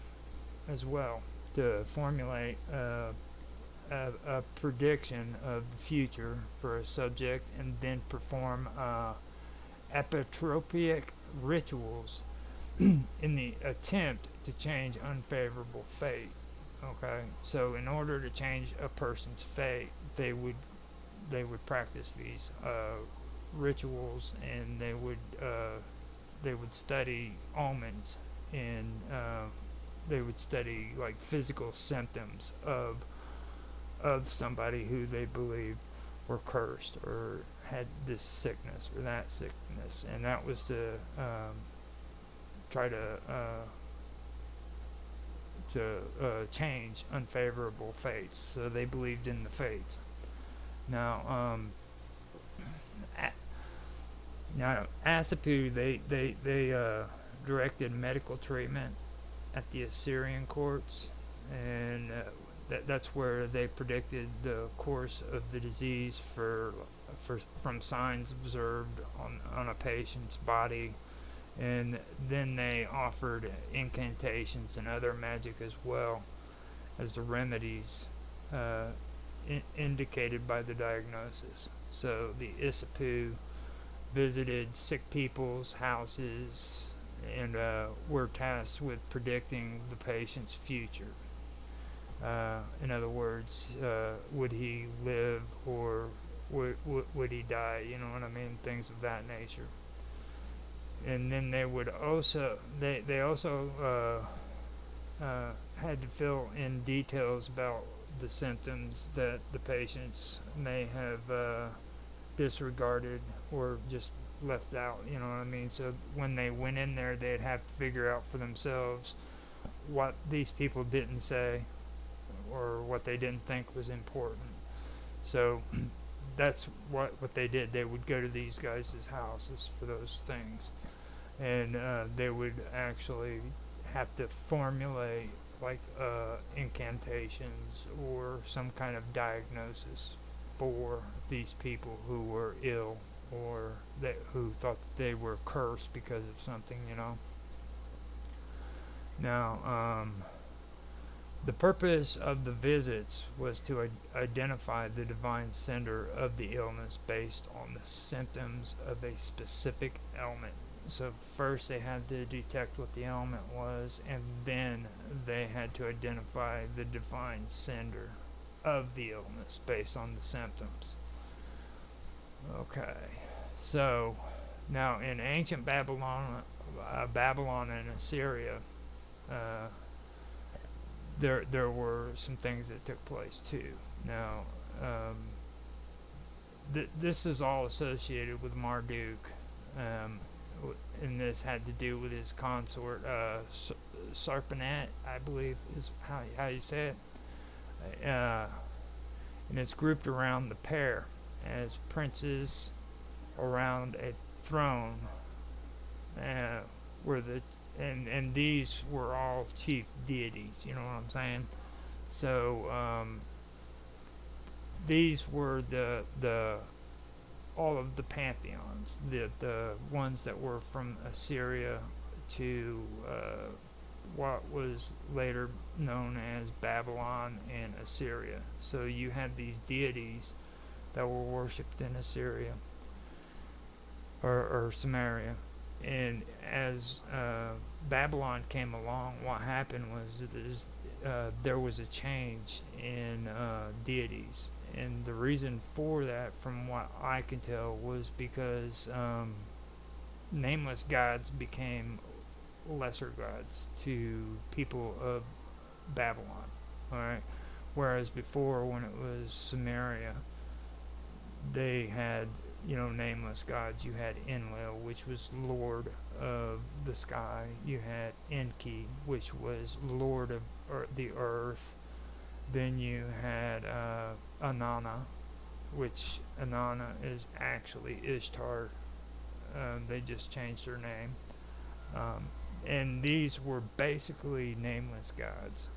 as well to formulate a prediction of the future for a subject and then perform epitropic rituals in the attempt to change unfavorable fate. Okay, so in order to change a person's fate, they would practice these rituals, and they would study omens, and they would study like physical symptoms of somebody who they believed were cursed or had this sickness or that sickness, and that was to try to change unfavorable fates. So they believed in the fates. Now, Asipu, they directed medical treatment at the Assyrian courts, and that's where they predicted the course of the disease from signs observed on a patient's body, and then they offered incantations and other magic as well as the remedies indicated by the diagnosis. So the Isipu visited sick people's houses and were tasked with predicting the patient's future. In other words, would he live or would he die? You know what I mean? Things of that nature. And then they would also they also had to fill in details about the symptoms that the patients may have disregarded or just left out, you know what I mean? So when they went in there, they'd have to figure out for themselves what these people didn't say or what they didn't think was important. So that's what they did. They would go to these guys' houses for those things, and they would actually have to formulate like incantations or some kind of diagnosis for these people who were ill or who thought that they were cursed because of something, you know. Now, the purpose of the visits was to identify the divine sender of the illness based on the symptoms of a specific ailment. So first they had to detect what the ailment was, and then they had to identify the divine sender of the illness based on the symptoms. Okay, so now in ancient Babylon and Assyria, there were some things that took place too. Now, this is all associated with Marduk, and this had to do with his consort, Sarpanet, I believe is how you say it. And it's grouped around the pair as princes around a throne, and these were all chief deities, you know what I'm saying? So these were the all of the pantheons, the ones that were from Assyria to what was later known as Babylon and Assyria. So you had these deities that were worshipped in Assyria or Samaria. And as Babylon came along, what happened was there was a change in deities. And the reason for that, from what I can tell, was because nameless gods became lesser gods to people of Babylon. Alright? Whereas before, when it was Samaria, they had, nameless gods. You had Enlil, which was Lord of the sky. You had Enki, which was Lord of the earth. Then you had Anana, which Anana is actually Ishtar. They just changed her name. And these were basically nameless gods.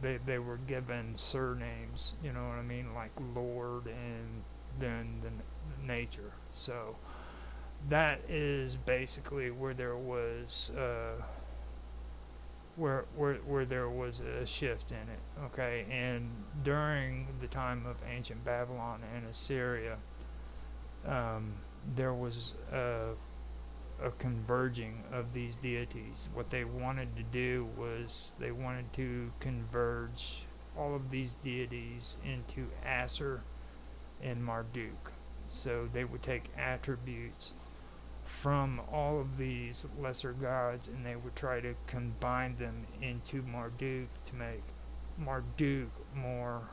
They were given surnames, you know what I mean, like Lord and then the nature. So that is basically where there was where there was a shift in it. Okay, and during the time of ancient Babylon and Assyria, there was a converging of these deities. What they wanted to do was they wanted to converge all of these deities into Asser and Marduk. So they would take attributes from all of these lesser gods and they would try to combine them into Marduk to make Marduk more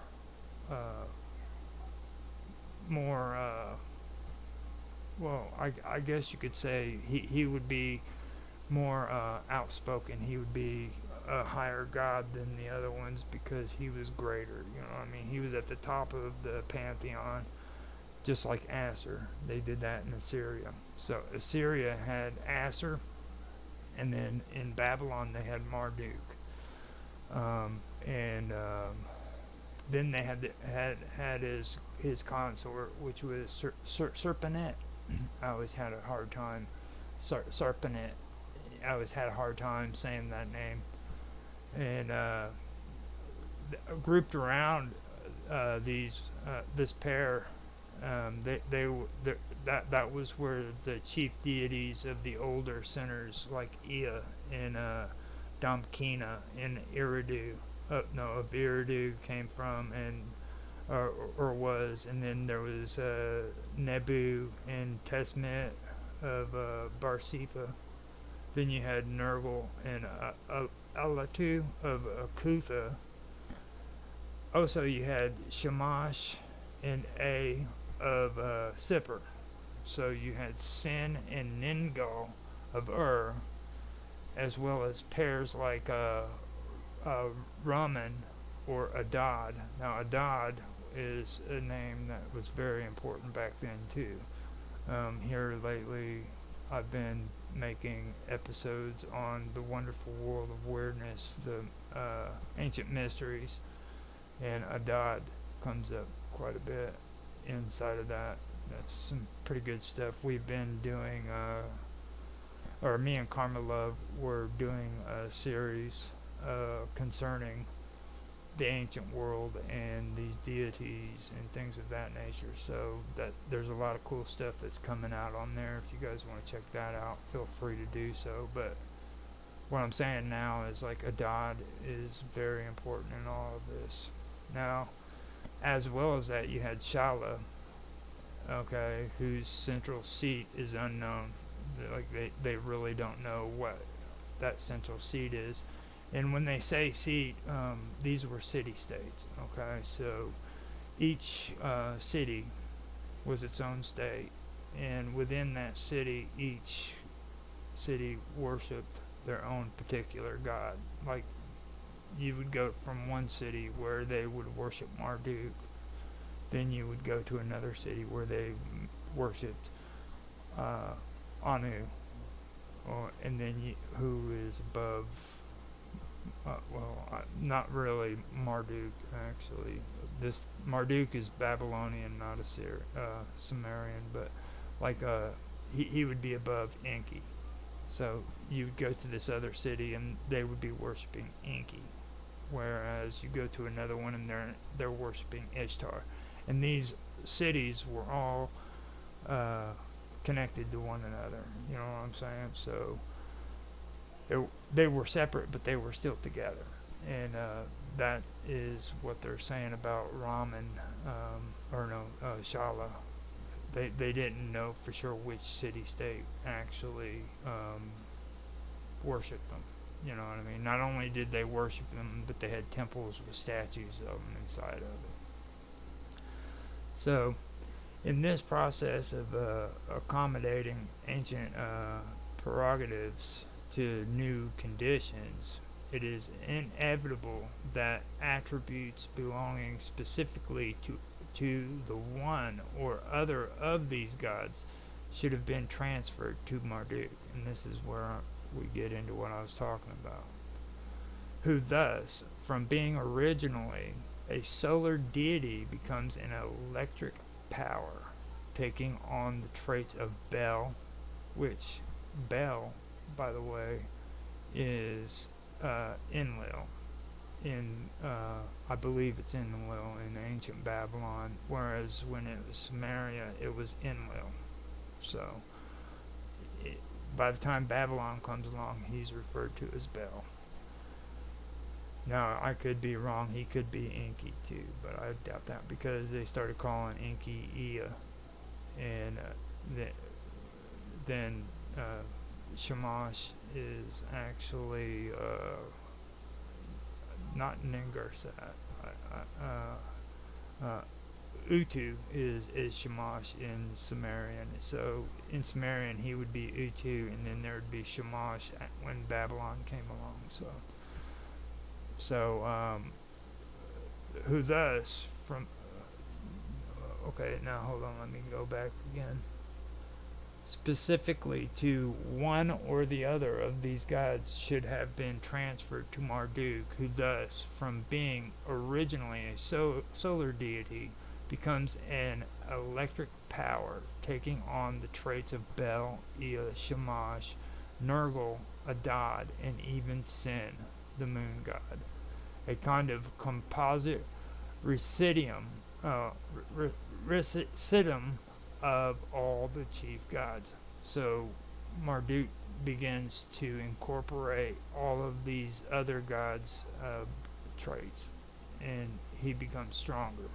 well, I guess you could say he would be more outspoken. He would be a higher god than the other ones because he was greater. You know what I mean? He was at the top of the pantheon, just like Asser. They did that in Assyria. So Assyria had Asser, and then in Babylon they had Marduk. Then they had his consort, which was Serpenet. I always had a hard time. Serpenet. I always had a hard time saying that name. And grouped around this pair, that was where the chief deities of the older centers like Ea and Damkina and Eridu. Of Eridu came from and or was, and then there was Nebu and Tesmet of Barsipha. Then you had Nergal and Alatu of Akutha. Also, you had Shamash and A of Sippar. So you had Sin and Ningal of Ur, as well as pairs like Raman or Adad. Now, Adad is a name that was very important back then, too. Here lately, I've been making episodes on the wonderful world of weirdness, the ancient mysteries, and Adad comes up quite a bit inside of that. That's some pretty good stuff. We've been doing, or me and Karma Love were doing a series concerning the ancient world and these deities and things of that nature. So that there's a lot of cool stuff that's coming out on there. If you guys want to check that out, feel free to do so. But what I'm saying now is like Adad is very important in all of this. Now, as well as that, you had Shala, okay, whose central seat is unknown. Like they really don't know what that central seat is. And when they say seat, these were city-states, okay? So each city was its own state. And within that city, each city worshipped their own particular god. Like, you would go from one city where they would worship Marduk. Then you would go to another city where they worshipped Anu. And then who is above... not really Marduk, actually. This Marduk is Babylonian, not Sumerian, but like he would be above Enki. So you would go to this other city and they would be worshiping Enki, whereas you go to another one and they're worshiping Ishtar. And these cities were all connected to one another. You know what I'm saying? So they were separate, but they were still together. And that is what they're saying about Raman, Shala. They didn't know for sure which city-state actually worshipped them. You know what I mean? Not only did they worship them, but they had temples with statues of them inside of it. So, in this process of accommodating ancient prerogatives to new conditions, it is inevitable that attributes belonging specifically to the one or other of these gods should have been transferred to Marduk. And this is where we get into what I was talking about. Who thus, from being originally a solar deity, becomes an electric power, taking on the traits of Bel, which Bel, by the way, is Enlil. I believe it's Enlil in ancient Babylon, whereas when it was Samaria, it was Enlil. So, by the time Babylon comes along, he's referred to as Bel. Now, I could be wrong. He could be Enki too, but I doubt that because they started calling Enki Ea, and then Shamash is actually not Ningarsat. Utu is Shamash in Sumerian. So in Sumerian he would be Utu, and then there would be Shamash when Babylon came along. So who thus from? Okay, now hold on. Let me go back again. Specifically to one or the other of these gods should have been transferred to Marduk, who thus, from being originally a solar deity, becomes an electric power, taking on the traits of Bel, Ea, Shamash, Nergal, Adad, and even Sin, the moon god. A kind of composite residuum of all the chief gods. So Marduk begins to incorporate all of these other gods' traits, and he becomes stronger.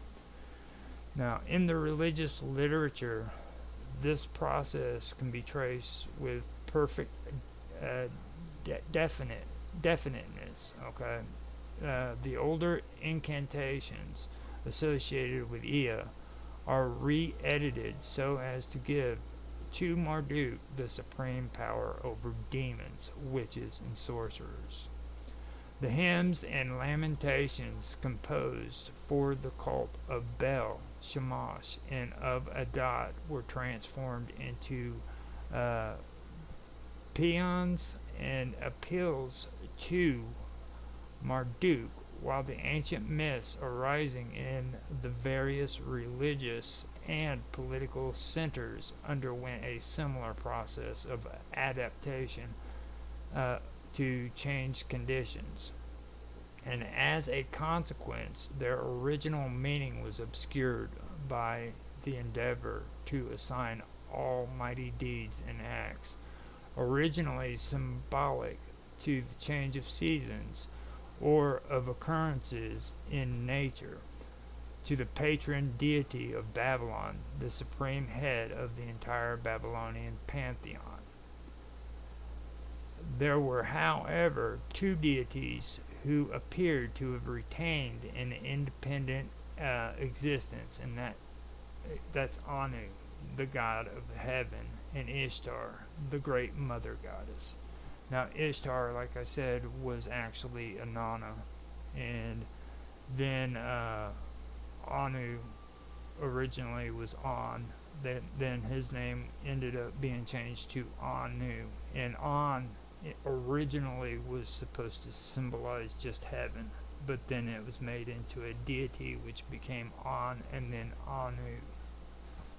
Now, in the religious literature, this process can be traced with perfect definiteness. Okay, the older incantations associated with Ea are re-edited so as to give to Marduk the supreme power over demons, witches, and sorcerers. The hymns and lamentations composed for the cult of Bel, Shamash, and of Adad were transformed into paeans and appeals to Marduk, while the ancient myths arising in the various religious and political centers underwent a similar process of adaptation to changed conditions, and as a consequence their original meaning was obscured by the endeavor to assign almighty deeds and acts, originally symbolic to the change of seasons or of occurrences in nature, to the patron deity of Babylon, the supreme head of the entire Babylonian pantheon. There were, however, two deities who appeared to have retained an independent existence, and that's Anu, the god of heaven, and Ishtar, the great mother goddess. Now, Ishtar, like I said, was actually Inanna, and then Anu originally was On. Then his name ended up being changed to Anu, and On originally was supposed to symbolize just heaven, but then it was made into a deity which became On, and then Anu.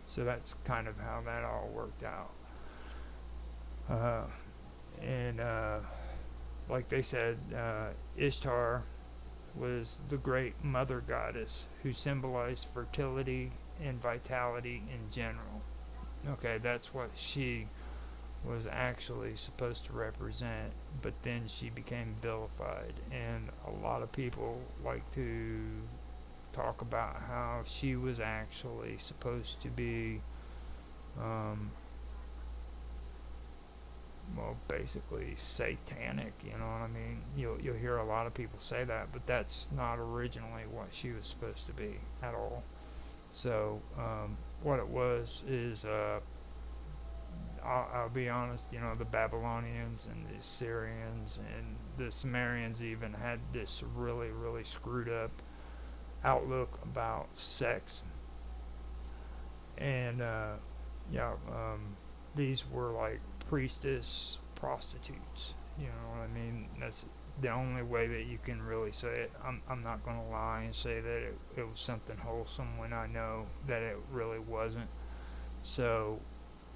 So that's kind of how that all worked out. And like they said, Ishtar was the great mother goddess who symbolized fertility and vitality in general. Okay, that's what she was actually supposed to represent, but then she became vilified, and a lot of people like to talk about how she was actually supposed to be basically satanic, you know what I mean? You'll hear a lot of people say that, but that's not originally what she was supposed to be at all. So what it was is, I'll be honest, the Babylonians and the Assyrians and the Sumerians even had this really, really screwed up outlook about sex. And these were like priestess prostitutes, you know what I mean? That's the only way that you can really say it. I'm not going to lie and say that it was something wholesome when I know that it really wasn't. So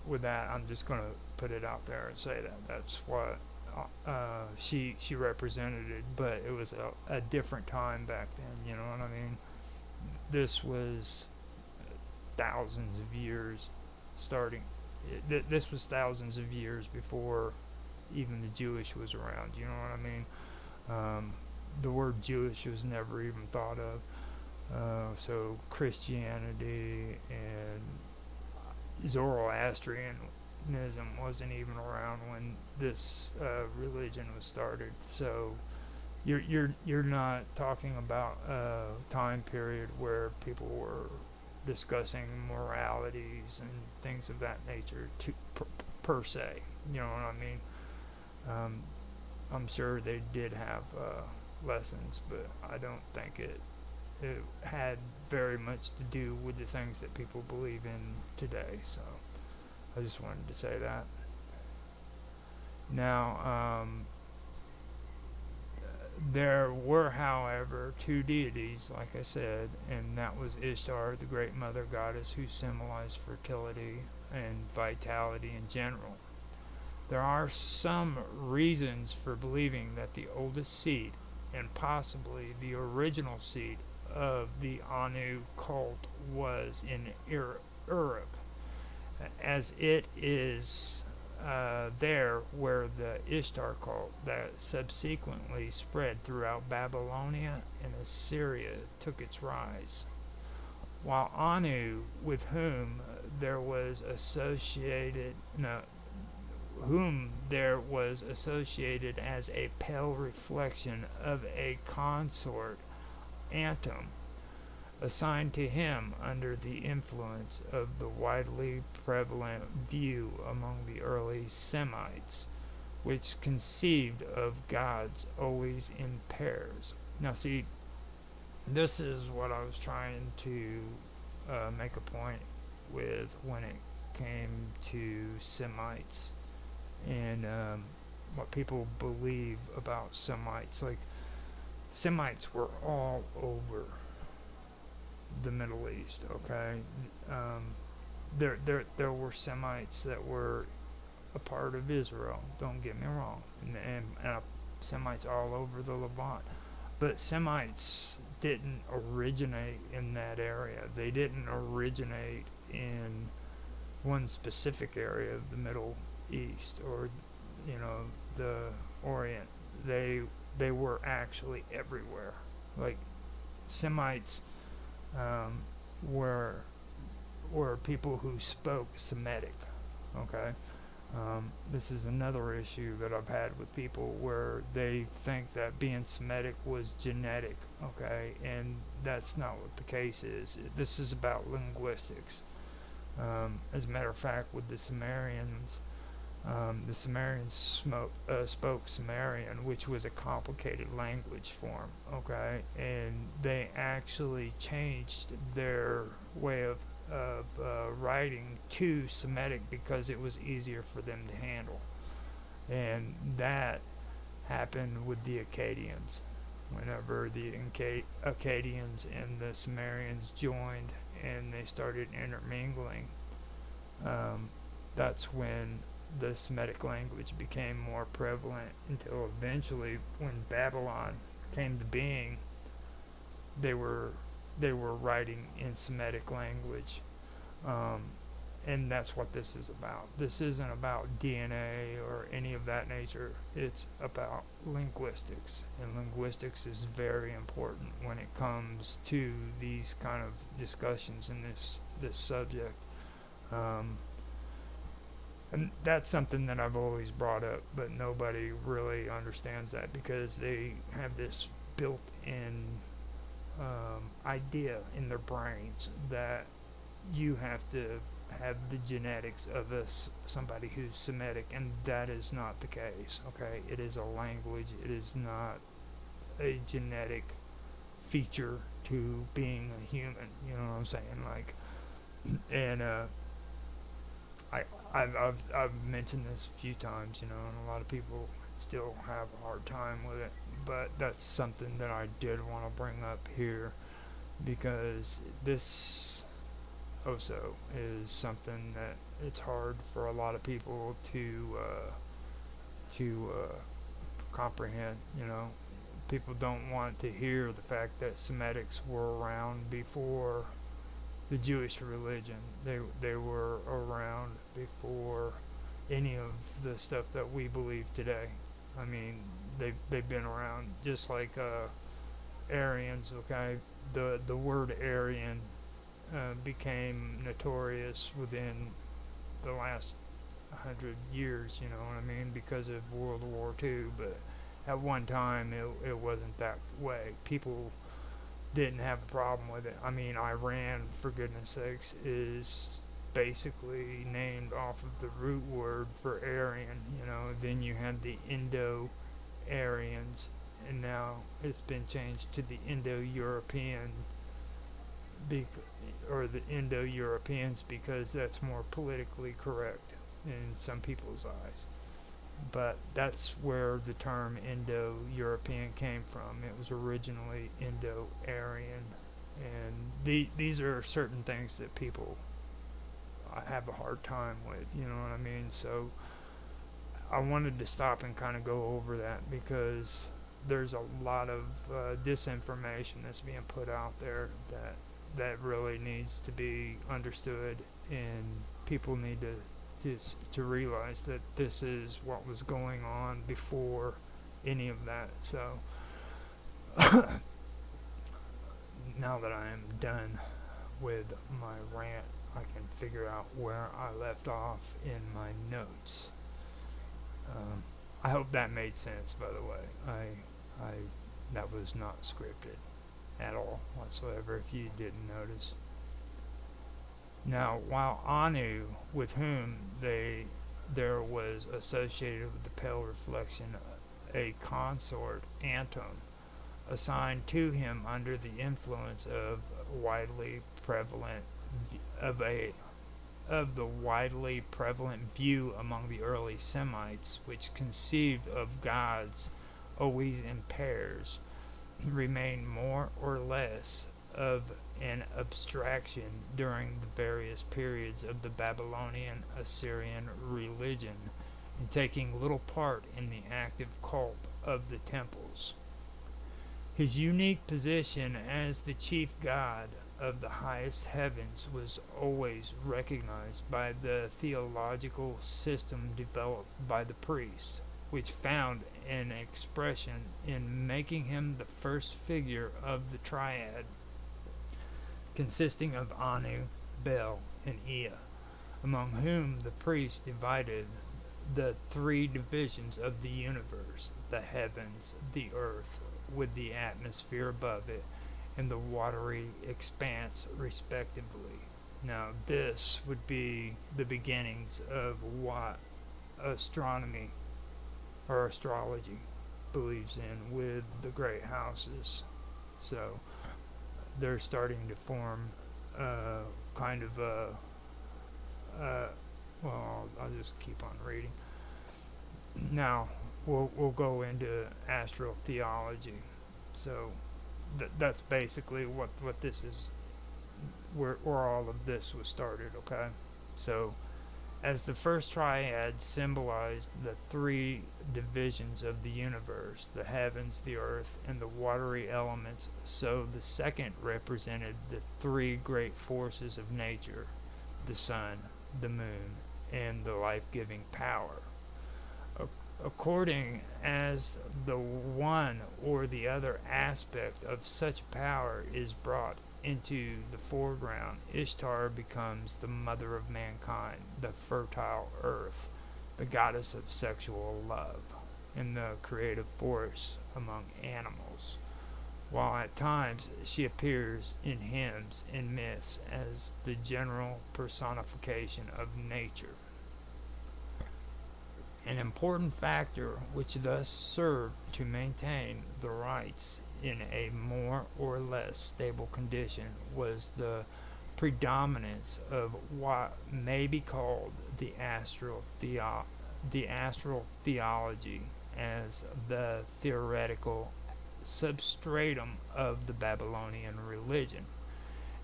with that, I'm just going to put it out there and say that that's what she represented it, but it was a different time back then. You know what I mean? This was thousands of years starting. This was thousands of years before even the Jewish was around. You know what I mean? The word Jewish was never even thought of. So Christianity and Zoroastrianism wasn't even around when this religion was started. So you're not talking about a time period where people were discussing moralities and things of that nature per se. You know what I mean? I'm sure they did have lessons, but I don't think it had very much to do with the things that people believe in today. So I just wanted to say that. Now, there were, however, two deities, like I said, and that was Ishtar, the great mother goddess, who symbolized fertility and vitality in general. There are some reasons for believing that the oldest seat, and possibly the original seat, of the Anu cult was in Uruk, as it is there where the Ishtar cult that subsequently spread throughout Babylonia and Assyria took its rise. While Anu, with whom there was associated as a pale reflection of a consort Antum, assigned to him under the influence of the widely prevalent view among the early Semites, which conceived of gods always in pairs. Now, see, this is what I was trying to make a point with when it came to Semites and what people believe about Semites. Like, Semites were all over the Middle East, okay? There were Semites that were a part of Israel, don't get me wrong, and Semites all over the Levant. But Semites didn't originate in that area. They didn't originate in one specific area of the Middle East or, the Orient. They were actually everywhere. Like, Semites were people who spoke Semitic. Okay, this is another issue that I've had with people where they think that being Semitic was genetic. Okay, and that's not what the case is. This is about linguistics. As a matter of fact, with the Sumerians. The Sumerians spoke Sumerian, which was a complicated language form, okay? And they actually changed their way of writing to Semitic because it was easier for them to handle. And that happened with the Akkadians. Whenever the Akkadians and the Sumerians joined and they started intermingling, that's when the Semitic language became more prevalent, until eventually, when Babylon came to being, they were writing in Semitic language, and that's what this is about. This isn't about DNA or any of that nature. It's about linguistics, and linguistics is very important when it comes to these kind of discussions in this subject. And that's something that I've always brought up, but nobody really understands that because they have this built-in idea in their brains that you have to have the genetics of somebody who's Semitic, and that is not the case. Okay, it is a language. It is not a genetic feature to being a human. You know what I'm saying? Like, and I've mentioned this a few times, and a lot of people still have a hard time with it, but that's something that I did want to bring up here, because this also is something that it's hard for a lot of people to comprehend. You know, people don't want to hear the fact that Semitics were around before the Jewish religion. They were around before any of the stuff that we believe today. I mean, they've been around just like Aryans. Okay, the word Aryan became notorious within the last 100 years. You know what I mean? Because of World War II. But at one time, it wasn't that way. People didn't have a problem with it. I mean, Iran, for goodness sakes, is basically named off of the root word for Aryan. You know, then you had the Indo-Aryans, and now it's been changed to the Indo-European, or the Indo-Europeans, because that's more politically correct in some people's eyes. But that's where the term Indo-European came from. It was originally Indo-Aryan, and these are certain things that people have a hard time with, you know what I mean? So I wanted to stop and kind of go over that, because there's a lot of disinformation that's being put out there that really needs to be understood, and people need to realize that this is what was going on before any of that. So now that I am done with my rant, I can figure out where I left off in my notes. I hope that made sense, by the way. I that was not scripted at all whatsoever, if you didn't notice. Now, while Anu, with whom there was associated with the pale reflection a consort, Anton, assigned to him under the influence of the widely prevalent view among the early Semites, which conceived of gods always in pairs, remained more or less of an abstraction during the various periods of the Babylonian Assyrian religion, and taking little part in the active cult of the temples. His unique position as the chief god of the highest heavens was always recognized by the theological system developed by the priest, which found an expression in making him the first figure of the triad, consisting of Anu, Bel, and Ea, among whom the priest divided the three divisions of the universe: the heavens, the earth, with the atmosphere above it, and the watery expanse, respectively. Now, this would be the beginnings of what astronomy or astrology believes in with the great houses. So they're starting to form kind of a well, I'll just keep on reading. Now we'll go into astral theology. So that's basically what this is, where all of this was started. Okay, so as the first triad symbolized the three divisions of the universe, the heavens, the earth, and the watery elements, so the second represented the three great forces of nature: the sun, the moon, and the life-giving power. According as the one or the other aspect of such power is brought into the foreground, Ishtar becomes the mother of mankind, the fertile earth, the goddess of sexual love, and the creative force among animals, while at times she appears in hymns and myths as the general personification of nature. An important factor which thus served to maintain the rites in a more or less stable condition was the predominance of what may be called the astral theology as the theoretical substratum of the Babylonian religion,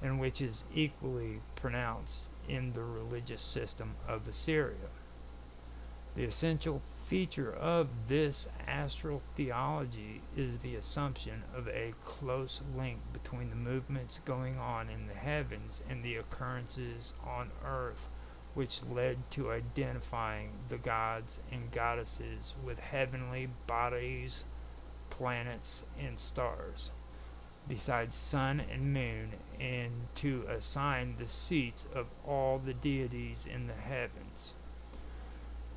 and which is equally pronounced in the religious system of Assyria. The essential feature of this astral theology is the assumption of a close link between the movements going on in the heavens and the occurrences on earth, which led to identifying the gods and goddesses with heavenly bodies, planets, and stars, besides sun and moon, and to assign the seats of all the deities in the heavens.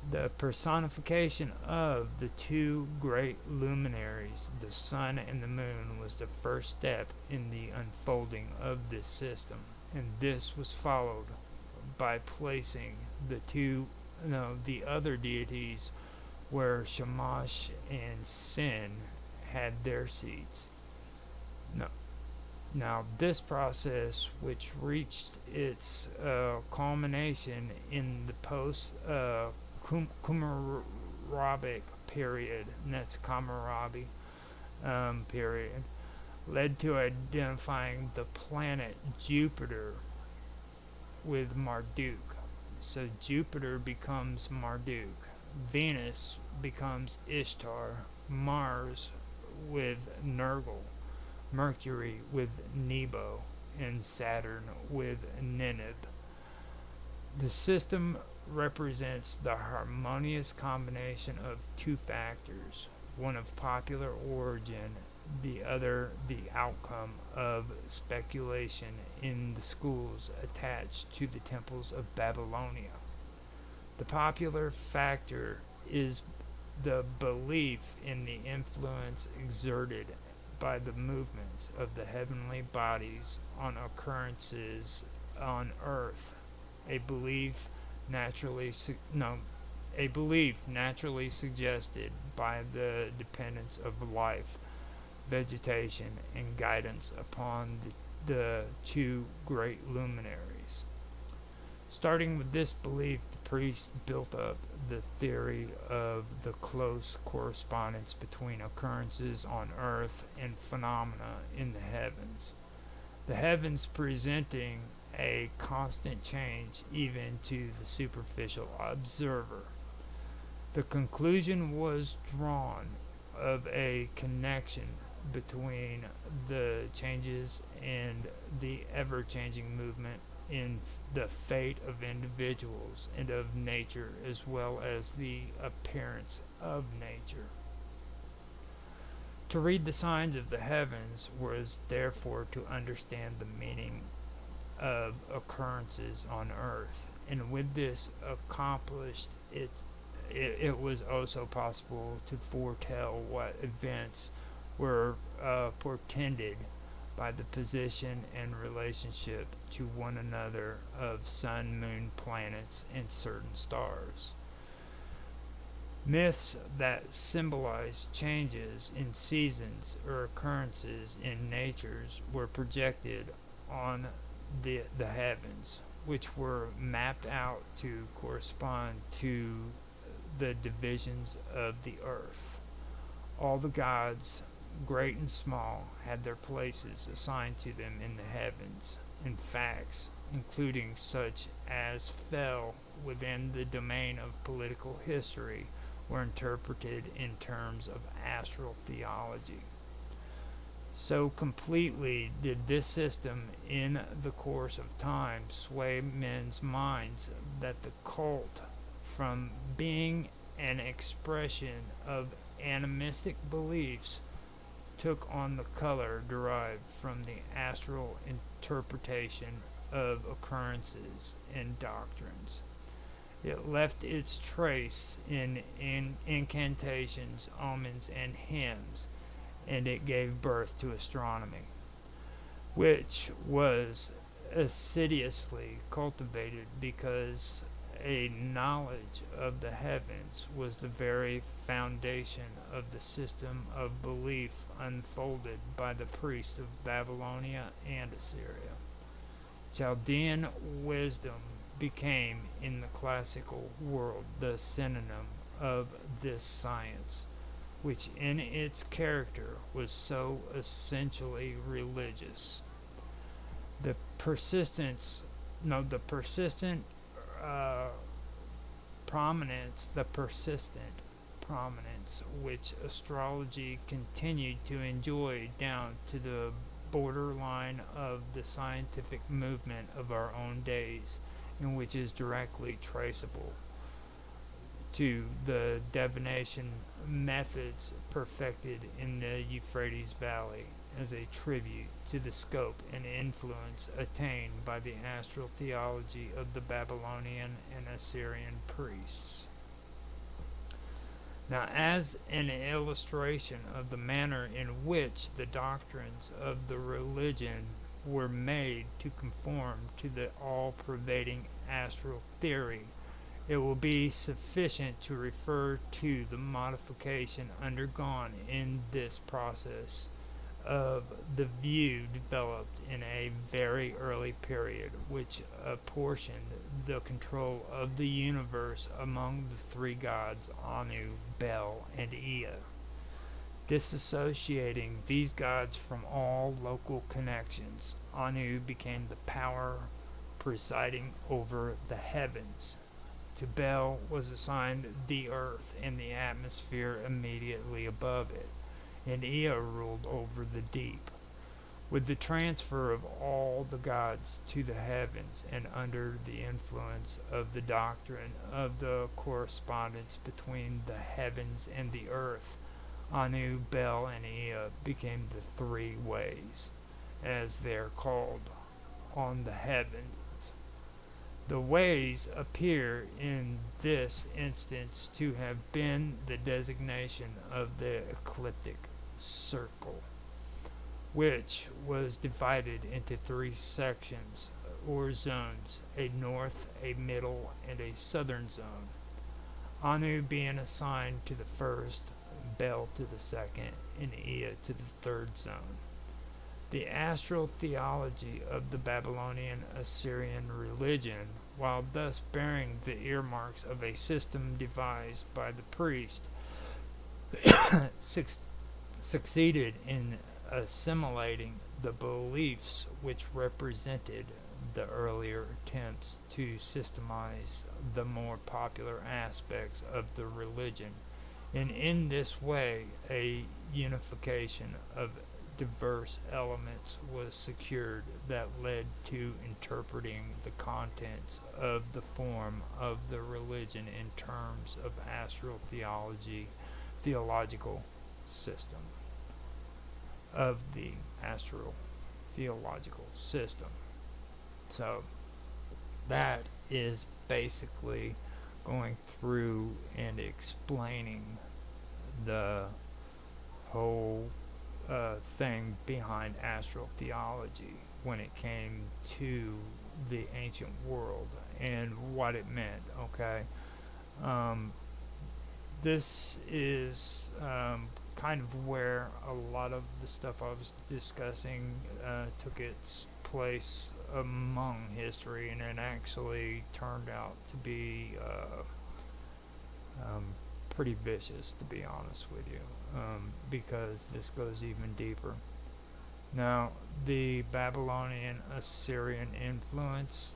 The personification of the two great luminaries, the sun and the moon, was the first step in the unfolding of this system, and this was followed by placing the other deities where Shamash and Sin had their seats. Now, this process, which reached its culmination in the post-Qumarabic period, and that's Hammurabi period, led to identifying the planet Jupiter with Marduk. So Jupiter becomes Marduk, Venus becomes Ishtar, Mars with Nergal, Mercury with Nebo, and Saturn with Ninib. The system represents the harmonious combination of two factors, one of popular origin, the other the outcome of speculation in the schools attached to the temples of Babylonia. The popular factor is the belief in the influence exerted by the movements of the heavenly bodies on occurrences on earth, a belief naturally suggested by the dependence of life, vegetation, and guidance upon the two great luminaries. Starting with this belief, the priests built up the theory of the close correspondence between occurrences on earth and phenomena in the heavens. The heavens presenting a constant change even to the superficial observer. The conclusion was drawn of a connection between the changes and the ever-changing movement in the fate of individuals and of nature, as well as the appearance of nature. To read the signs of the heavens was therefore to understand the meaning of occurrences on earth, and with this accomplished, it was also possible to foretell what events were portended by the position and relationship to one another of sun, moon, planets, and certain stars. Myths that symbolize changes in seasons or occurrences in natures were projected on the heavens, which were mapped out to correspond to the divisions of the earth. All the gods, great and small, had their places assigned to them in the heavens, and facts, including such as fell within the domain of political history, were interpreted in terms of astral theology. So completely did this system in the course of time sway men's minds that the cult, from being an expression of animistic beliefs, took on the color derived from the astral interpretation of occurrences and doctrines. It left its trace in incantations, omens, and hymns, and it gave birth to astronomy, which was assiduously cultivated because a knowledge of the heavens was the very foundation of the system of belief unfolded by the priests of Babylonia and Assyria. Chaldean wisdom became in the classical world the synonym of this science, which in its character was so essentially religious. The persistent prominence prominence which astrology continued to enjoy down to the borderline of the scientific movement of our own days, and which is directly traceable to the divination methods perfected in the Euphrates Valley as a tribute to the scope and influence attained by the astral theology of the Babylonian and Assyrian priests. Now, as an illustration of the manner in which the doctrines of the religion were made to conform to the all-pervading astral theory, it will be sufficient to refer to the modification undergone in this process of the view developed in a very early period, which apportioned the control of the universe among the three gods Anu, Bel, and Ea, disassociating these gods from all local connections. Anu became the power presiding over the heavens. To Bel was assigned the earth and the atmosphere immediately above it, and Ea ruled over the deep. With the transfer of all the gods to the heavens, and under the influence of the doctrine of the correspondence between the heavens and the earth, Anu, Bel, and Ea became the three ways, as they are called, on the heavens. The ways appear in this instance to have been the designation of the ecliptic circle, which was divided into three sections or zones, a north, a middle, and a southern zone. Anu being assigned to the first, Bel to the second, and Ea to the third zone. The astral theology of the Babylonian Assyrian religion, while thus bearing the earmarks of a system devised by the priest, succeeded in assimilating the beliefs which represented the earlier attempts to systemize the more popular aspects of the religion, and in this way a unification of diverse elements was secured that led to interpreting the contents of the form of the religion in terms of astral theological system of the astral theological system. So that is basically going through and explaining the whole thing behind astral theology when it came to the ancient world and what it meant. Okay, this is kind of where a lot of the stuff I was discussing took its place among history, and it actually turned out to be pretty vicious, to be honest with you, because this goes even deeper. Now, the Babylonian Assyrian influence,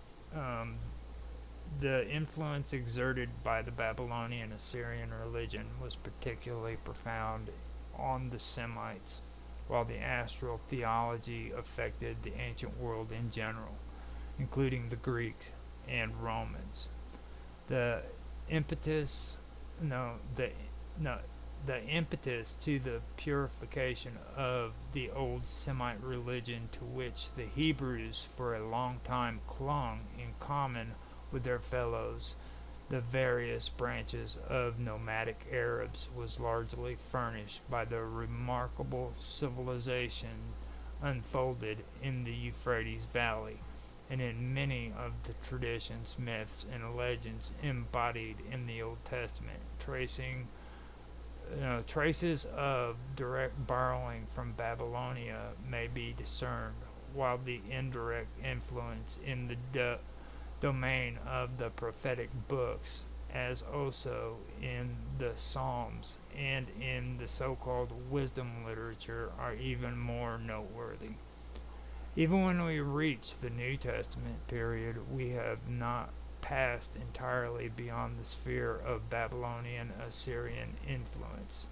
the influence exerted by the Babylonian Assyrian religion was particularly profound on the Semites, while the astral theology affected the ancient world in general, including the Greeks and Romans. The impetus to the purification of the old Semite religion, to which the Hebrews for a long time clung in common with their fellows, the various branches of nomadic Arabs, was largely furnished by the remarkable civilization unfolded in the Euphrates Valley, and in many of the traditions, myths, and legends embodied in the Old Testament, traces of direct borrowing from Babylonia may be discerned, while the indirect influence in the domain of the prophetic books, as also in the Psalms and in the so-called wisdom literature, are even more noteworthy. Even when we reach the New Testament period, we have not passed entirely beyond the sphere of Babylonian Assyrian influence.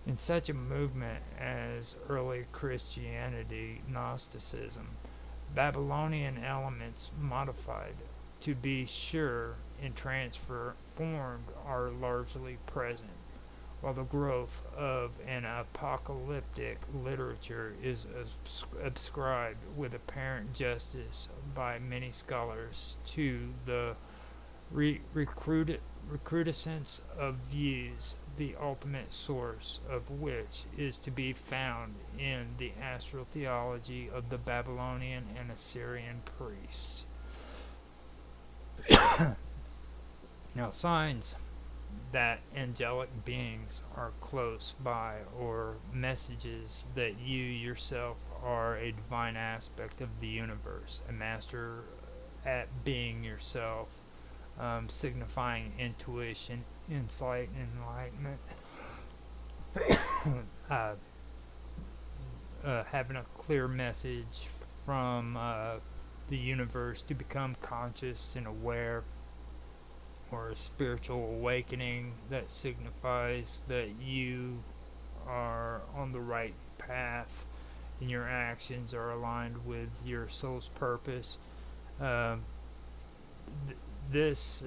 In such a movement as early Christianity, Gnosticism, Babylonian elements modified, to be sure, and transformed are largely present, while the growth of an apocalyptic literature is ascribed with apparent justice by many scholars to the recrudescence of views, the ultimate source of which is to be found in the astral theology of the Babylonian and Assyrian priests. Now, signs that angelic beings are close by, or messages that you yourself are a divine aspect of the universe, a master at being yourself, signifying intuition, insight, and enlightenment. Having a clear message from the universe to become conscious and aware, or a spiritual awakening that signifies that you are on the right path and your actions are aligned with your soul's purpose. This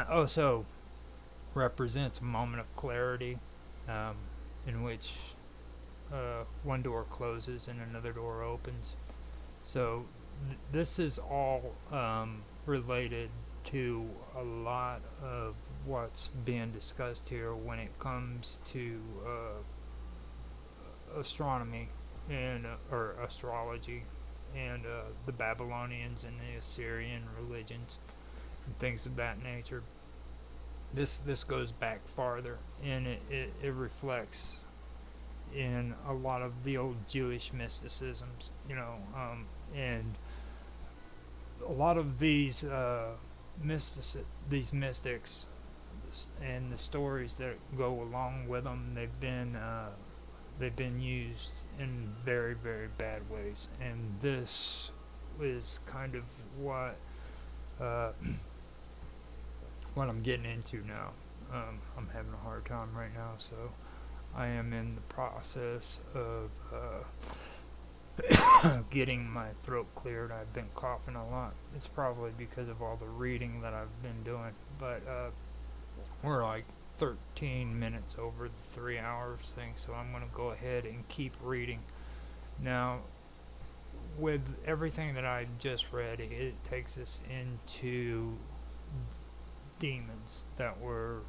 also represents a moment of clarity, in which one door closes and another door opens. So this is all related to a lot of what's being discussed here when it comes to astronomy and or astrology and the Babylonians and the Assyrian religions and things of that nature. This goes back farther, and it reflects in a lot of the old Jewish mysticisms, and a lot of these these mystics and the stories that go along with them, they've been used in very, very bad ways, and this is kind of what I'm getting into now. I'm having a hard time right now, so I am in the process of getting my throat cleared. I've been coughing a lot. It's probably because of all the reading that I've been doing, but we're like 13 minutes over the 3 hours thing, so I'm going to go ahead and keep reading. Now, with everything that I just read, it takes us into demons that were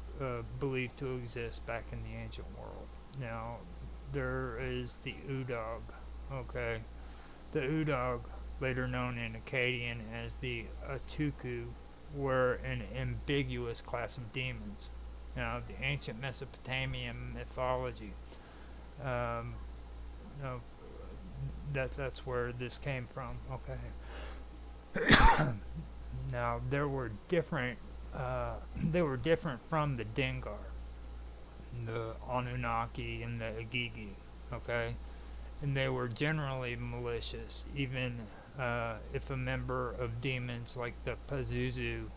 believed to exist back in the ancient world. Now, there is the Udog, okay? The Udog, later known in Akkadian as the Atuku, were an ambiguous class of demons. Now, the ancient Mesopotamian mythology, that's where this came from, okay? Now, they were different from the Dengar, the Anunnaki, and the Agigi, okay? And they were generally malicious, even if a member of demons like the Pazuzu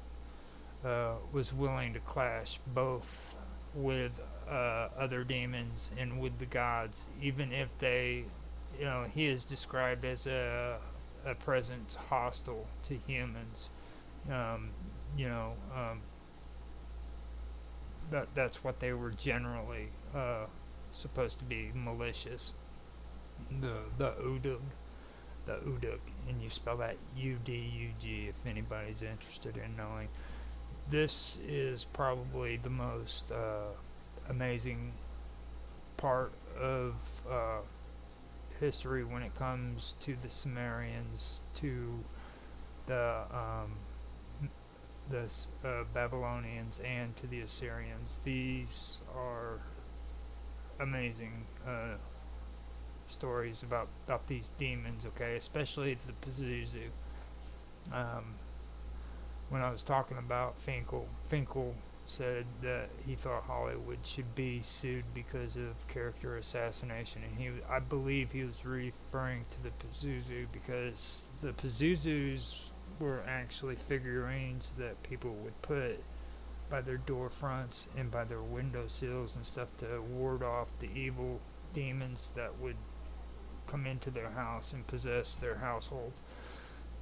was willing to clash both with other demons and with the gods, even if they, he is described as a presence hostile to humans. That's what they were generally supposed to be, malicious. The Udug, and you spell that U-D-U-G if anybody's interested in knowing. This is probably the most amazing part of history when it comes to the Sumerians, to the Babylonians, and to the Assyrians. These are amazing stories about these demons, okay? Especially the Pazuzu. When I was talking about Finkel said that he thought Hollywood should be sued because of character assassination, and I believe he was referring to the Pazuzu, because the Pazuzus were actually figurines that people would put by their door fronts and by their window sills and stuff to ward off the evil demons that would come into their house and possess their household.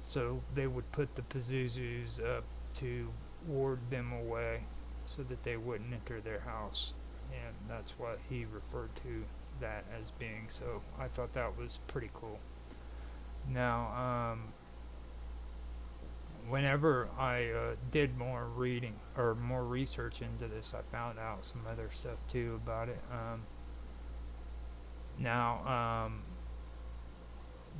So they would put the Pazuzus up to ward them away so that they wouldn't enter their house. And that's what he referred to that as being. So I thought that was pretty cool. Now, whenever I did more reading or more research into this, I found out some other stuff too about it.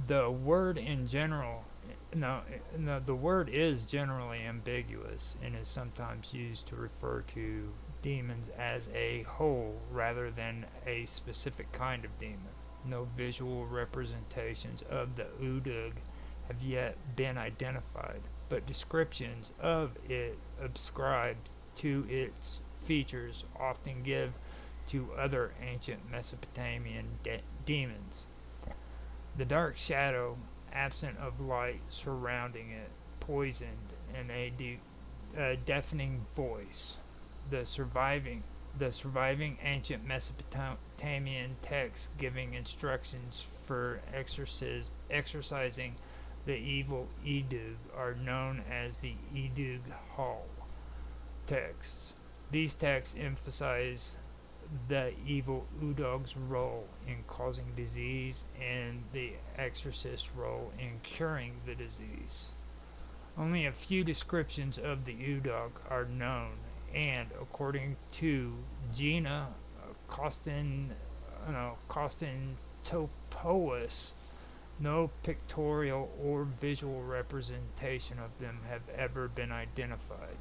The word in general, the word is generally ambiguous and is sometimes used to refer to demons as a whole rather than a specific kind of demon. No visual representations of the Udug have yet been identified, but descriptions of it ascribed to its features often give to other ancient Mesopotamian demons. The dark shadow, absent of light surrounding it, poisoned, and a deafening voice. The surviving ancient Mesopotamian texts giving instructions for exorcising the evil Idug are known as the Idug Hall texts. These texts emphasize the evil Udog's role in causing disease and the exorcist's role in curing the disease. Only a few descriptions of the Udog are known, and according to Gina Costantopoulos, no pictorial or visual representation of them have ever been identified.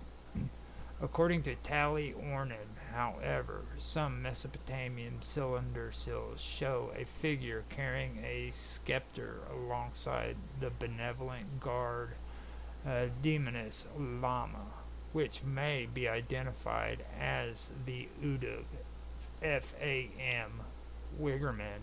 According to Tally Ornan, however, some Mesopotamian cylinder sills show a figure carrying a scepter alongside the benevolent guard demoness Lama, which may be identified as the Udug. F.A.M. Wigerman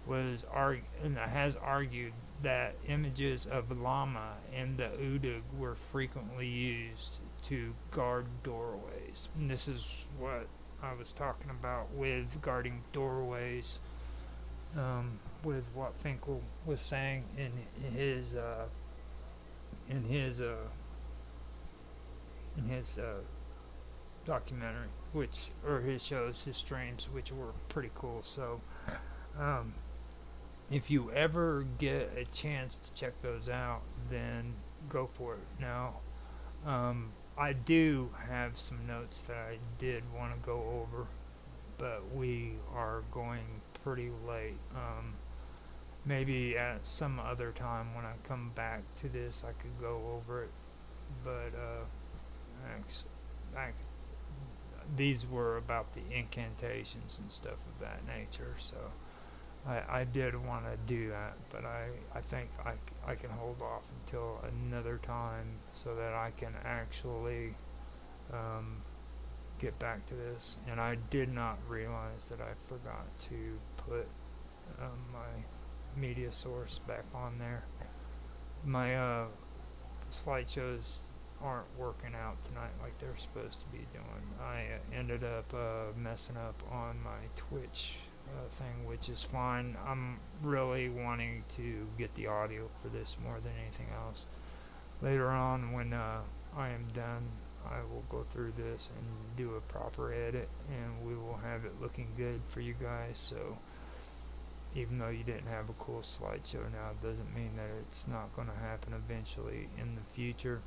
has argued that images of Lama and the Udug were frequently used to guard doorways. And this is what I was talking about with guarding doorways, with what Finkel was saying in his documentary, or his shows, his streams, which were pretty cool. So, if you ever get a chance to check those out, then go for it. Now, I do have some notes that I did want to go over, but we are going pretty late. Maybe at some other time when I come back to this, I could go over it, but these were about the incantations and stuff of that nature, so I did want to do that, but I think I can hold off until another time so that I can actually get back to this. And I did not realize that I forgot to put my media source back on there. My slideshows aren't working out tonight like they're supposed to be doing. I ended up messing up on my Twitch thing, which is fine. I'm really wanting to get the audio for this more than anything else. Later on, when I am done, I will go through this and do a proper edit, and we will have it looking good for you guys. So even though you didn't have a cool slideshow now, it doesn't mean that it's not going to happen eventually in the future.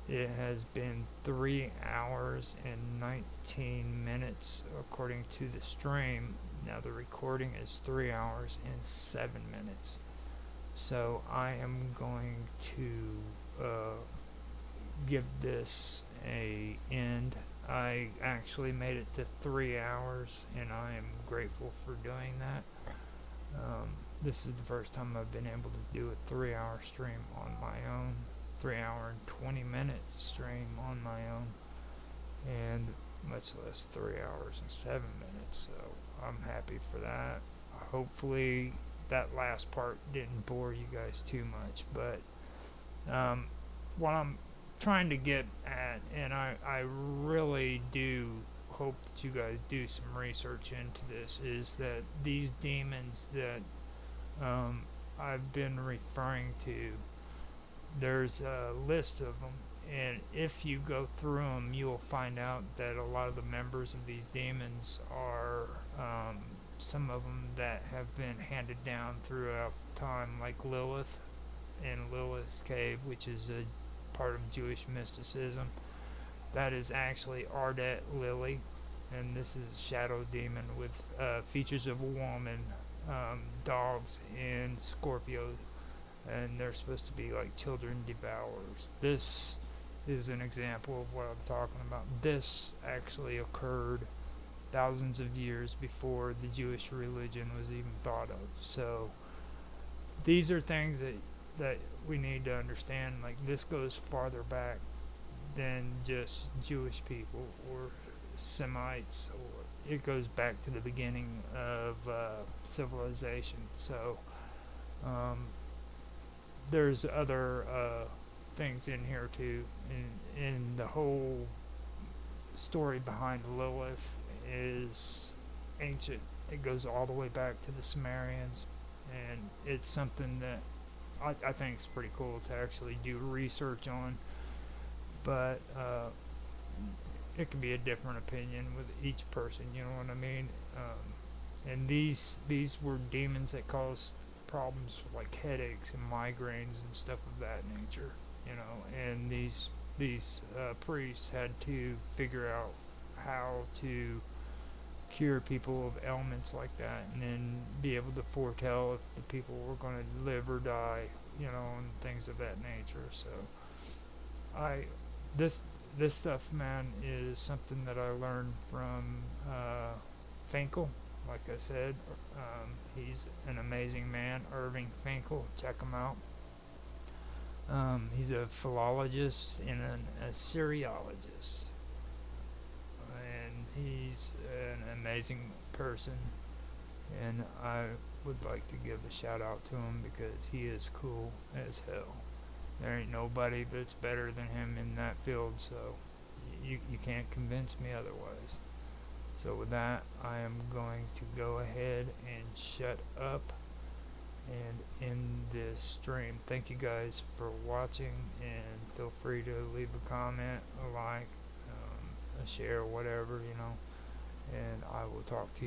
It has been 3 hours and 19 minutes according to the stream. Now the recording is 3 hours and 7 minutes. So I am going to give this a end. I actually made it to 3 hours, and I am grateful for doing that. This is the first time I've been able to do a 3-hour stream on my own. 3 hour and 20 minutes stream on my own, and much less 3 hours and 7 minutes, so I'm happy for that. Hopefully that last part didn't bore you guys too much, but What I'm trying to get at, and I really do hope that you guys do some research into this, is that these demons that um, I've been referring to, there's a list of them, and if you go through them, you will find out that a lot of the members of these demons are some of them that have been handed down throughout time, like Lilith in Lilith's cave, which is a part of Jewish mysticism. That is actually Ardet Lily, and this is a shadow demon with features of a woman, dogs, and Scorpio, and they're supposed to be like children devourers. This is an example of what I'm talking about. This actually occurred thousands of years before the Jewish religion was even thought of. So these are things that we need to understand. Like, this goes farther back than just Jewish people or Semites, or it goes back to the beginning of civilization. So there's other things in here too, in the whole story behind Lilith is ancient. It goes all the way back to the Sumerians, and it's something that I think is pretty cool to actually do research on. But it can be a different opinion with each person, you know what I mean? And these were demons that caused problems like headaches and migraines and stuff of that nature, you know. And these priests had to figure out how to cure people of ailments like that, and then be able to foretell if the people were going to live or die, you know, and things of that nature. So this stuff, man, is something that I learned from Finkel. Like I said, he's an amazing man, Irving Finkel. Check him out. He's a philologist and an Assyriologist, and he's an amazing person, and I would like to give a shout out to him because he is cool as hell. There ain't nobody that's better than him in that field, so you can't convince me otherwise. So with that, I am going to go ahead and shut up and end this stream. Thank you guys for watching, and feel free to leave a comment, a like, a share, whatever, you know, and I will talk to you